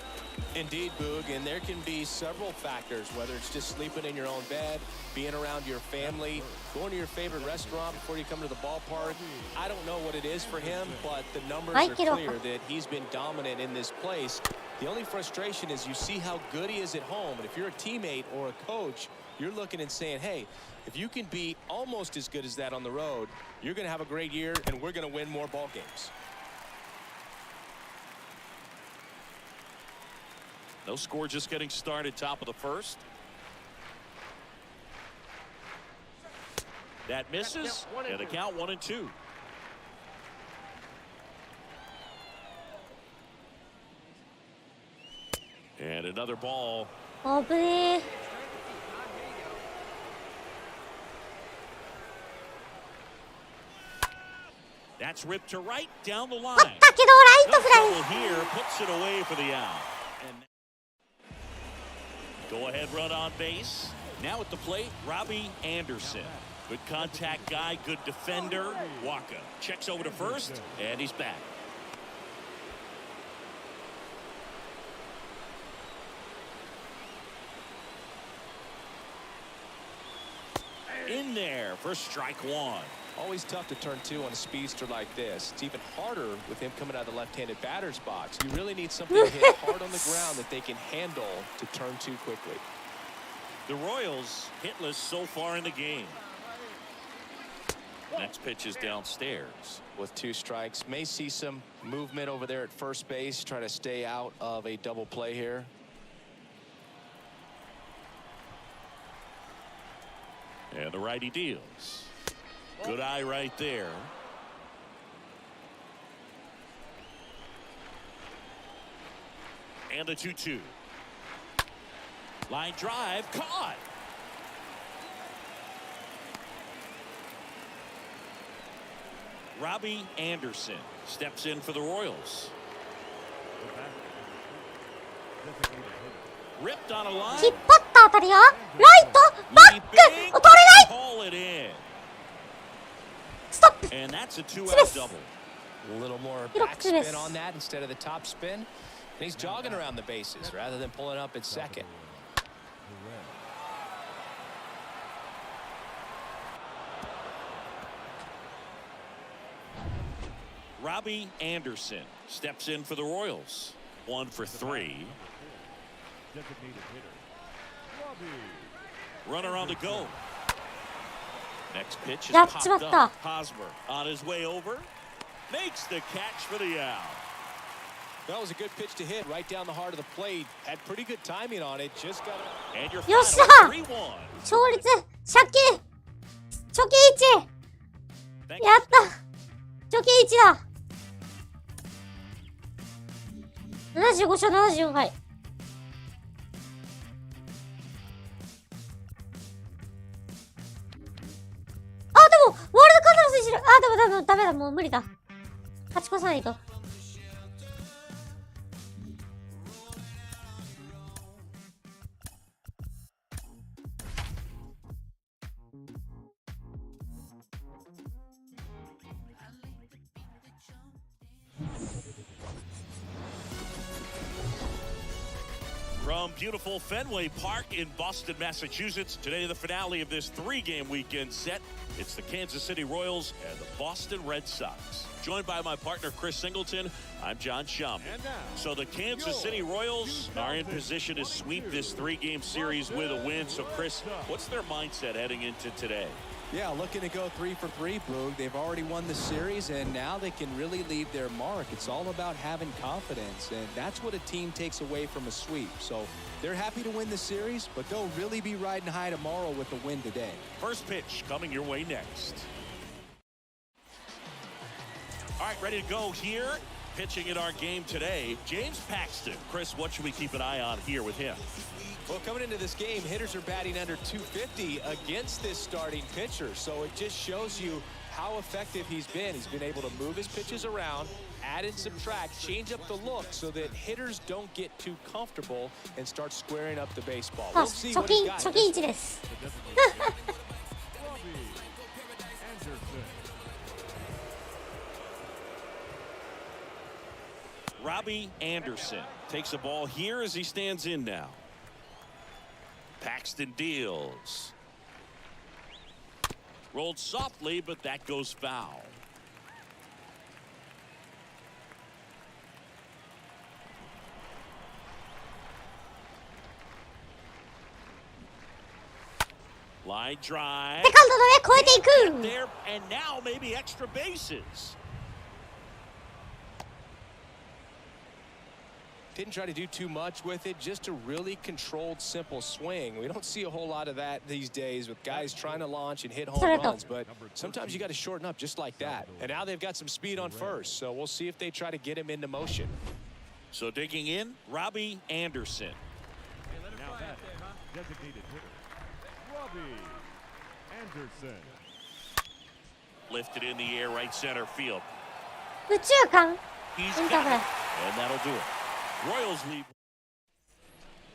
Indeed, Boog, and there can be several factors, whether it's just sleeping in your own bed, being around your family, going to your favorite restaurant before you come to the ballpark. I don't know what it is for him, but the numbers are clear that he's been dominant in this place. The only frustration is you see how good he is at home, and if you're a teammate or a coach, you're looking and saying, hey, if you can be almost as good as that on the road, you're going to have a great year, and we're going to win more ball games. No score, just getting started, top of the first. That misses, and the count 1-2. And another ball. あぶねえ。 That's ripped to right down the line. あったけどライトフライ。 Trouble here, puts it away for the out. And go ahead run on base. Now at the plate, Robbie Anderson. Good contact guy, good defender. Waka checks over to first, and he's back. In there for strike one. Always tough to turn two on a speedster like this. It's even harder with him coming out of the left-handed batter's box. You really need something to hit hard on the ground that they can handle to turn two quickly. The Royals hitless so far in the game. Next pitch is downstairs. With two strikes, may see some movement over there at first base, try to stay out of a double play here. And the righty deals. Good eye right there. And the 2-2. Line drive caught. Robbie Anderson steps in for the Royals. Ripped on a line. 引っ張った当たりがライトバック取れない。 Call it in. ストップ。 And that's a ツー two-out ベース。 double. A little more 記録ツーベース。 backspin on that instead of the top spin. And he's jogging around the bases rather than pulling up at second. Robbie Anderson steps in for the Royals. 1 for 3. Runner on the go. Next pitch is popped up. Hosmer on his way over. Makes the catch for the out. That was a good pitch to hit right down the heart of the plate. Had pretty good timing on it. Just got it. And your よっし final ゃ 3-1. 勝率借金貯金1 やった貯金1だ。75勝74敗。あ、でもワールドカップの選手いる。あ、でもダメだ、もう無理だ。勝ち越さないと。From beautiful Fenway Park in Boston, Massachusetts, today the finale of this 3-game weekend set. It's the Kansas City Royals and the Boston Red Sox. Joined by my partner, Chris Singleton, I'm John Schaum. So the Kansas City Royals are in position to sweep this 3-game series with a win. So, Chris, what's their mindset heading into today? Yeah, looking to go 3 for 3, Boog. They've already won the series, and now they can really leave their mark. It's all about having confidence, and that's what a team takes away from a sweep. So they're happy to win the series, but they'll really be riding high tomorrow with the win today. First pitch coming your way next. All right, ready to go here. Pitching in our game today, James Paxton. Chris, what should we keep an eye on here with him? Well, coming into this game, hitters are batting under 250 against this starting pitcher. So it just shows you how effective he's been. He's been able to move his pitches around, add and subtract, change up the look so that hitters don't get too comfortable and start squaring up the baseball. We'll see what he's got. 貯金1です。Robbie Anderson takes a ball here as he stands in now. Paxton deals. Rolled softly, but that goes foul. Line drive. セカンドの上越えていく。 There and now maybe extra bases. Didn't try to do too much with it, just a really controlled, simple swing. We don't see a whole lot of that these days with guys trying to launch and hit home runs, but sometimes you got to shorten up just like that. And now they've got some speed on first, so we'll see if they try to get him into motion. So digging in, Robbie Anderson. Now that's designated hitter, Robbie Anderson. Lifted in the air, right center field. 宇宙間 He's インター got フライ it, and that'll do it. Royals lead.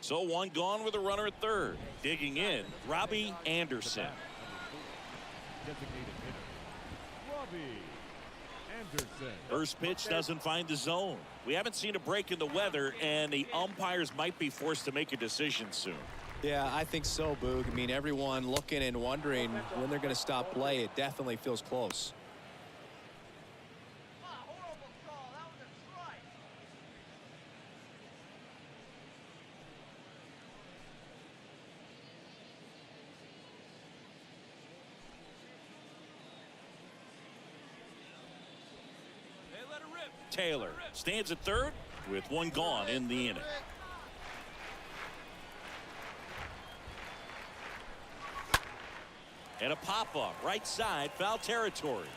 So one gone with a runner at third. Digging in, Robbie Anderson. Designated hitter, Robbie Anderson. First pitch doesn't find the zone. We haven't seen a break in the weather, and the umpires might be forced to make a decision soon. Yeah, I think so, Boog. I mean, everyone looking and wondering when they're going to stop play. It definitely feels close. Taylor stands at third with one gone in the inning. And a pop-up, right side, foul territory.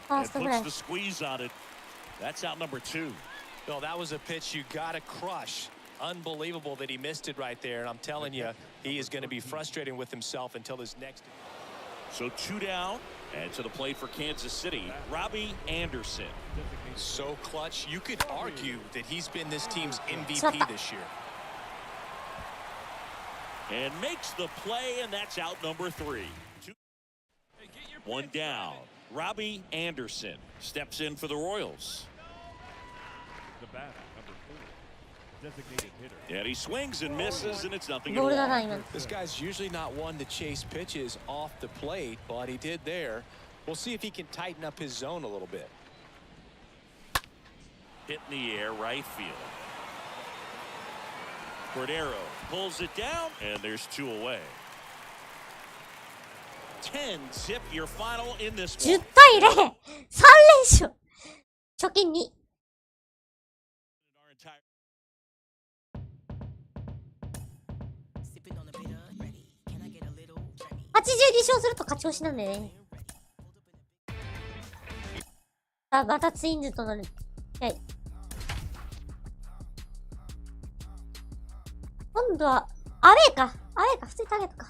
ファー And ストフラ puts イ the squeeze on it. That's out number 2. Well, that was a pitch you got to crush. Unbelievable that he missed it right there. And I'm telling you, he is going to be frustrated with himself until his next. So 2 down, and to the plate for Kansas City, Robbie Anderson. So clutch. You could argue that he's been this team's MVP this year. And makes the play, and that's out number 3. 1 down. Robbie Anderson steps in for the Royals. The bat, number 4, designated hitter. And he swings and misses, and it's nothing ボールだ at な all. 今 This guy's usually not one to chase pitches off the plate, but he did there. We'll see if he can tighten up his zone a little bit. Hit in the air, right field. Cordero pulls it down, and there's 2 away. 10-zip your final in this 10 one. 対 0! 3連勝貯金2 82勝すると勝ち越しなんでね。あ、またツインズとなる。はい。今度は、アウェーか。アウェーか。普通にターゲットか。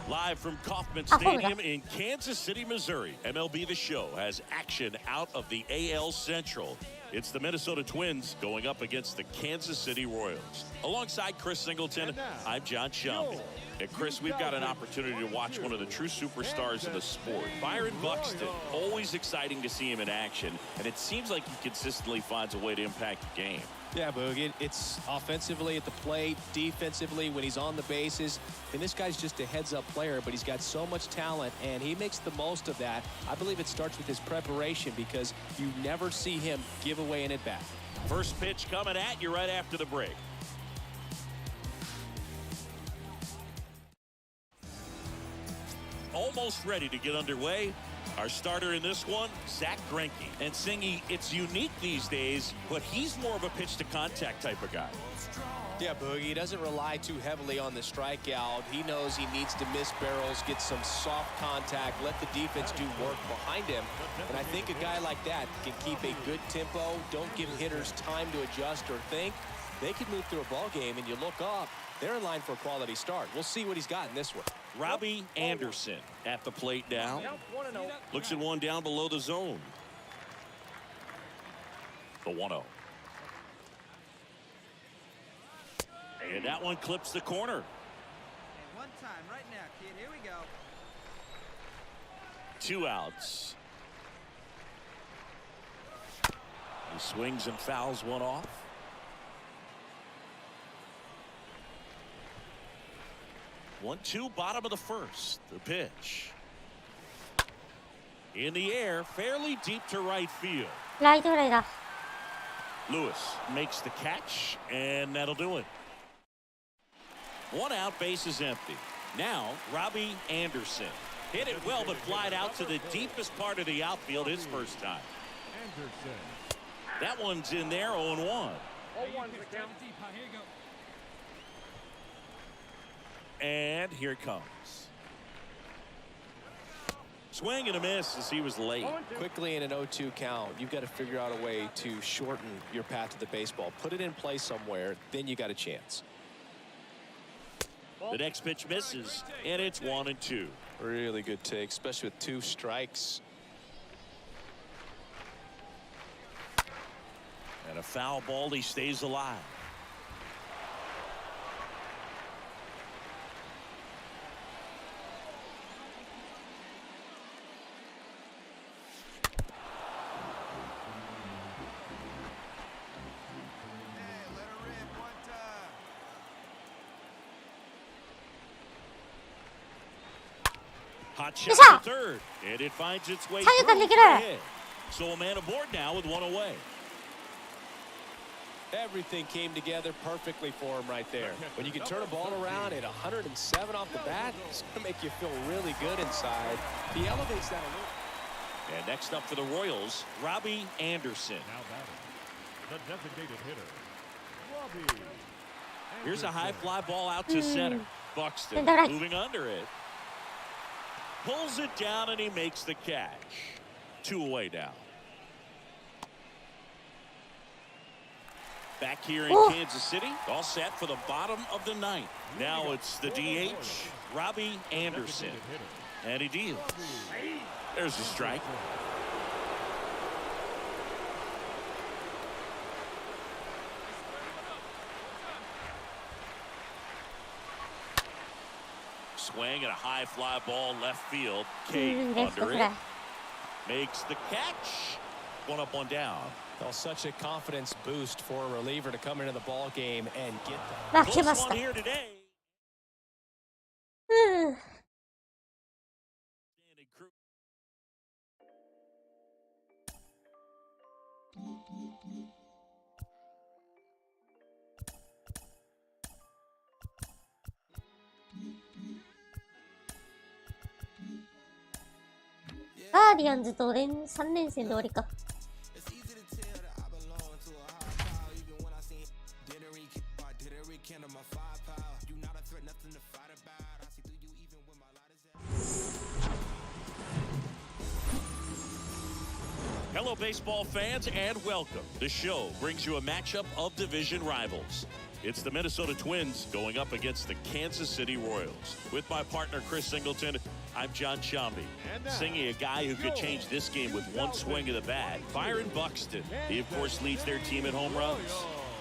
Live from Kauffman Stadium in Kansas City, Missouri, MLB The Show has action out of the AL Central. It's the Minnesota Twins going up against the Kansas City Royals. Alongside Chris Singleton, I'm John Shelby. And Chris, we've got an opportunity to watch one of the true superstars in the sport. Byron Buxton, always exciting to see him in action, and it seems like he consistently finds a way to impact the game. Yeah, Boog, it's offensively at the plate, defensively when he's on the bases. And this guy's just a heads-up player, but he's got so much talent, and he makes the most of that. I believe it starts with his preparation because you never see him give away an at-bat. First pitch coming at you right after the break. Almost ready to get underway. Our starter in this one, Zach Greinke. And Singy, it's unique these days, but he's more of a pitch-to-contact type of guy. Yeah, Boog, he doesn't rely too heavily on the strikeout. He knows he needs to miss barrels, get some soft contact, let the defense do work behind him. And I think a guy like that can keep a good tempo, don't give hitters time to adjust or think. They can move through a ball game, and you look up, they're in line for a quality start. We'll see what he's got in this one. Robbie Anderson at the plate now. Looks at one down below the zone. The 1-0. And that one clips the corner. One time, right now, kid. Here we go. 2 outs. He swings and fouls one off. 1-2, bottom of the first. The pitch. In the air, fairly deep to right field. ライトフライだ。 Lewis makes the catch, and that'll do it. 1 out, base is empty. Now, Robbie Anderson. Hit it well, but flied out to the deepest part of the outfield his first time. Anderson. That one's in there, 0-1. 0-1 deep. Here you go. And here it comes. Swing and a miss as he was late. Quickly in an 0-2 count, you've got to figure out a way to shorten your path to the baseball. Put it in play somewhere, then you got a chance. The next pitch misses, and it's 1-2. Really good take, especially with 2 strikes. And a foul ball, he stays alive. Hot shot to third, and it finds its way through for a hit. So a man aboard now with 1 away. Everything came together perfectly for him right there. When you can turn a ball around at 107 off the bat, it's going to make you feel really good inside. He elevates that a little. And next up for the Royals, Robbie Anderson. Now batting, the designated hitter, Robbie. Here's a high fly ball out to center. Buxton moving under it. Pulls it down and he makes the catch. 2 away now. Back here in Kansas City, all set for the bottom of the 9th. Now it's the DH, Robbie Anderson. And he deals. There's a strike. Swing and a high fly ball left field. Kate under it. Makes the catch. 1 up, 1 down. Well, such a confidence boost for a reliever to come into the ball game and get that. Close one here today.ガーディアンズと3連戦で終わりか。Hello, baseball fans, and welcome. The show brings you a matchup of division rivals. It's the Minnesota Twins going up against the Kansas City Royals. With my partner, Chris Singleton, I'm John Shambi. Singing a guy who could change this game with 1 swing of the bat, Byron Buxton. He, of course, leads their team in home runs.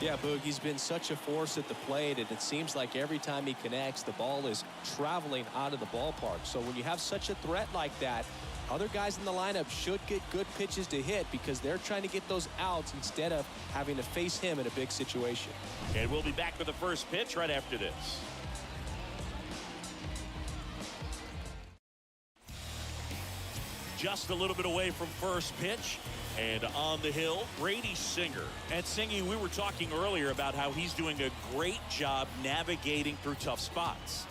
Yeah, Boog, he's been such a force at the plate, and it seems like every time he connects, the ball is traveling out of the ballpark. So when you have such a threat like that, other guys in the lineup should get good pitches to hit because they're trying to get those outs instead of having to face him in a big situation. And we'll be back with the first pitch right after this. Just a little bit away from first pitch. And on the hill, Brady Singer. And Singy, we were talking earlier about how he's doing a great job navigating through tough spots.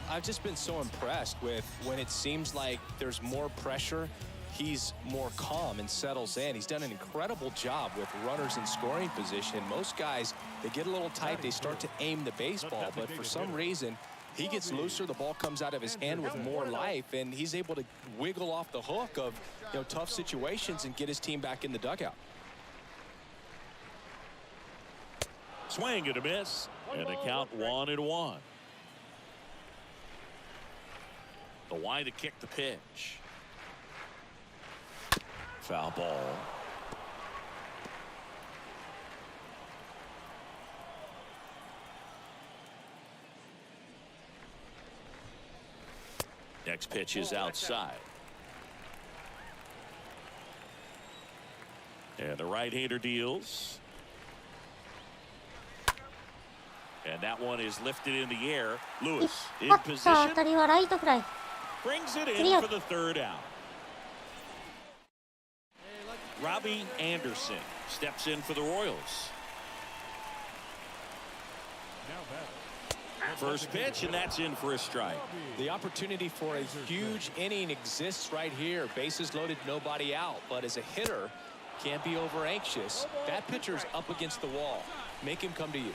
I've just been so impressed with when it seems like there's more pressure, he's more calm and settles in. He's done an incredible job with runners in scoring position. Most guys, they get a little tight, they start to aim the baseball, but for some reason, he gets looser, the ball comes out of his hand with more life, and he's able to wiggle off the hook of tough situations and get his team back in the dugout. Swing and a miss, and the count 1-1. The wide to kick the pitch. Foul ball. Next pitch is outside. And the right-hander deals. And that one is lifted in the air. Lewis in position. Brings it in for the 3rd out. Robbie Anderson steps in for the Royals. First pitch, and that's in for a strike. The opportunity for a huge inning exists right here. Bases loaded, nobody out. But as a hitter, can't be over anxious. That pitcher's up against the wall. Make him come to you.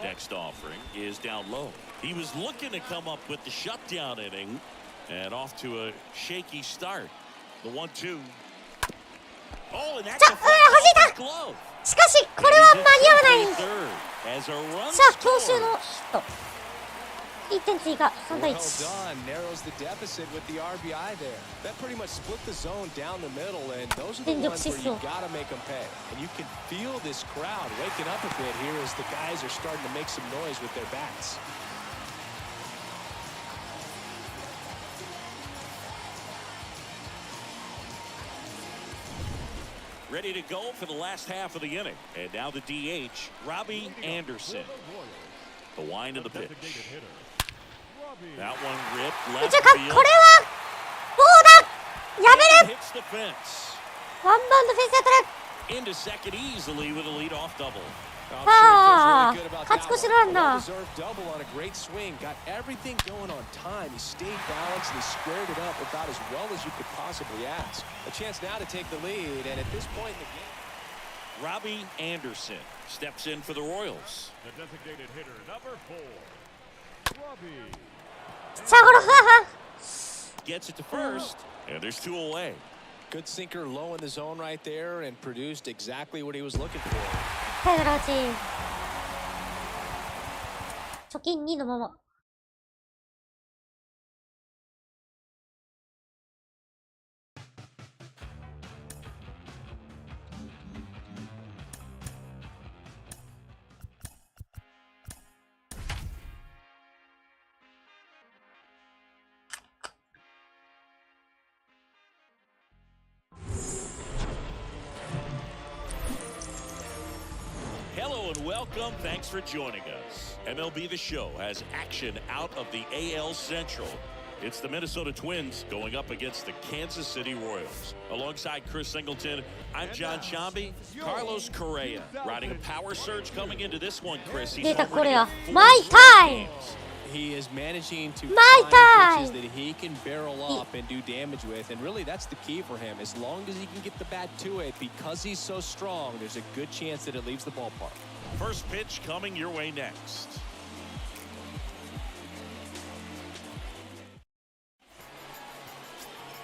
Next offering is down low. He was looking to come up with the shutdown inning and off to a shaky start. The 1-2. Oh, and that's a glove. しかしこれは間に合わない。さあ強襲のヒット。1点追加、3対1。Narrows the deficit with the RBI there. That pretty much split the zone down the middle, and those are the ones where you gotta make them pay. And you can feel this crowd waking up a bit here as the guys are starting to make some noise with their bats. Ready to go for the last half of the inning. And now the DH, Robbie Anderson. The wind of the pitch. That one ripped left field. これはどうだ。やめる。 Hits the fence. ワンバウンドフェンスアタック。 Into second easily with a leadoff double. ああ、勝ち越しランナー。 Double on a great swing. Got everything going on time. He stayed balanced and he squared it up about as well as you could possibly ask. A chance now to take the lead, and at this point in the game, Robbie Anderson steps in for the Royals. The designated hitter, number 4, Robbie. さあゴロ。Gets it to first, and there's 2 away. good sinker low in the zone right there and produced exactly what he was looking for. サヨナラ勝ち。貯金2のまま。Hello and welcome. Thanks for joining us. MLB The Show has action out of the AL Central. It's the Minnesota Twins going up against the Kansas City Royals. Alongside Chris Singleton, I'm John Chambi. Carlos Correa riding a power surge coming into this one, Chris. He's Correa. My time! He is managing to find pitches that he can barrel up and do damage with, and really that's the key for him. As long as he can get the bat to it, because he's so strong, there's a good chance that it leaves the ballpark. First pitch coming your way next.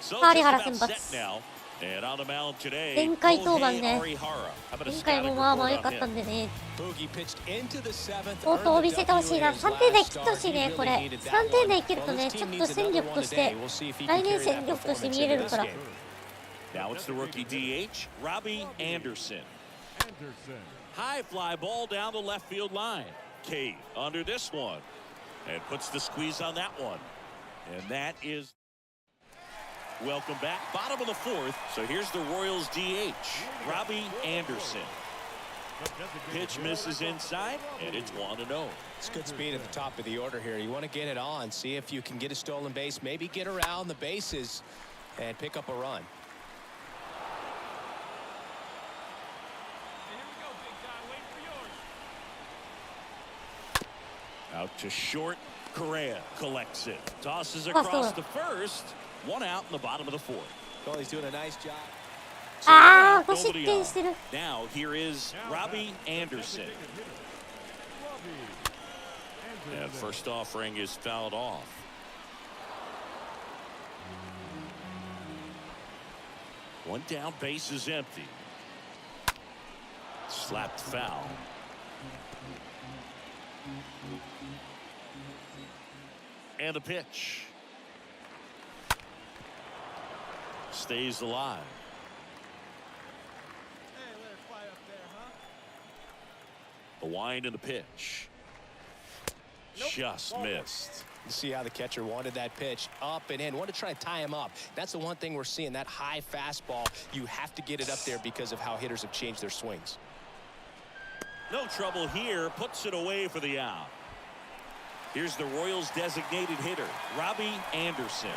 So just about set now. And on the mound today, 前回登板ね。前回もまあまあ良かったんでね。音を見せてほしいな。3点台切ってほしいね、これ。3点台切るとね、ちょっと戦力として、来年戦力として見えれるから。Now it's the rookie DH, Robbie Anderson. High fly ball down the left field line. Cade under this one. And puts the squeeze on that one. And that is... Welcome back. Bottom of the fourth. So here's the Royals DH, Robbie Anderson. Pitch misses inside, and it's 1-0. It's good speed at the top of the order here. You want to get it on, see if you can get a stolen base, maybe get around the bases and pick up a run. Out to short. Correa collects it. Tosses across the first. One out in the bottom of the fourth. Well, he's doing a nice job. Now here is Robbie Anderson. And first offering is fouled off. One down, base is empty. Slapped foul. And a pitch. Stays alive. Hey, let it fly up there, huh? The wind and the pitch. Just missed. You see how the catcher wanted that pitch up and in. Wanted to try and tie him up. That's the one thing we're seeing, that high fastball. You have to get it up there because of how hitters have changed their swings. No trouble here. Puts it away for the out. Here's the Royals designated hitter, Robbie Anderson.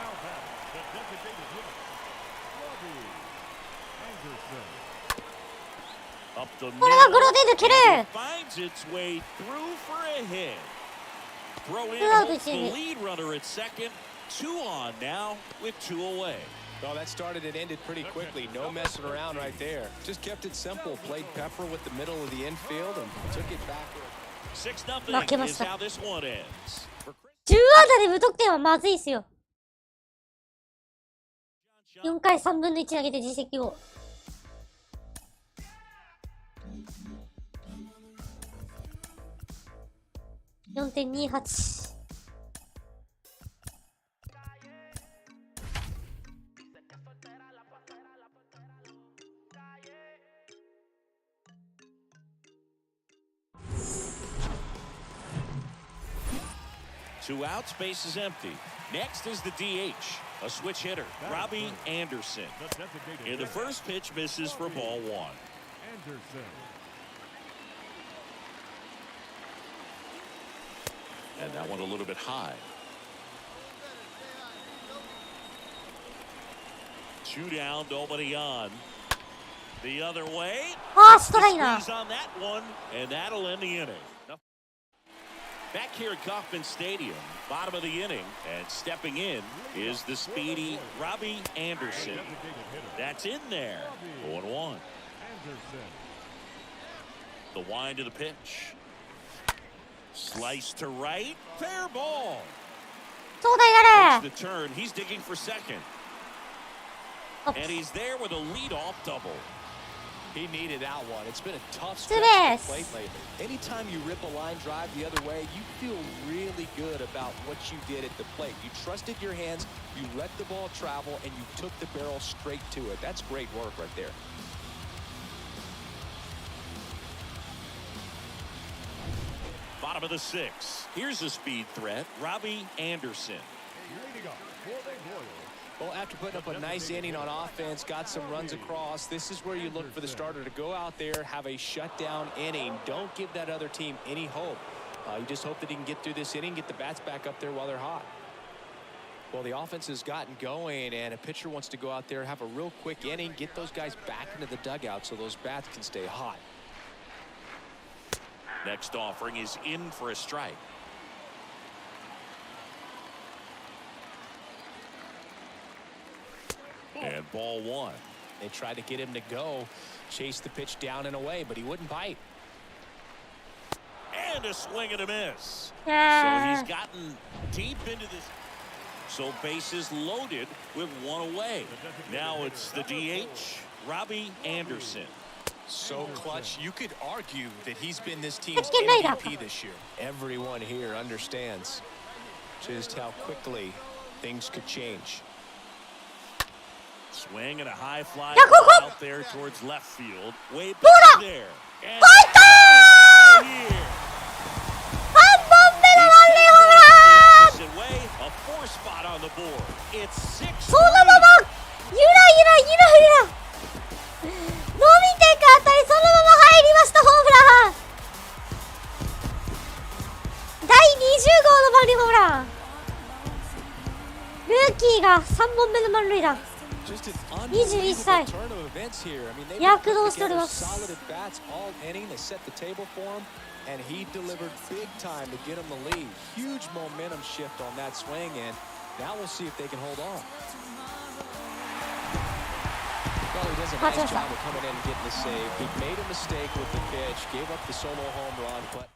Up the middle, finds its way through for a hit. Throw in the lead runner at second. 2 on now with 2 away. Well, that started and ended pretty quickly. No messing around right there. Just kept it simple. Played pepper with the middle of the infield and took it back. 負けました。10安打で無得点はまずいっすよ。4回3分の1投げて実績を。4.28。2 outs, base is empty. Next is the DH, a switch hitter, Robbie Anderson. In the first pitch, misses for ball 1. And that one a little bit high. 2 down, nobody on. The other way. Squeeze on that one, and that'll end the inning. Back here at Kauffman Stadium, bottom of the inning, and stepping in is the speedy Robbie Anderson. That's in there. 0-1. The wind of the pitch. Slice to right. Fair ball. The turn. He's digging for second. And he's there with a leadoff double. He needed that one. It's been a tough stretch at the plate lately. Anytime you rip a line drive the other way, you feel really good about what you did at the plate. You trusted your hands, you let the ball travel, and you took the barrel straight to it. That's great work right there. Bottom of the 6th. Here's a speed threat, Robbie Anderson. Well, after putting up a nice inning on offense, got some runs across, this is where you look for the starter to go out there, have a shutdown inning. Don't give that other team any hope. You just hope that he can get through this inning, get the bats back up there while they're hot. Well, the offense has gotten going, and a pitcher wants to go out there, have a real quick inning, get those guys back into the dugout so those bats can stay hot. Next offering is in for a strike. And ball 1. They tried to get him to go, chase the pitch down and away, but he wouldn't bite. And a swing and a miss. So he's gotten deep into this. So bases loaded with 1 away. Now it's the DH, Robbie Anderson. So clutch, you could argue that he's been this team's MVP this year. Everyone here understands just how quickly things could change. Swing and a high fly out there towards left field. Way back there. And a 4 spot on the board. It's 6. そのままゆらゆらゆらゆら伸びてくあたりそのまま入りましたホームラン第20号の満塁ホームランルーキーが3本目の満塁打21歳躍動しております And he delivered big time to get him the lead. Huge momentum shift on that swing, and now we'll see if they can hold on. Well, he does a nice job of coming in and getting the save. He made a mistake with the pitch, gave up the solo home run, but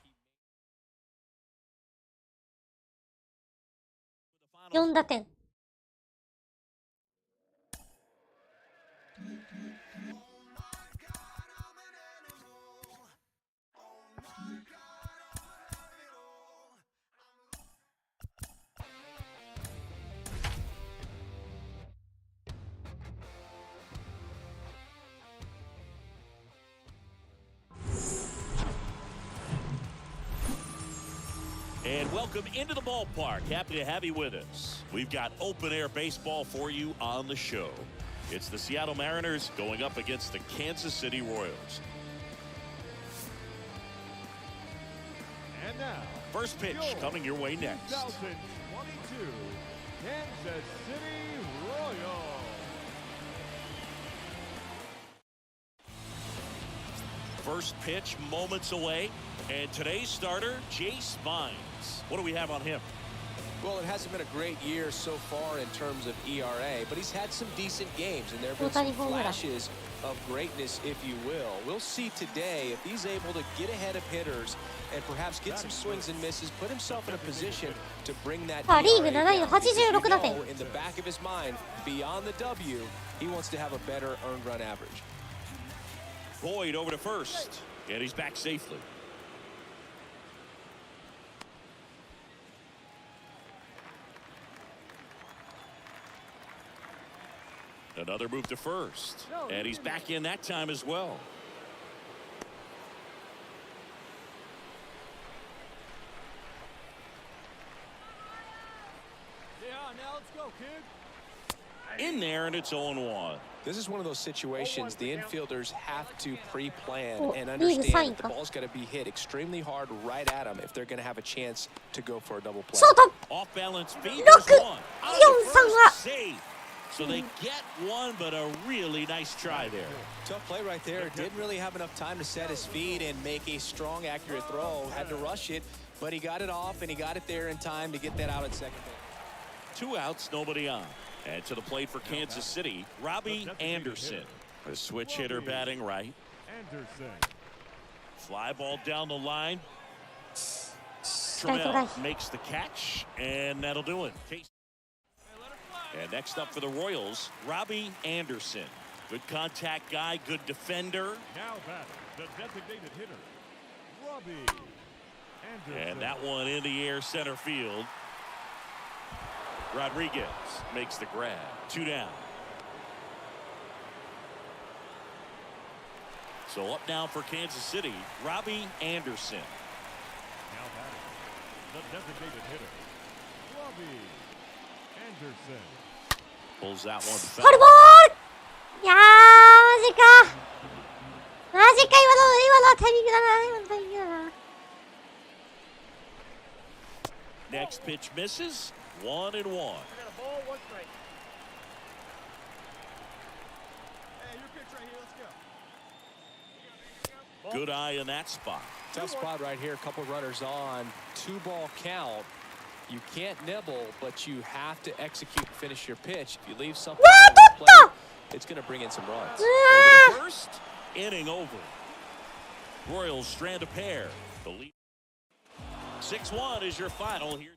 4打点 And welcome into the ballpark. Happy to have you with us. We've got open air baseball for you on the show. It's the Seattle Mariners going up against the Kansas City Royals. And now, first pitch coming your way next. 2022 Kansas City Royals. First pitch moments away. And today's starter, Jace Vines. What do we have on him? Well, it hasn't been a great year so far in terms of ERA, but he's had some decent games, and there have been some flashes of greatness, if you will. We'll see today if he's able to get ahead of hitters and perhaps get some swings and misses, put himself in a position to bring that ERA down. In the back of his mind, beyond the W, he wants to have a better earned run average. Boyd over to first, and he's back safely. Another move to first, and he's back in that time as well. Yeah, now let's go, kid. In there, and it's 0-1. This is one of those situations the infielders have to pre-plan and understand that the ball's got to be hit extremely hard right at them if they're going to have a chance to go for a double play. Off balance feed, there's one. First save. So they get one, but a really nice try there. Tough play right there. Didn't really have enough time to set his feet and make a strong, accurate throw. Had to rush it, but he got it off, and he got it there in time to get that out at second base. 2 outs, nobody on. And to the plate for Kansas City, Robbie Anderson. A switch hitter batting right. Anderson. Fly ball down the line. Trammell makes the catch, and that'll do it. And next up for the Royals, Robbie Anderson. Good contact guy, good defender. Now batting, the designated hitter, Robbie Anderson. And that one in the air center field. Rodriguez makes the grab. 2 down. So up now for Kansas City, Robbie Anderson. Now batting, the designated hitter, Robbie Anderson. Pulls that one. Hardball! いやー、マジか。マジか、今のタイミングだな。今のタイミングだな。Next pitch misses. 1-1. Good eye in that spot. Tough spot right here. A couple runners on. 2-ball count. You can't nibble, but you have to execute and finish your pitch. If you leave something on the plate, it's going to bring in some runs. Over to first, inning over. Royals strand a pair. The lead. 6-1 is your final here today.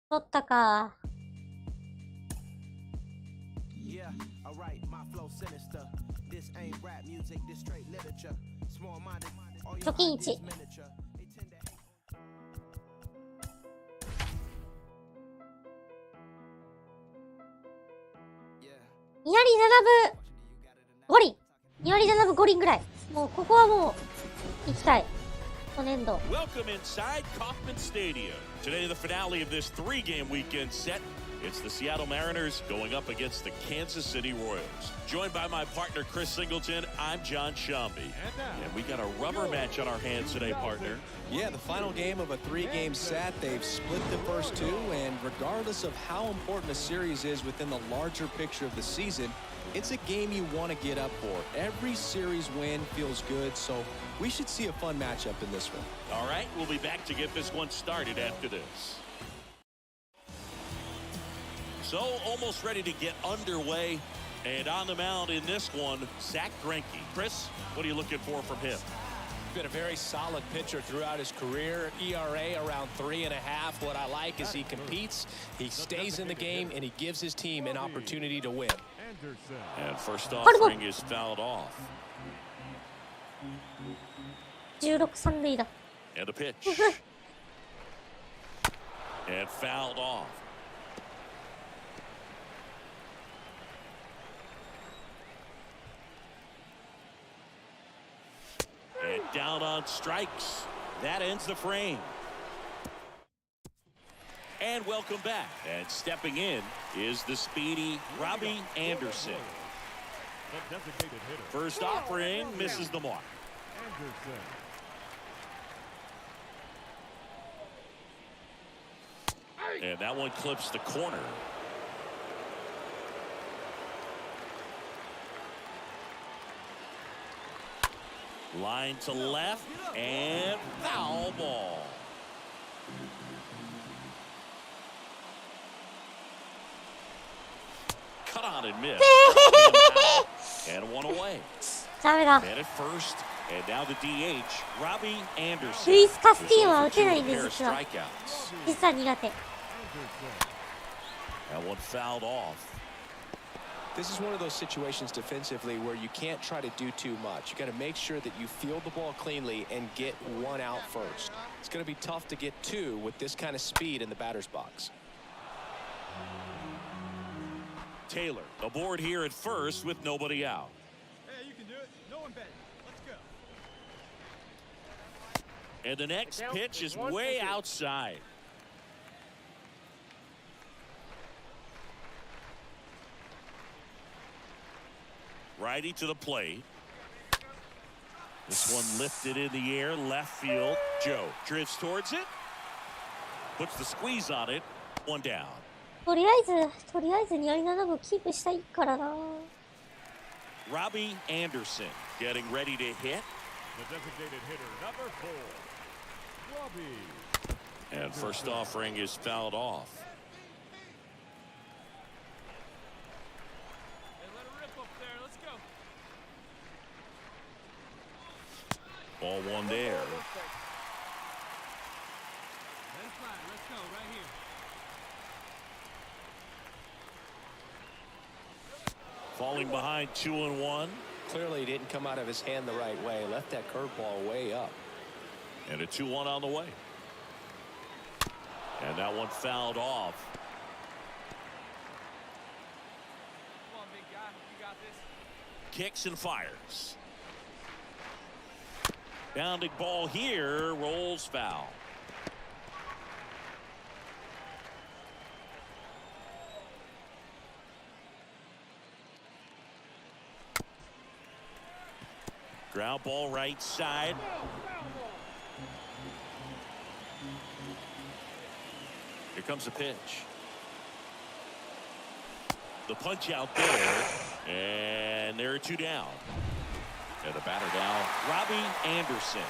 取ったか。 Yeah, alright, my flow sinister. This ain't rap music, this straight literature. Small-minded, all your ideas miniature. They tend to hate. 2割7分5厘。2割7分5厘ぐらい。もうここはもう行きたい。今年度。 Welcome inside Kauffman Stadium. Today, the finale of this 3-game weekend set. It's the Seattle Mariners going up against the Kansas City Royals. Joined by my partner, Chris Singleton, I'm John Shambi. And we got a rubber match on our hands today, partner. Yeah, the final game of a 3-game set. They've split the first 2, and regardless of how important a series is within the larger picture of the season, it's a game you want to get up for. Every series win feels good, so we should see a fun matchup in this one. All right, we'll be back to get this one started after this. So, almost ready to get underway. And on the mound in this one, Zach Greinke. Chris, what are you looking for from him? Been a very solid pitcher throughout his career. ERA around 3.5. What I like is he competes, he stays in the game, and he gives his team an opportunity to win. And first offering is fouled off. 16三塁だ。 And a pitch. And fouled off. And down on strikes. That ends the frame. And welcome back. And stepping in is the speedy Robbie Anderson. First offering misses the mark. And that one clips the corner. Line to left and foul ball. Cut on and miss. And one away. ダメだ。 And at first, and now the DH, Robbie Anderson. ルイス・カスティーヨは There's 打てないん a で pair of 実は。 strikeouts. 実は苦手。 That one fouled off. This is one of those situations defensively where you can't try to do too much. You got to make sure that you field the ball cleanly and get one out first. It's going to be tough to get two with this kind of speed in the batter's box. Taylor aboard here at first with nobody out. Hey, you can do it. No one bet. Let's go. And the next pitch is way outside. Righty to the plate. This one lifted in the air, left field. Joe drifts towards it. Puts the squeeze on it. One down. とりあえず2割7分キープしたいからな。 Robbie Anderson getting ready to hit. The designated hitter, number 4, Robbie. And first offering is fouled off. Hey, let her rip up there. Let's go. Ball one there. Let it fly. Let's go right here. Falling behind 2-1. Clearly didn't come out of his hand the right way. Left that curveball way up. And a 2-1 on the way. And that one fouled off. Come on, big guy. You got this. Kicks and fires. Bounding ball here, rolls foul. Ground ball right side. Here comes the pitch. The punch out there. And there are two down. And the batter now, Robbie Anderson.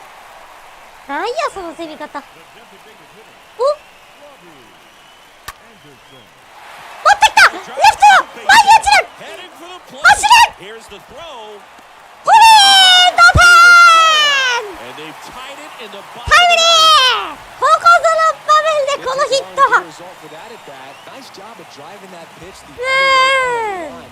なんやその攻め方。お、 The designated hitter, Robbie Anderson. 持ってきた。レフトの前に落ちる。 Heading for the plate. 走れ。 Here's the throw. これ同点。 And they've tied it in the bottom タイムリー。ここぞの場面でこのヒット。 Nice job of driving that pitch the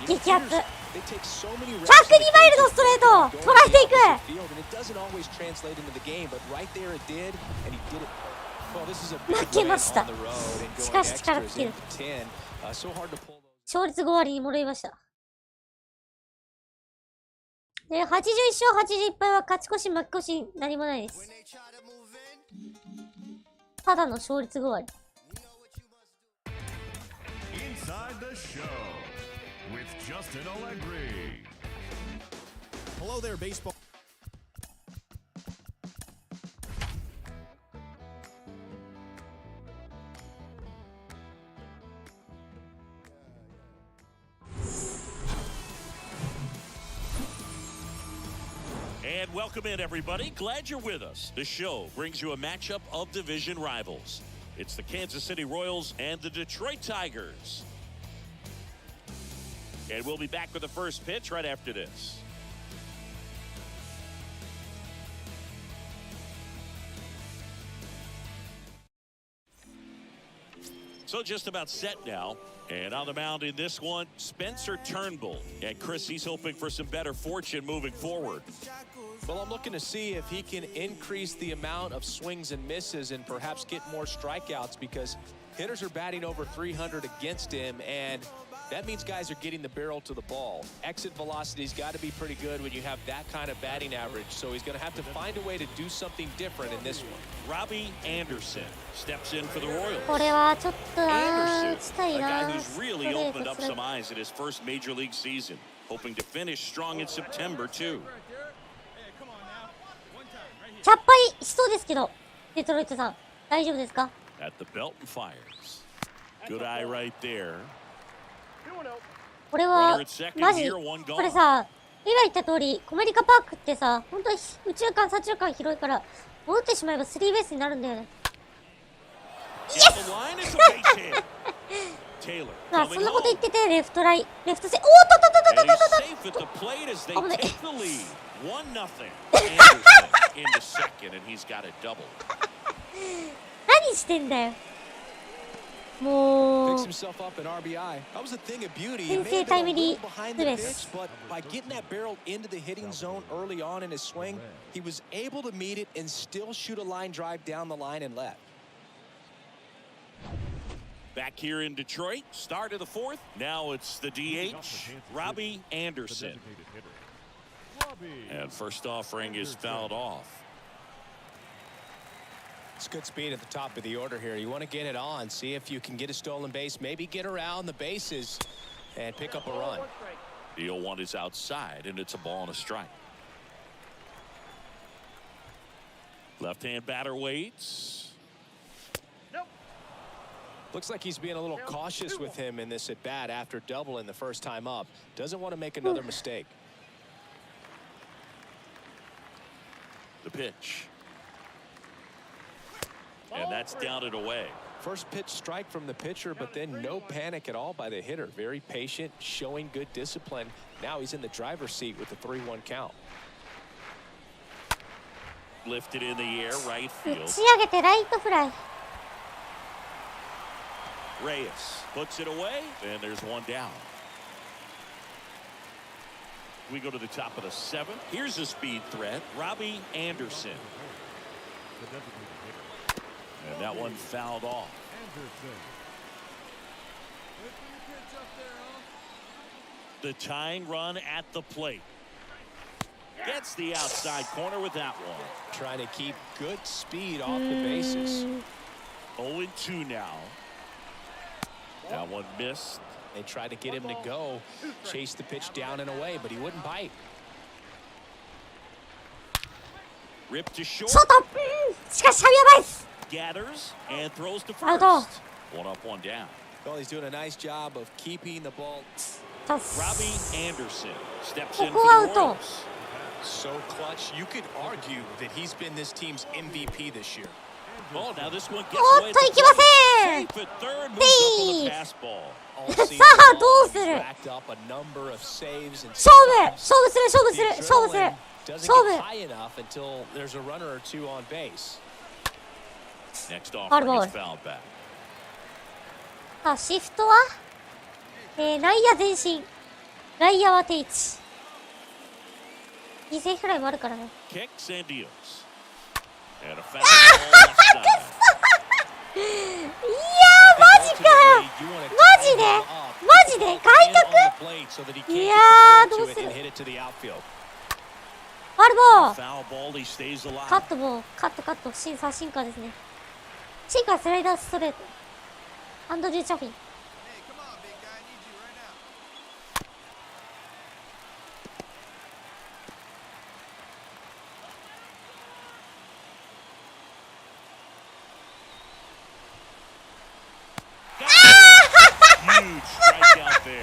激アップ。 They take so many 102マイルのストレートを捉えていく。 field and it doesn't always translate into the game, but right there it did, and he did it. Well, this is a big 負け win ま on した。 the road and し going かし力尽 extras きる。 into 10. So hard to pull those. 勝率5割に戻りました。で、81勝81敗は勝ち越し負け越し何もないです。ただの勝率5割。Inside the show with Justin Allegri. Hello there, baseball. And welcome in, everybody. Glad you're with us. The show brings you a matchup of division rivals. It's the Kansas City Royals and the Detroit Tigers. And we'll be back with the first pitch right after this. So just about set now. And on the mound in this one, Spencer Turnbull. And Chris, he's hoping for some better fortune moving forward. Well, I'm looking to see if he can increase the amount of swings and misses and perhaps get more strikeouts, because hitters are batting over 300 against him, and that means guys are getting the barrel to the ball. Exit velocity's got to be pretty good when you have that kind of batting average, so he's going to have to find a way to do something different in this one. Robbie Anderson steps in for the Royals. これはちょっと打ちた Anderson, い a な。 guy who's really opened up some eyes in his first major league season, hoping to finish strong in September too. 100敗しそうですけど、デトロイトさん、大丈夫ですか？ At the belt and fires. Good eye right there. これはマジこれさ、今言った通り、コメリカパークってさ、本当に宇宙間、左中間広いから、もう打ってしまえばスリーベースになるんだよね。イエスまあ、そんなこと言ってて、レフトライ、レフトセ、おーっとっとっとっとっとっとっと危ない。何してんだよ。もう、先制タイムリーツーベース。By getting that barrel into the hitting zone early on in his swing, he was able to meet it and still shoot a line drive down the line and left. Back here in Detroit, start of the fourth. Now it's the DH, Robbie Anderson. And first offering is fouled off. It's good speed at the top of the order here. You want to get it on, see if you can get a stolen base, maybe get around the bases and pick up a run. The 0-1 is outside, and it's a ball and a strike. Left-hand batter waits. Looks like he's being a little cautious with him in this at-bat after double in the first time up. Doesn't want to make another mistake. The pitch. And that's down and away. First pitch strike from the pitcher, but then no panic at all by the hitter. Very patient, showing good discipline. Now he's in the driver's seat with the 3-1 count. Lifted in the air, right field. 打ち上げてライトフライ。Reyes puts it away, and there's one down. We go to the top of the seventh. Here's a speed threat, Robbie Anderson. And that one fouled off. The tying run at the plate. Gets the outside corner with that one. Trying to keep good speed off the bases. 0-2 now. That one missed. They tried to get him to go, chase the pitch down and away, but he wouldn't bite. Ripped to short. ショート、しかしやばいっす。 Gathers and throws to Out. first. One up, one down. Well, he's doing a nice job of keeping the ball. Robbie Anderson steps in こ for こはアウ the ト。 Royals. So clutch, you could argue that he's been this team's MVP this year. Oh, now this one gets おっ away と、 to いきません。 safe at third. Moves up on the fastball. All season さあ、どう long, す he's る。 racked up a number of saves and 勝負、勝負する、勝負する、勝負する。 doesn't 勝 get 負。 high enough until there's a runner or two on base. Next offering is fouled back. さあ、シフトは、内野前進。外野は定位置。犠牲フライもあるからね。Kicks and deals. And a foul ball left side. いやー、マジかよ。マジでマジで外角。いやー、どうする。ファウルボール。 Foul ball, he stays カ alive. ットボー、カットカット、シンカーですね。シンカー、スライダー、ストレート。アンドリュー・チャフィン。Huge strikeout there.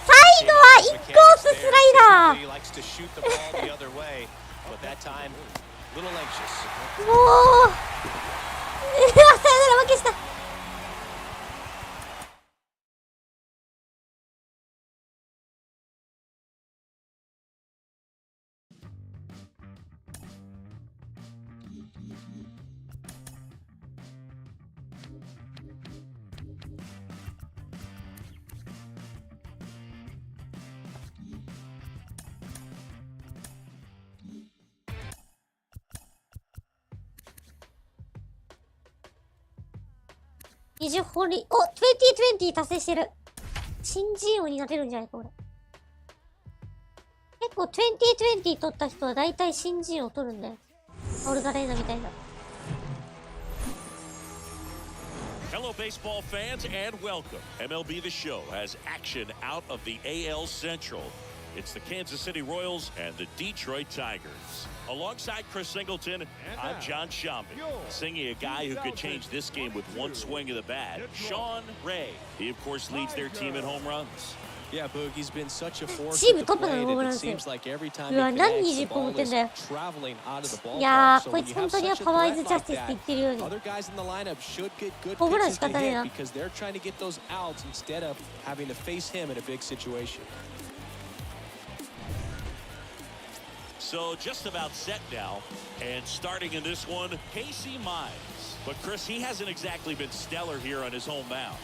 最後はインコーススライダー。 He likes to shoot the ball the other way, but that time, a little anxious. もう、さよなら負けした。20本塁、お、2020達成してる。新人王になれるんじゃないか、これ。結構2020取った人は大体新人王取るんだよ。オルガレーナみたいな。Hello, baseball fans, and welcome. MLB The Show has action out of the AL Central. It's the Kansas City Royals and the Detroit Tigers. Alongside Chris Singleton, I'm John Shambi, singing a guy who could change this game with one swing of the bat, Sean Ray. He, of course, leads their team in home runs. Yeah, Boogie's been such a force チー at ム the トップの plate. ホーム It ラン数。 seems like every time うわ、 he 何 connects, the 20本打 ball ってん is だよ。 traveling out of the いや ballpark. ー、 So こい when つ you 本 have 当に such は a パワーイ threat ズジャス like ティスって言 that, ってるように。 other guys in the lineup should get good ホームラン pitches 仕 to 方ねえ hit な。 because they're trying to get those outs instead of having to face him in a big situation. So just about set now, and starting in this one, Casey Mize. But Chris, he hasn't exactly been stellar here on his home mound.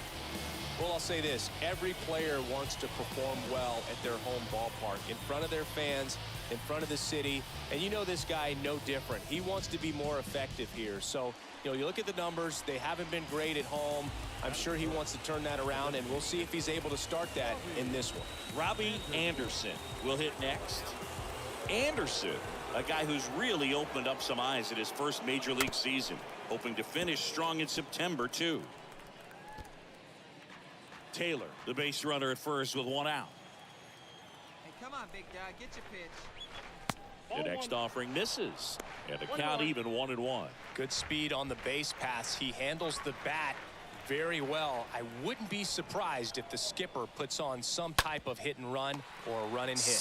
Well, I'll say this. Every player wants to perform well at their home ballpark, in front of their fans, in front of the city. And you know this guy no different. He wants to be more effective here. So, you look at the numbers. They haven't been great at home. I'm sure he wants to turn that around, and we'll see if he's able to start that in this one. Robbie Anderson will hit next. Anderson, a guy who's really opened up some eyes in his first major league season, hoping to finish strong in September, too. Taylor, the base runner at first with one out. Hey, come on, big dog, get your pitch. The next offering misses, and the count even 1-1. Good speed on the base pass. He handles the bat very well. I wouldn't be surprised if the skipper puts on some type of hit and run or a run and hit.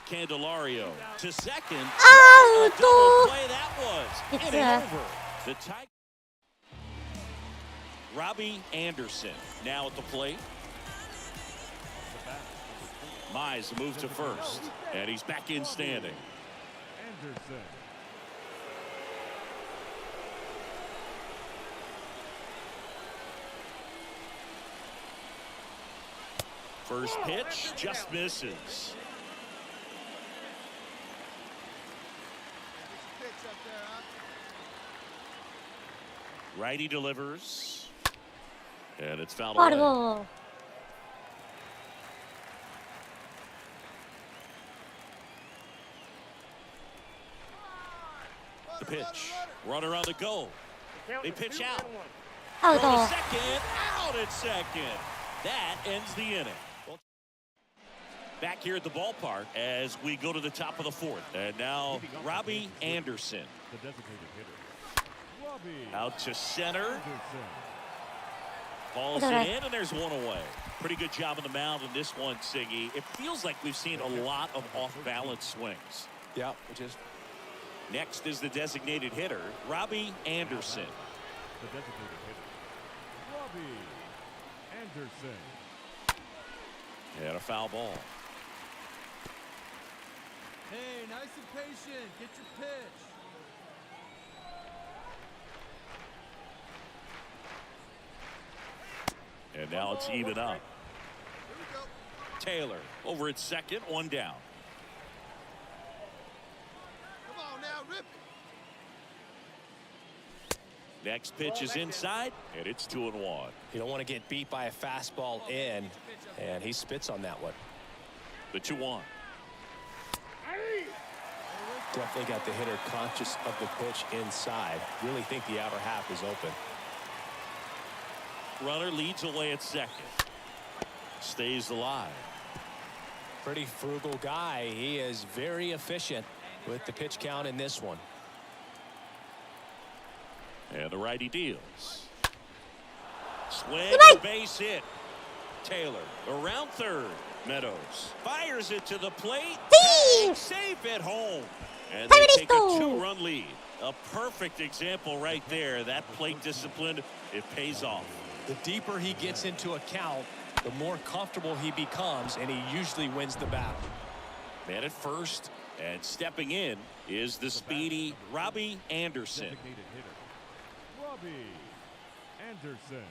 Candelario to second. Out! A double play that was. It's Inning over. The Tigers. Robbie Anderson now at the plate. Mize moved to first, and he's back in standing. Anderson. First pitch just misses. Righty delivers, and it's fouled away. ファウルボール。 The pitch. Runner on the go. They pitch out. アウ Throw to ト。 second. Out at second. That ends the inning. Back here at the ballpark as we go to the top of the fourth. And now Robbie Anderson. The designated hitter. Robbie Out to center. Anderson. Balls it in, and there's one away. Pretty good job on the mound in this one, Siggy. It feels like we've seen a lot of off-balance swings. Yeah, just Next is the designated hitter, Robbie Anderson. The designated hitter. Robbie Anderson. And a foul ball. Hey, nice and patient. Get your pitch. And now it's even up. Taylor over at second, one down. Come on now, rip it. Next pitch is inside, and it's 2-1. you don't want to get beat by a fastball in, and he spits on that one. The 2-1. Definitely got the hitter conscious of the pitch inside. Really think the outer half is open. Runner leads away at second. Stays alive. Pretty frugal guy. He is very efficient with the pitch count in this one. And the righty deals. Swing and base hit. Taylor around third. Meadows fires it to the plate. Safe at home. And they take a 2-run lead. A perfect example right there. That plate discipline, it pays off. The deeper he gets into a count, the more comfortable he becomes, and he usually wins the battle. Man at first, and stepping in is the speedy Robbie Anderson. Designated hitter. Robbie Anderson.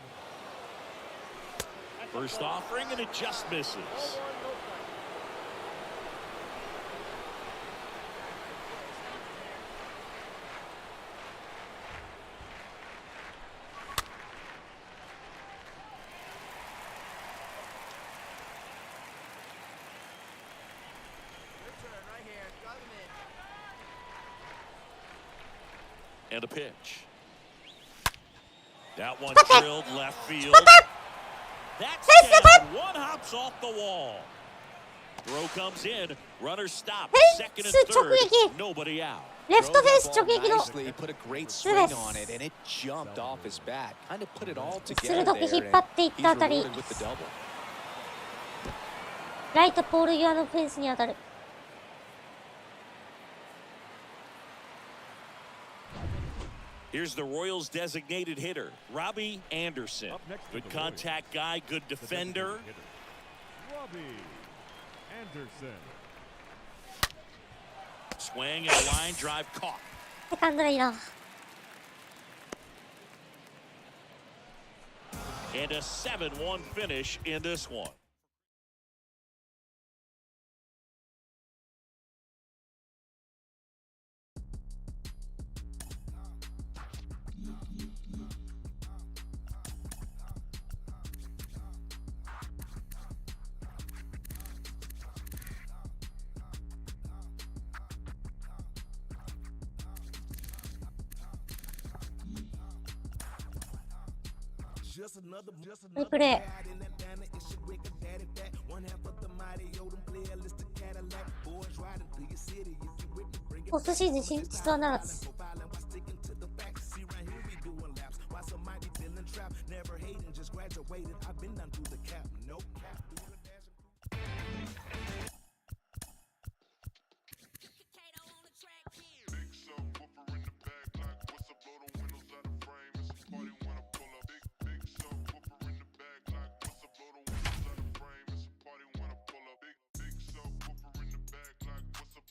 First offering, and it just misses. And a pitch. That one drilled left field. That's down. One hops off the wall. Throw comes in. Runner stopped. Second and third. Nobody out. レフトフェンス直撃の Nicely, put a great swing on it, and it jumped off his bat. Kind of put it all together 鋭 there. く引っ張っていっ and たあた he's り rewarded with the double. ライトポール際のフェンスに当たる。Here's the Royals designated hitter, Robbie Anderson. Good contact guy, good defender. Robbie Anderson. Swing and a line drive caught. セカンドライナー。And a 7-1 finish in this one.いいプレー。ポストシーズン進出はならず。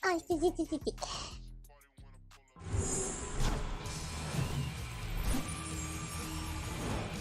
あ、いててててて。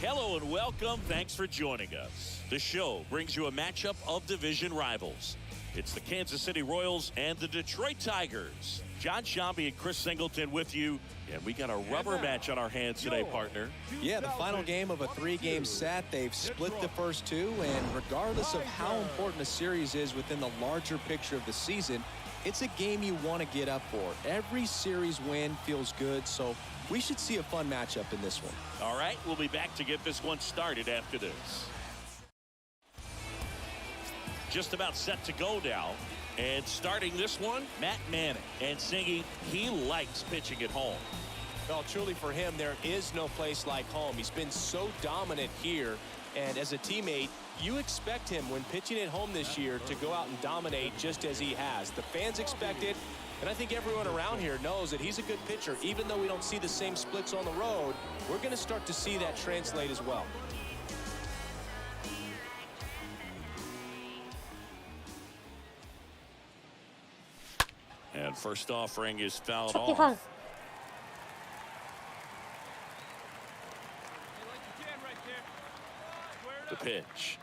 Hello and welcome. Thanks for joining us. The show brings you a matchup of division rivals. It's the Kansas City Royals and the Detroit Tigers. John Shambi and Chris Singleton with you, and we got a rubber match on our hands today, partner. Yeah, the final game of a 3-game set. They've split the first two, and regardless of how important a series is within the larger picture of the season, it's a game you want to get up for. Every series win feels good, so we should see a fun matchup in this one. All right, we'll be back to get this one started after this. Just about set to go now. And starting this one, Matt Manning. And Singy, he likes pitching at home. Well, truly for him, there is no place like home. He's been so dominant here. And as a teammate, you expect him when pitching at home this year to go out and dominate just as he has. The fans expect it. And I think everyone around here knows that he's a good pitcher. Even though we don't see the same splits on the road, we're going to start to see that translate as well. And first offering is fouled Chucky off. foul. The pitch.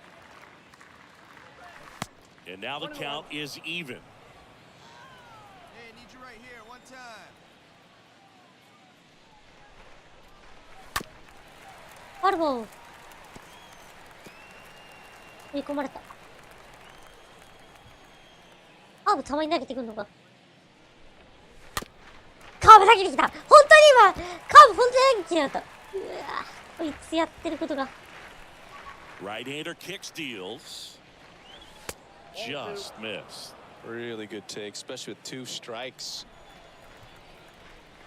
And now the count is even. Hey, need you right here, one time. ファウルボール。追い込まれた。カーブたまに投げてくるのか。カーブ投げてきた。本当に今、カーブ本当に投げてきやがった。うわぁ、こいつやってることが。Right-hander kicks, deals. Just missed. Really good take, especially with 2 strikes.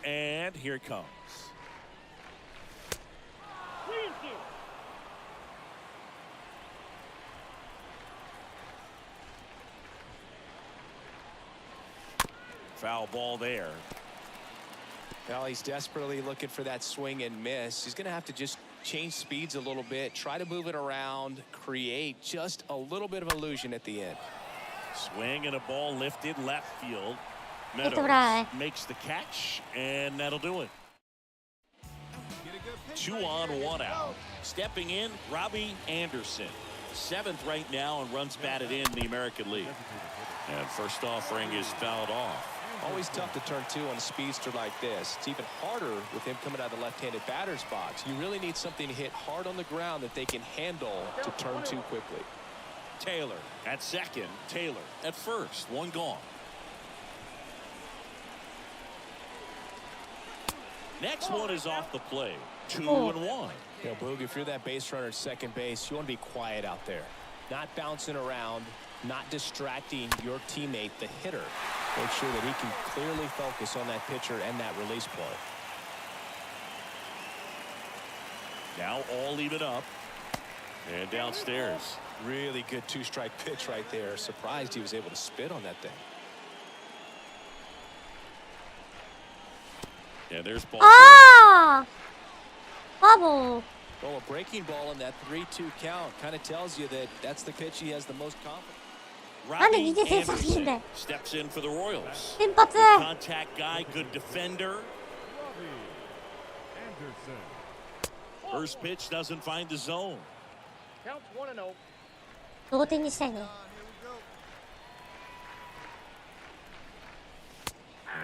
And here it comes. Foul ball there. Well, he's desperately looking for that swing and miss. He's going to have to just change speeds a little bit, try to move it around, create just a little bit of illusion at the end. Swing and a ball lifted left field. Meadows makes the catch, and that'll do it. 2 on, 1 out. Stepping in, Robbie Anderson. 7th right now and runs batted in the American League. And first offering is fouled off. Always tough to turn 2 on a speedster like this. It's even harder with him coming out of the left-handed batter's box. You really need something to hit hard on the ground that they can handle to turn 2 quickly. Taylor at second. Taylor at first. 1 gone. Next one is off the plate. 2 and 1. You know, Boog, if you're that base runner at second base, you want to be quiet out there. Not bouncing around, not distracting your teammate, the hitter. Make sure that he can clearly focus on that pitcher and that release play. Now all even up. And downstairs. Really good two-strike pitch right there. Surprised he was able to spit on that thing. And there's ball. ああフォアボール。 Well, a breaking ball in that 3-2 count kind of tells you that that's the pitch he has the most confidence. なんで2 Robbie 点差つけんだ Anderson よ。 steps in for the Royals. 先発。 Good contact guy, good defender. First pitch doesn't find the zone. Counts 1-0. 同点にしたいね。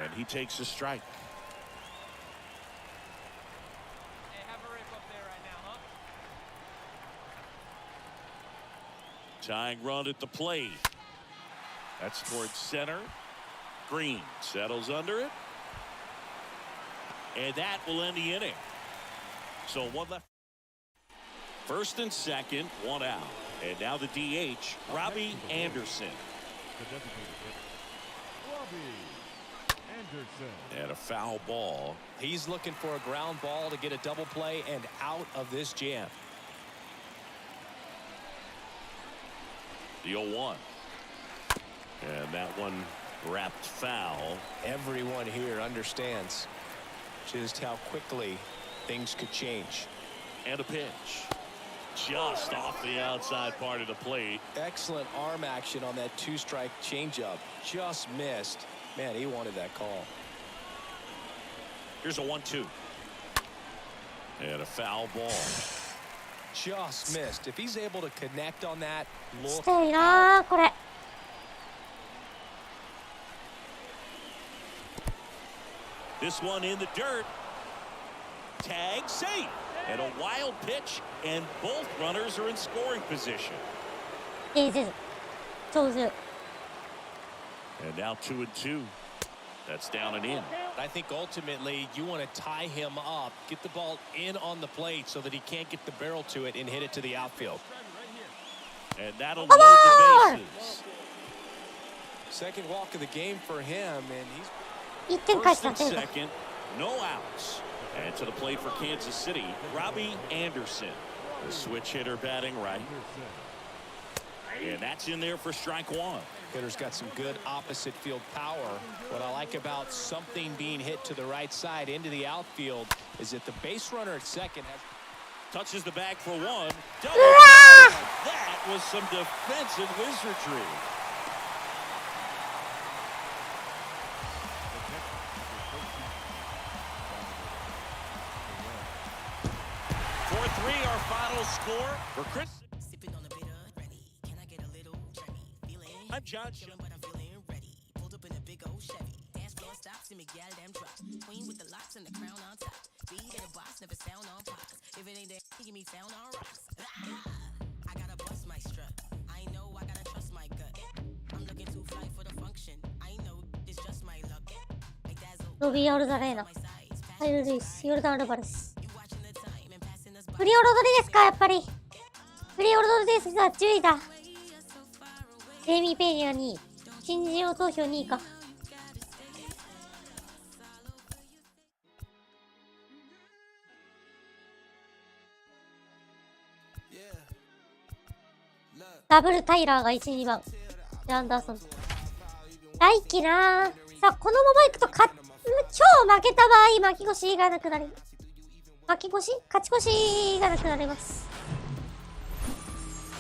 And he takes a strike. Hey, have a rip up there right now, huh? Tying run at the plate. That's towards center. Green settles under it. And that will end the inning. So one left. First and second, one out. And now the DH, Robbie Anderson. And a foul ball. He's looking for a ground ball to get a double play and out of this jam. The 0-1. And that one wrapped foul. Everyone here understands just how quickly things could change. And a pitch. Just off the outside part of the plate. Excellent arm action on that two-strike changeup. Just missed. Man, he wanted that call. Here's a 1-2. And a foul ball. Just missed. If he's able to connect on that, し look たいなこれ。 This one in the dirt. Tag safe. And a wild pitch, and both runners are in scoring position. いいです。上手。 And now 2-2. That's down and in. I think ultimately you want to tie him up, get the ball in on the plate so that he can't get the barrel to it and hit it to the outfield. And that'll load the bases. second walk of the game for him, and he's 1点返し First た and 点だ。 second, no outs. And to the plate for Kansas City, Robbie Anderson. The switch hitter batting right. And that's in there for strike one. Hitter's got some good opposite field power. What I like about something being hit to the right side into the outfield is that the base runner at second has Touches the bag for one. Double play. That was some defensive wizardry. Four-three, our final score for Chris. Sipping on a bitter, ready. Can I get a little Remy? Feeling I'm John. chillin', but I'm feeling ready. Pulled up in a big old Chevy. Dance floor stops and Miguel them drops. Queen with the locks and the crown on top. Beat in a box, never sound on pops. If it ain't there, give me sound on rocks. I gotta bust my strut. I know I gotta trust my gut. I'm looking too fly for the function. I know it's just my luck. I dazzle ロビー・オルザレーナ、 my sides. ハイル・ルイス、ヨルダン・アルバレス。 You watching the time and passing us by. フリオロドリですか、やっぱり。フリオロドリですが、10位だ。ジェイミー・ペイニア2位。新人王投票2位か。ダブル・タイラーが1、2番。で、アンダーソン。大輝なぁ。さあ、このままいくと今日負けた場合、巻き越しがなくなり、巻き越し勝ち越しがなくなります。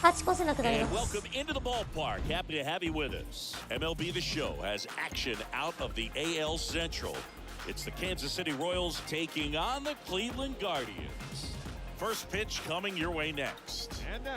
勝ち越せなくなり And ます。 welcome into the ballpark. Happy to have you with us. MLB The Show has action out of the AL Central. It's the Kansas City Royals taking on the Cleveland Guardians. First pitch coming your way next. And now,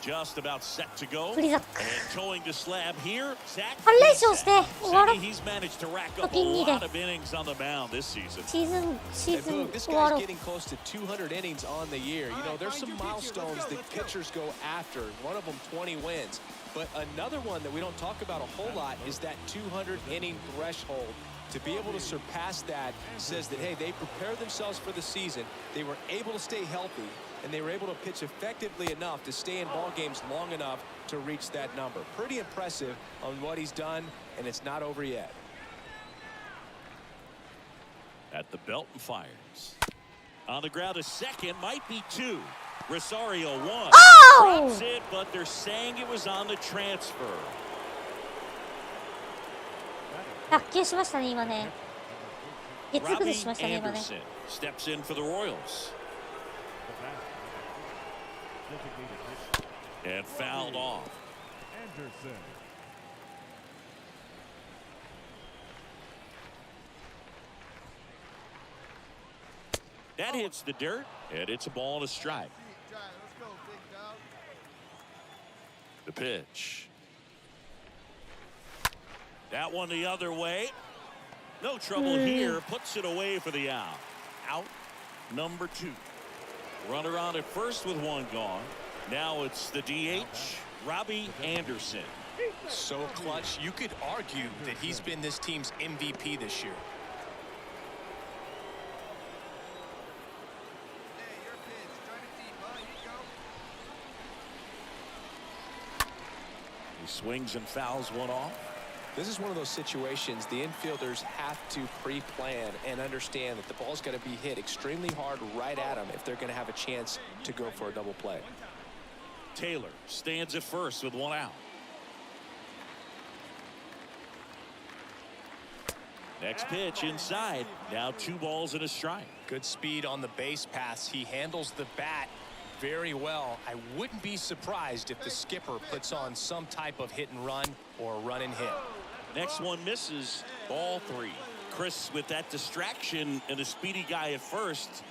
Just about set to go. フリザッ And ク。 towing the slab here, Zach. 3連勝して終わろう。 He's managed to rack up a 時にで lot of innings on the mound this season. シーズン And Boog, this 終わろ guy's う。 getting close to 200 innings on the year. You know, there's some milestones that pitchers go after. One of them, 20 wins. But another one that we don't talk about a whole lot is that 200 inning threshold. To be able to surpass that says that, hey, they prepared themselves for the season. They were able to stay healthy, and they were able to pitch effectively enough to stay in ball games long enough to reach that number. Pretty impressive on what he's done, and it's not over yet. At the belt and fires. On the ground, a second, might be two. Rosario one. Oh! Drops it, but they're saying it was on the transfer. 100球しましたね、今ね。月崩 Robbie しましたね、今ね。 Anderson steps in for the Royals. And fouled off. Anderson. That hits the dirt, and it's a ball and a strike. The pitch. That one the other way. No trouble here. Puts it away for the out. Out number 2. Runner on at first with one gone. Now it's the DH, Robbie Anderson. So clutch, you could argue that he's been this team's MVP this year. Hey, your pitch. Drive it deep, huh? Here you go. He swings and fouls one off. This is one of those situations the infielders have to pre-plan and understand that the ball's got to be hit extremely hard right at them if they're going to have a chance to go for a double play. Taylor stands at first with one out. Next pitch inside. Now 2 balls and a strike. Good speed on the base pass. He handles the bat very well. I wouldn't be surprised if the skipper puts on some type of hit and run or run and hit. Next one misses. Ball 3. Chris with that distraction and a speedy guy at first.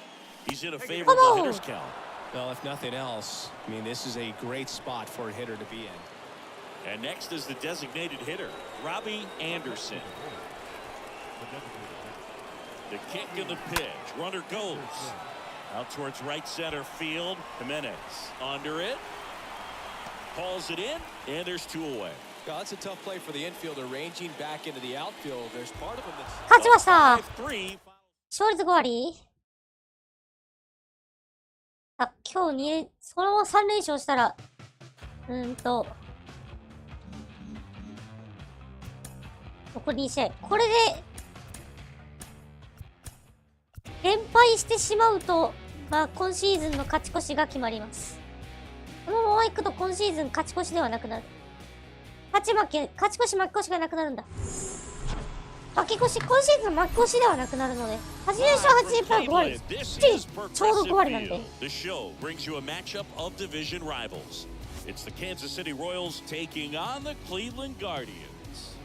He's in a favorable hitter's count. Well, if nothing else, I mean, this is a great spot for a hitter to be in. And next is the designated hitter, Robbie Anderson. The kick and the pitch. Runner goes out towards right center field. Jimenez under it. Hauls it in, and there's 2 away. Well, that's a tough play for the infielder ranging back into the outfield. There's part of him that's 勝ちました。 5-3. 勝率5割。あ、今日2、そのまま3連勝したら、残り2試合。これで、連敗してしまうと、まあ、今シーズンの勝ち越しが決まります。このままいくと今シーズン勝ち越しではなくなる。勝ち越し負け越しがなくなるんだ。負け越し、今シーズン負け越しではなくなるので、80勝80敗5割。きっちりちょうど5割なんで。The show brings you a matchup of division rivals. It's the Kansas City Royals taking on the Cleveland Guardians.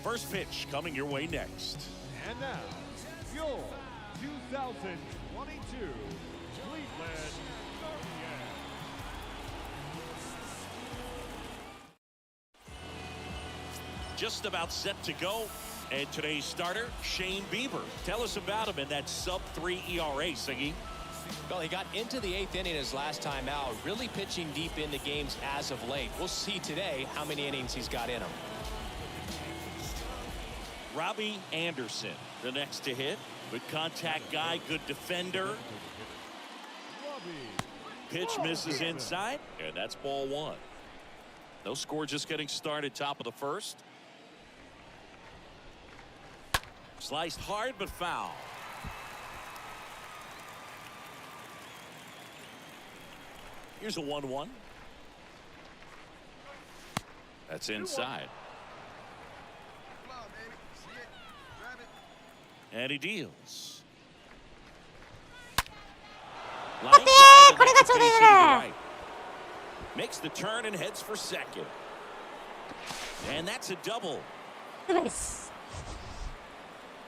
First pitch coming your way next. And now, your 2022 Cleveland Guardians. Just about set to go. And today's starter, Shane Bieber. Tell us about him in that sub-3 ERA, Siggy. Well, he got into the 8th inning his last time out, really pitching deep into games as of late. We'll see today how many innings he's got in him. Robbie Anderson, the next to hit. Good contact guy, good defender. Pitch misses inside, and that's ball 1. No score, just getting started, top of the first. Sliced hard, but foul. Here's a 1-1. That's inside. Come on, baby. See it. Grab it. And he deals. 待ってー、これがちょうどいいね。 Makes the turn and heads for second. And that's a double. ツーベース。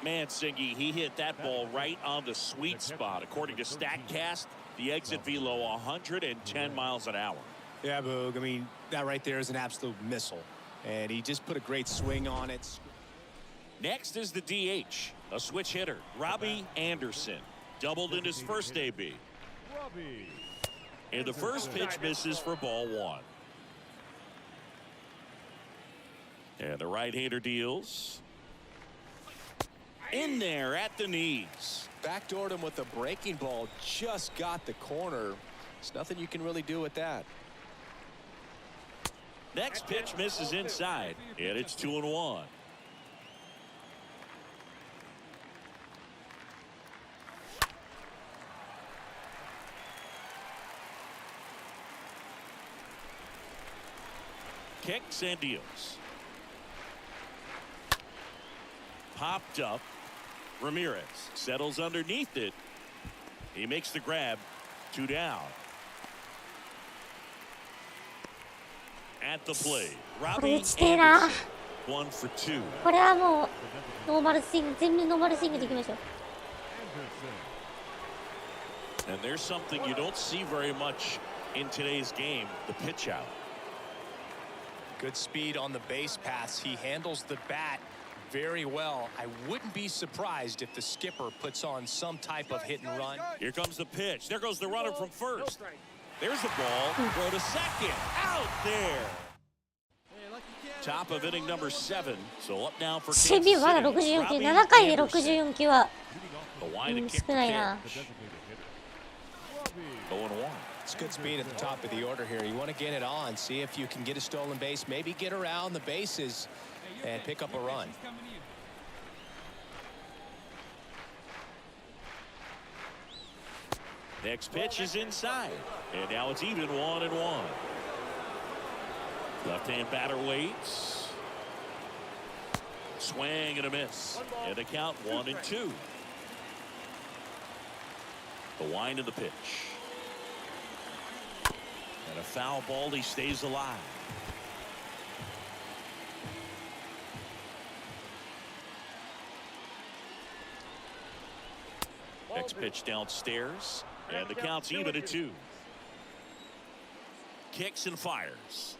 Man, Singy, he hit that ball right on the sweet spot. According to StatCast, the exit velo 110 miles an hour. Yeah, Boog. I mean, that right there is an absolute missile. And he just put a great swing on it. Next is the DH, a switch hitter, Robbie Anderson. Doubled in his first AB. And the first pitch misses for ball 1. And the right-hander deals. In there at the knees. backdoored him with a breaking ball, just got the corner. There's nothing you can really do with that. Next pitch misses inside, and it's 2-1. kicks and deals. Popped up. Ramirez settles underneath it. He makes the grab. 2 down. At the plate, Robbie Anderson, 1 for 2. これはもうノーマルスイング、全部ノーマルスイングでいきましょう。And there's something you don't see very much in today's game, the pitch out. Good speed on the base pass. He handles the bat very well. I wouldn't be surprised if the skipper puts on some type of hit and run. Here comes the pitch. There goes the runner from first. There's the ball. Throw to second. Out there. Top of inning number 7. So up now for Kansas City. まだ64球、7回で64球は、少ないな。It's good speed at the top of the order here. You want to get it on, see if you can get a stolen base, maybe get around the bases and pick up a run. Next pitch is inside. And now it's even 1-1. Left-hand batter waits. Swing and a miss. And the count 1-2. The wind of the pitch. And a foul ball, he stays alive. Next pitch downstairs. And the count's even at 2. Kicks and fires.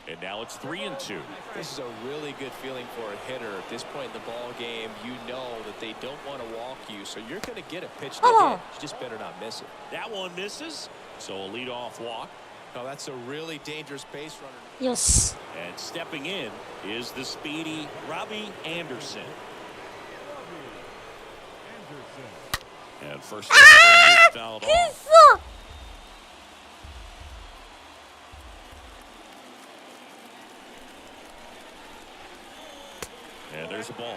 And now it's 3-2. This is a really good feeling for a hitter. At this point in the ball game, you know that they don't want to walk you, so you're going to get a pitch to hit. You just better not miss it. That one misses, so a leadoff walk. Oh, that's a really dangerous base runner. Yes. And stepping in is the speedy Robbie Anderson. And first is fouled off. And there's a ball.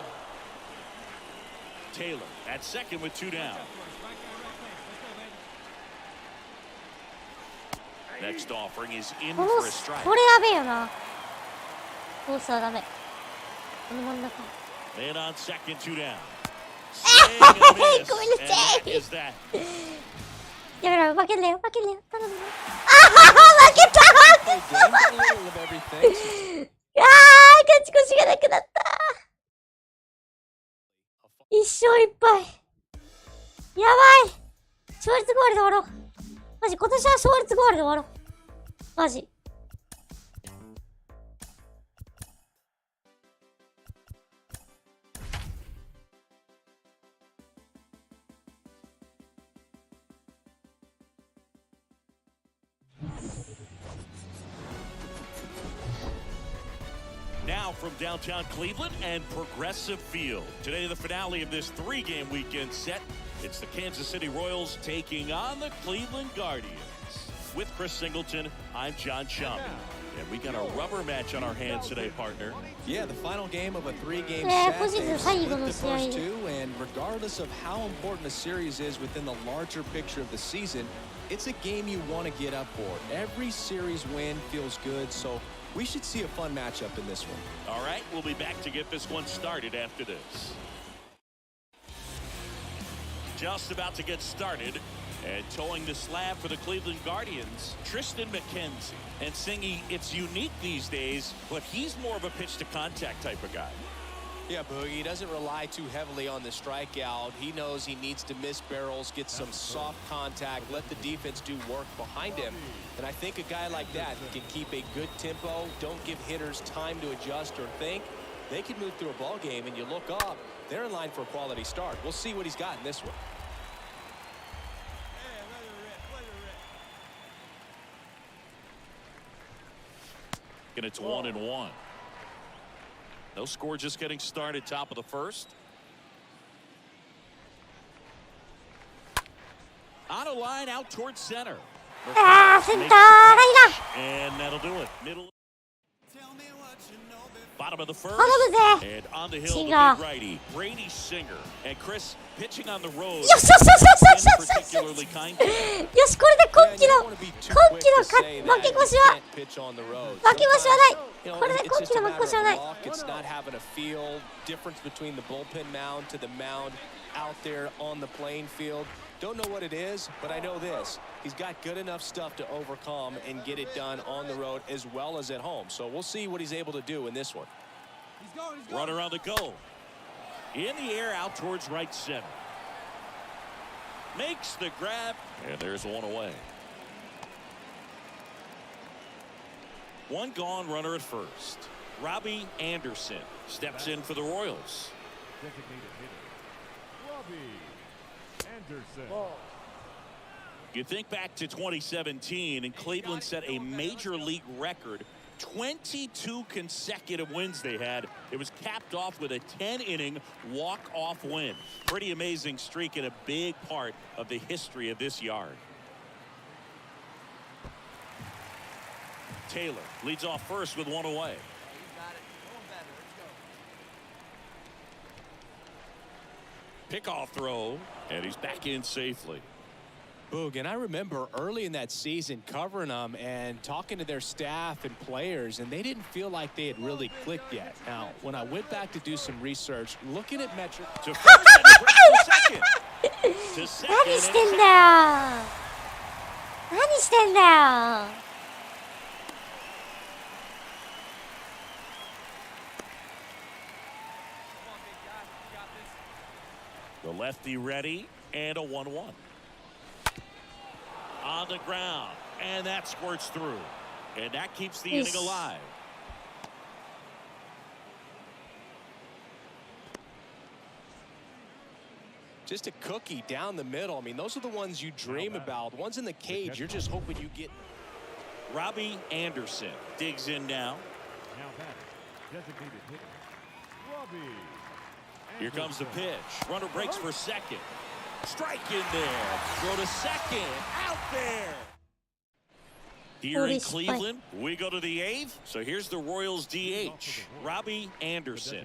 Taylor at second with 2 down. Next offering is in for a strike. これやべえよな。コースはダメ。この真ん中。Man on second, 2 down. ごめんなさい。やめろ、負けるよ、負けるよ。頼むよ。負けた。勝ち越しがなくなった。1勝1敗。やばい。勝率5割で終わろう。マジ、今年は勝率5割で終わろう。マジ。Now from downtown Cleveland and Progressive Field. Today, the finale of this 3-game weekend set. It's the Kansas City Royals taking on the Cleveland Guardians. With Chris Singleton, I'm John Chum. And we got a rubber match on our hands today, partner. Yeah, the final game of a 3-game set. They split the first 2, and regardless of how important a series is within the larger picture of the season, it's a game you want to get up for. Every series win feels good, so we should see a fun matchup in this one. All right, we'll be back to get this one started after this. Just about to get started, and towing the slab for the Cleveland Guardians, Tristan McKenzie. And singing, it's unique these days, but he's more of a pitch-to-contact type of guy. Yeah, Boogie, he doesn't rely too heavily on the strikeout. He knows he needs to miss barrels, get some soft contact, let the defense do work behind him. And I think a guy like that can keep a good tempo, don't give hitters time to adjust or think. They can move through a ball game, and you look up, they're in line for a quality start. We'll see what he's got in this one. And it's 1-1. No score, just getting started, top of the first. On a line out towards center. And that'll do it. Middle. Bottom of the first. 頼むぜ And on the hill, the big Singer. righty, Brady Singer. And Chris pitching on the road. よしよしよしよしよしよしよし Particularly kind. よし、これで今季の負け越しはない。これで今季の負け越しはない。 It's not having a feel difference between the bullpen mound to the mound out there on the playing field. Don't know what it is, but I know this. He's got good enough stuff to overcome and get it done on the road as well as at home. So we'll see what he's able to do in this one. He's going, he's going. Runner on the go. In the air out towards right center. Makes the grab. And there's one away. One gone, runner at first. Robbie Anderson steps in for the Royals. Designated hitter, Robbie Anderson. You think back to 2017, and Cleveland set a major league record. 22 consecutive wins they had. It was capped off with a 10-inning walk-off win. Pretty amazing streak and a big part of the history of this yard. Taylor leads off first with one away. Pickoff throw, and he's back in safely. Boog, and I remember early in that season covering them and talking to their staff and players, and they didn't feel like they had really clicked yet. Now, when I went back to do some research, looking at metrics. To first and a break to second. To second. 何してんだよ。何してんだよ。The lefty ready, and a 1-1. On the ground, and that squirts through. And that keeps the inning alive. Just a cookie down the middle. I mean, those are the ones you dream about. Ones in the cage, you're just hoping you get. Robbie Anderson digs in now. Now batting, designated hitter, Robbie. Here comes the pitch. Runner breaks for second. Strike in there. Throw to second. Out there. Here in Cleveland, we go to the eighth. So here's the Royals DH, Robbie Anderson.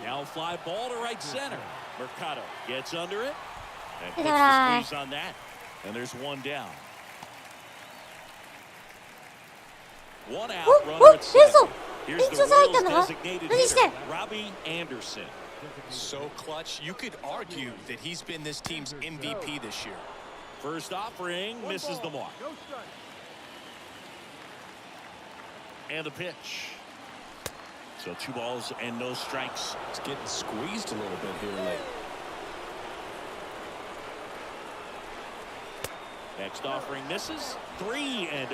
Now fly ball to right center. Mercado gets under it and puts the squeeze on that. And there's one down. One out, runner at second. Here's the Royals designated hitter, Robbie Anderson. So clutch, you could argue that he's been this team's MVP this year. First offering misses the mark. And the pitch. So 2 balls and no strikes. It's getting squeezed a little bit here late. Next offering misses. 3-0.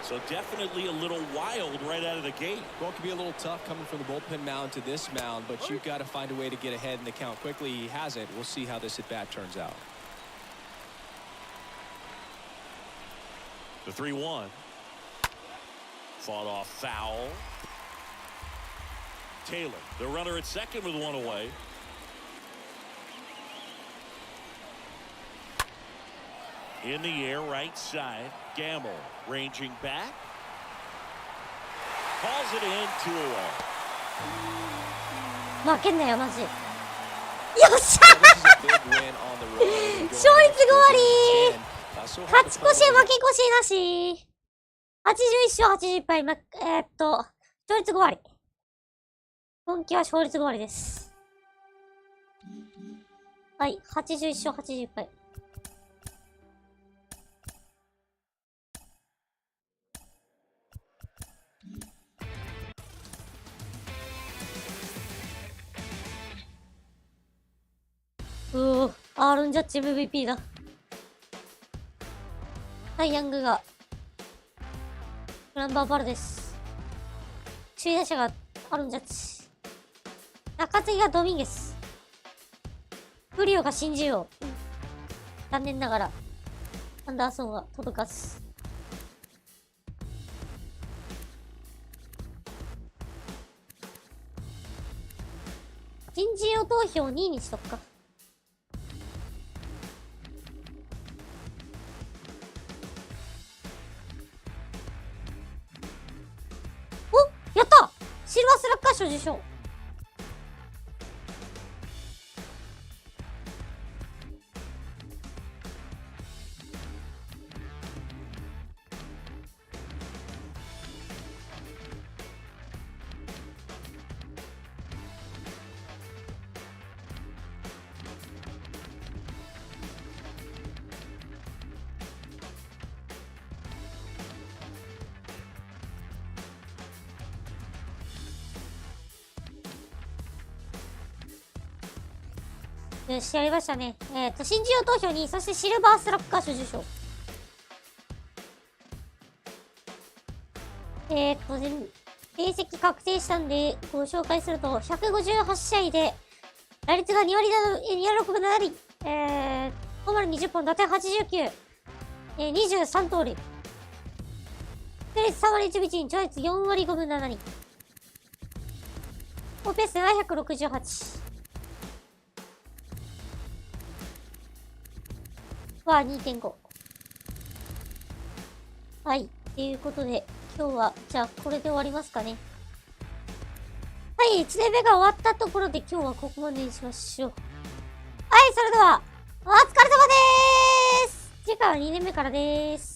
So definitely a little wild right out of the gate. Well, it could be a little tough coming from the bullpen mound to this mound, but you've got to find a way to get ahead in the count quickly. He hasn't. We'll see how this at-bat turns out. The 3-1. Fought off foul. Taylor, the runner at second with one away. In the air, right side. Gamble ranging back. Calls it in, 2 away. 負けんなよマジ。よっしゃ勝率5割。勝ち越し負け越しなし。81勝80敗。勝率5割。今季は勝率5割です。はい、81勝80敗。アーロン・ジャッジ MVP だ。サイ・ヤングがフランバー・バルです。首位打者がアーロン・ジャッジ。中継ぎがドミンゲス。フリオが新人王。残念ながらアンダーソンは届かず。新人王投票2位にしとくか。やった歌賞受賞。よし、やりましたね。新人王投票2位、そしてシルバースラッガー賞受賞。成績確定したんで、ご紹介すると、158試合で、打率が2割6分7厘、ホームラン20本、打点89、23盗塁。打率3割1分1厘、長率4割5分7厘。オペース768。は 2.5。はい。ということで、今日は、じゃあ、これで終わりますかね。はい。1年目が終わったところで、今日はここまでにしましょう。はい。それでは、お疲れ様でーす。次回は2年目からでーす。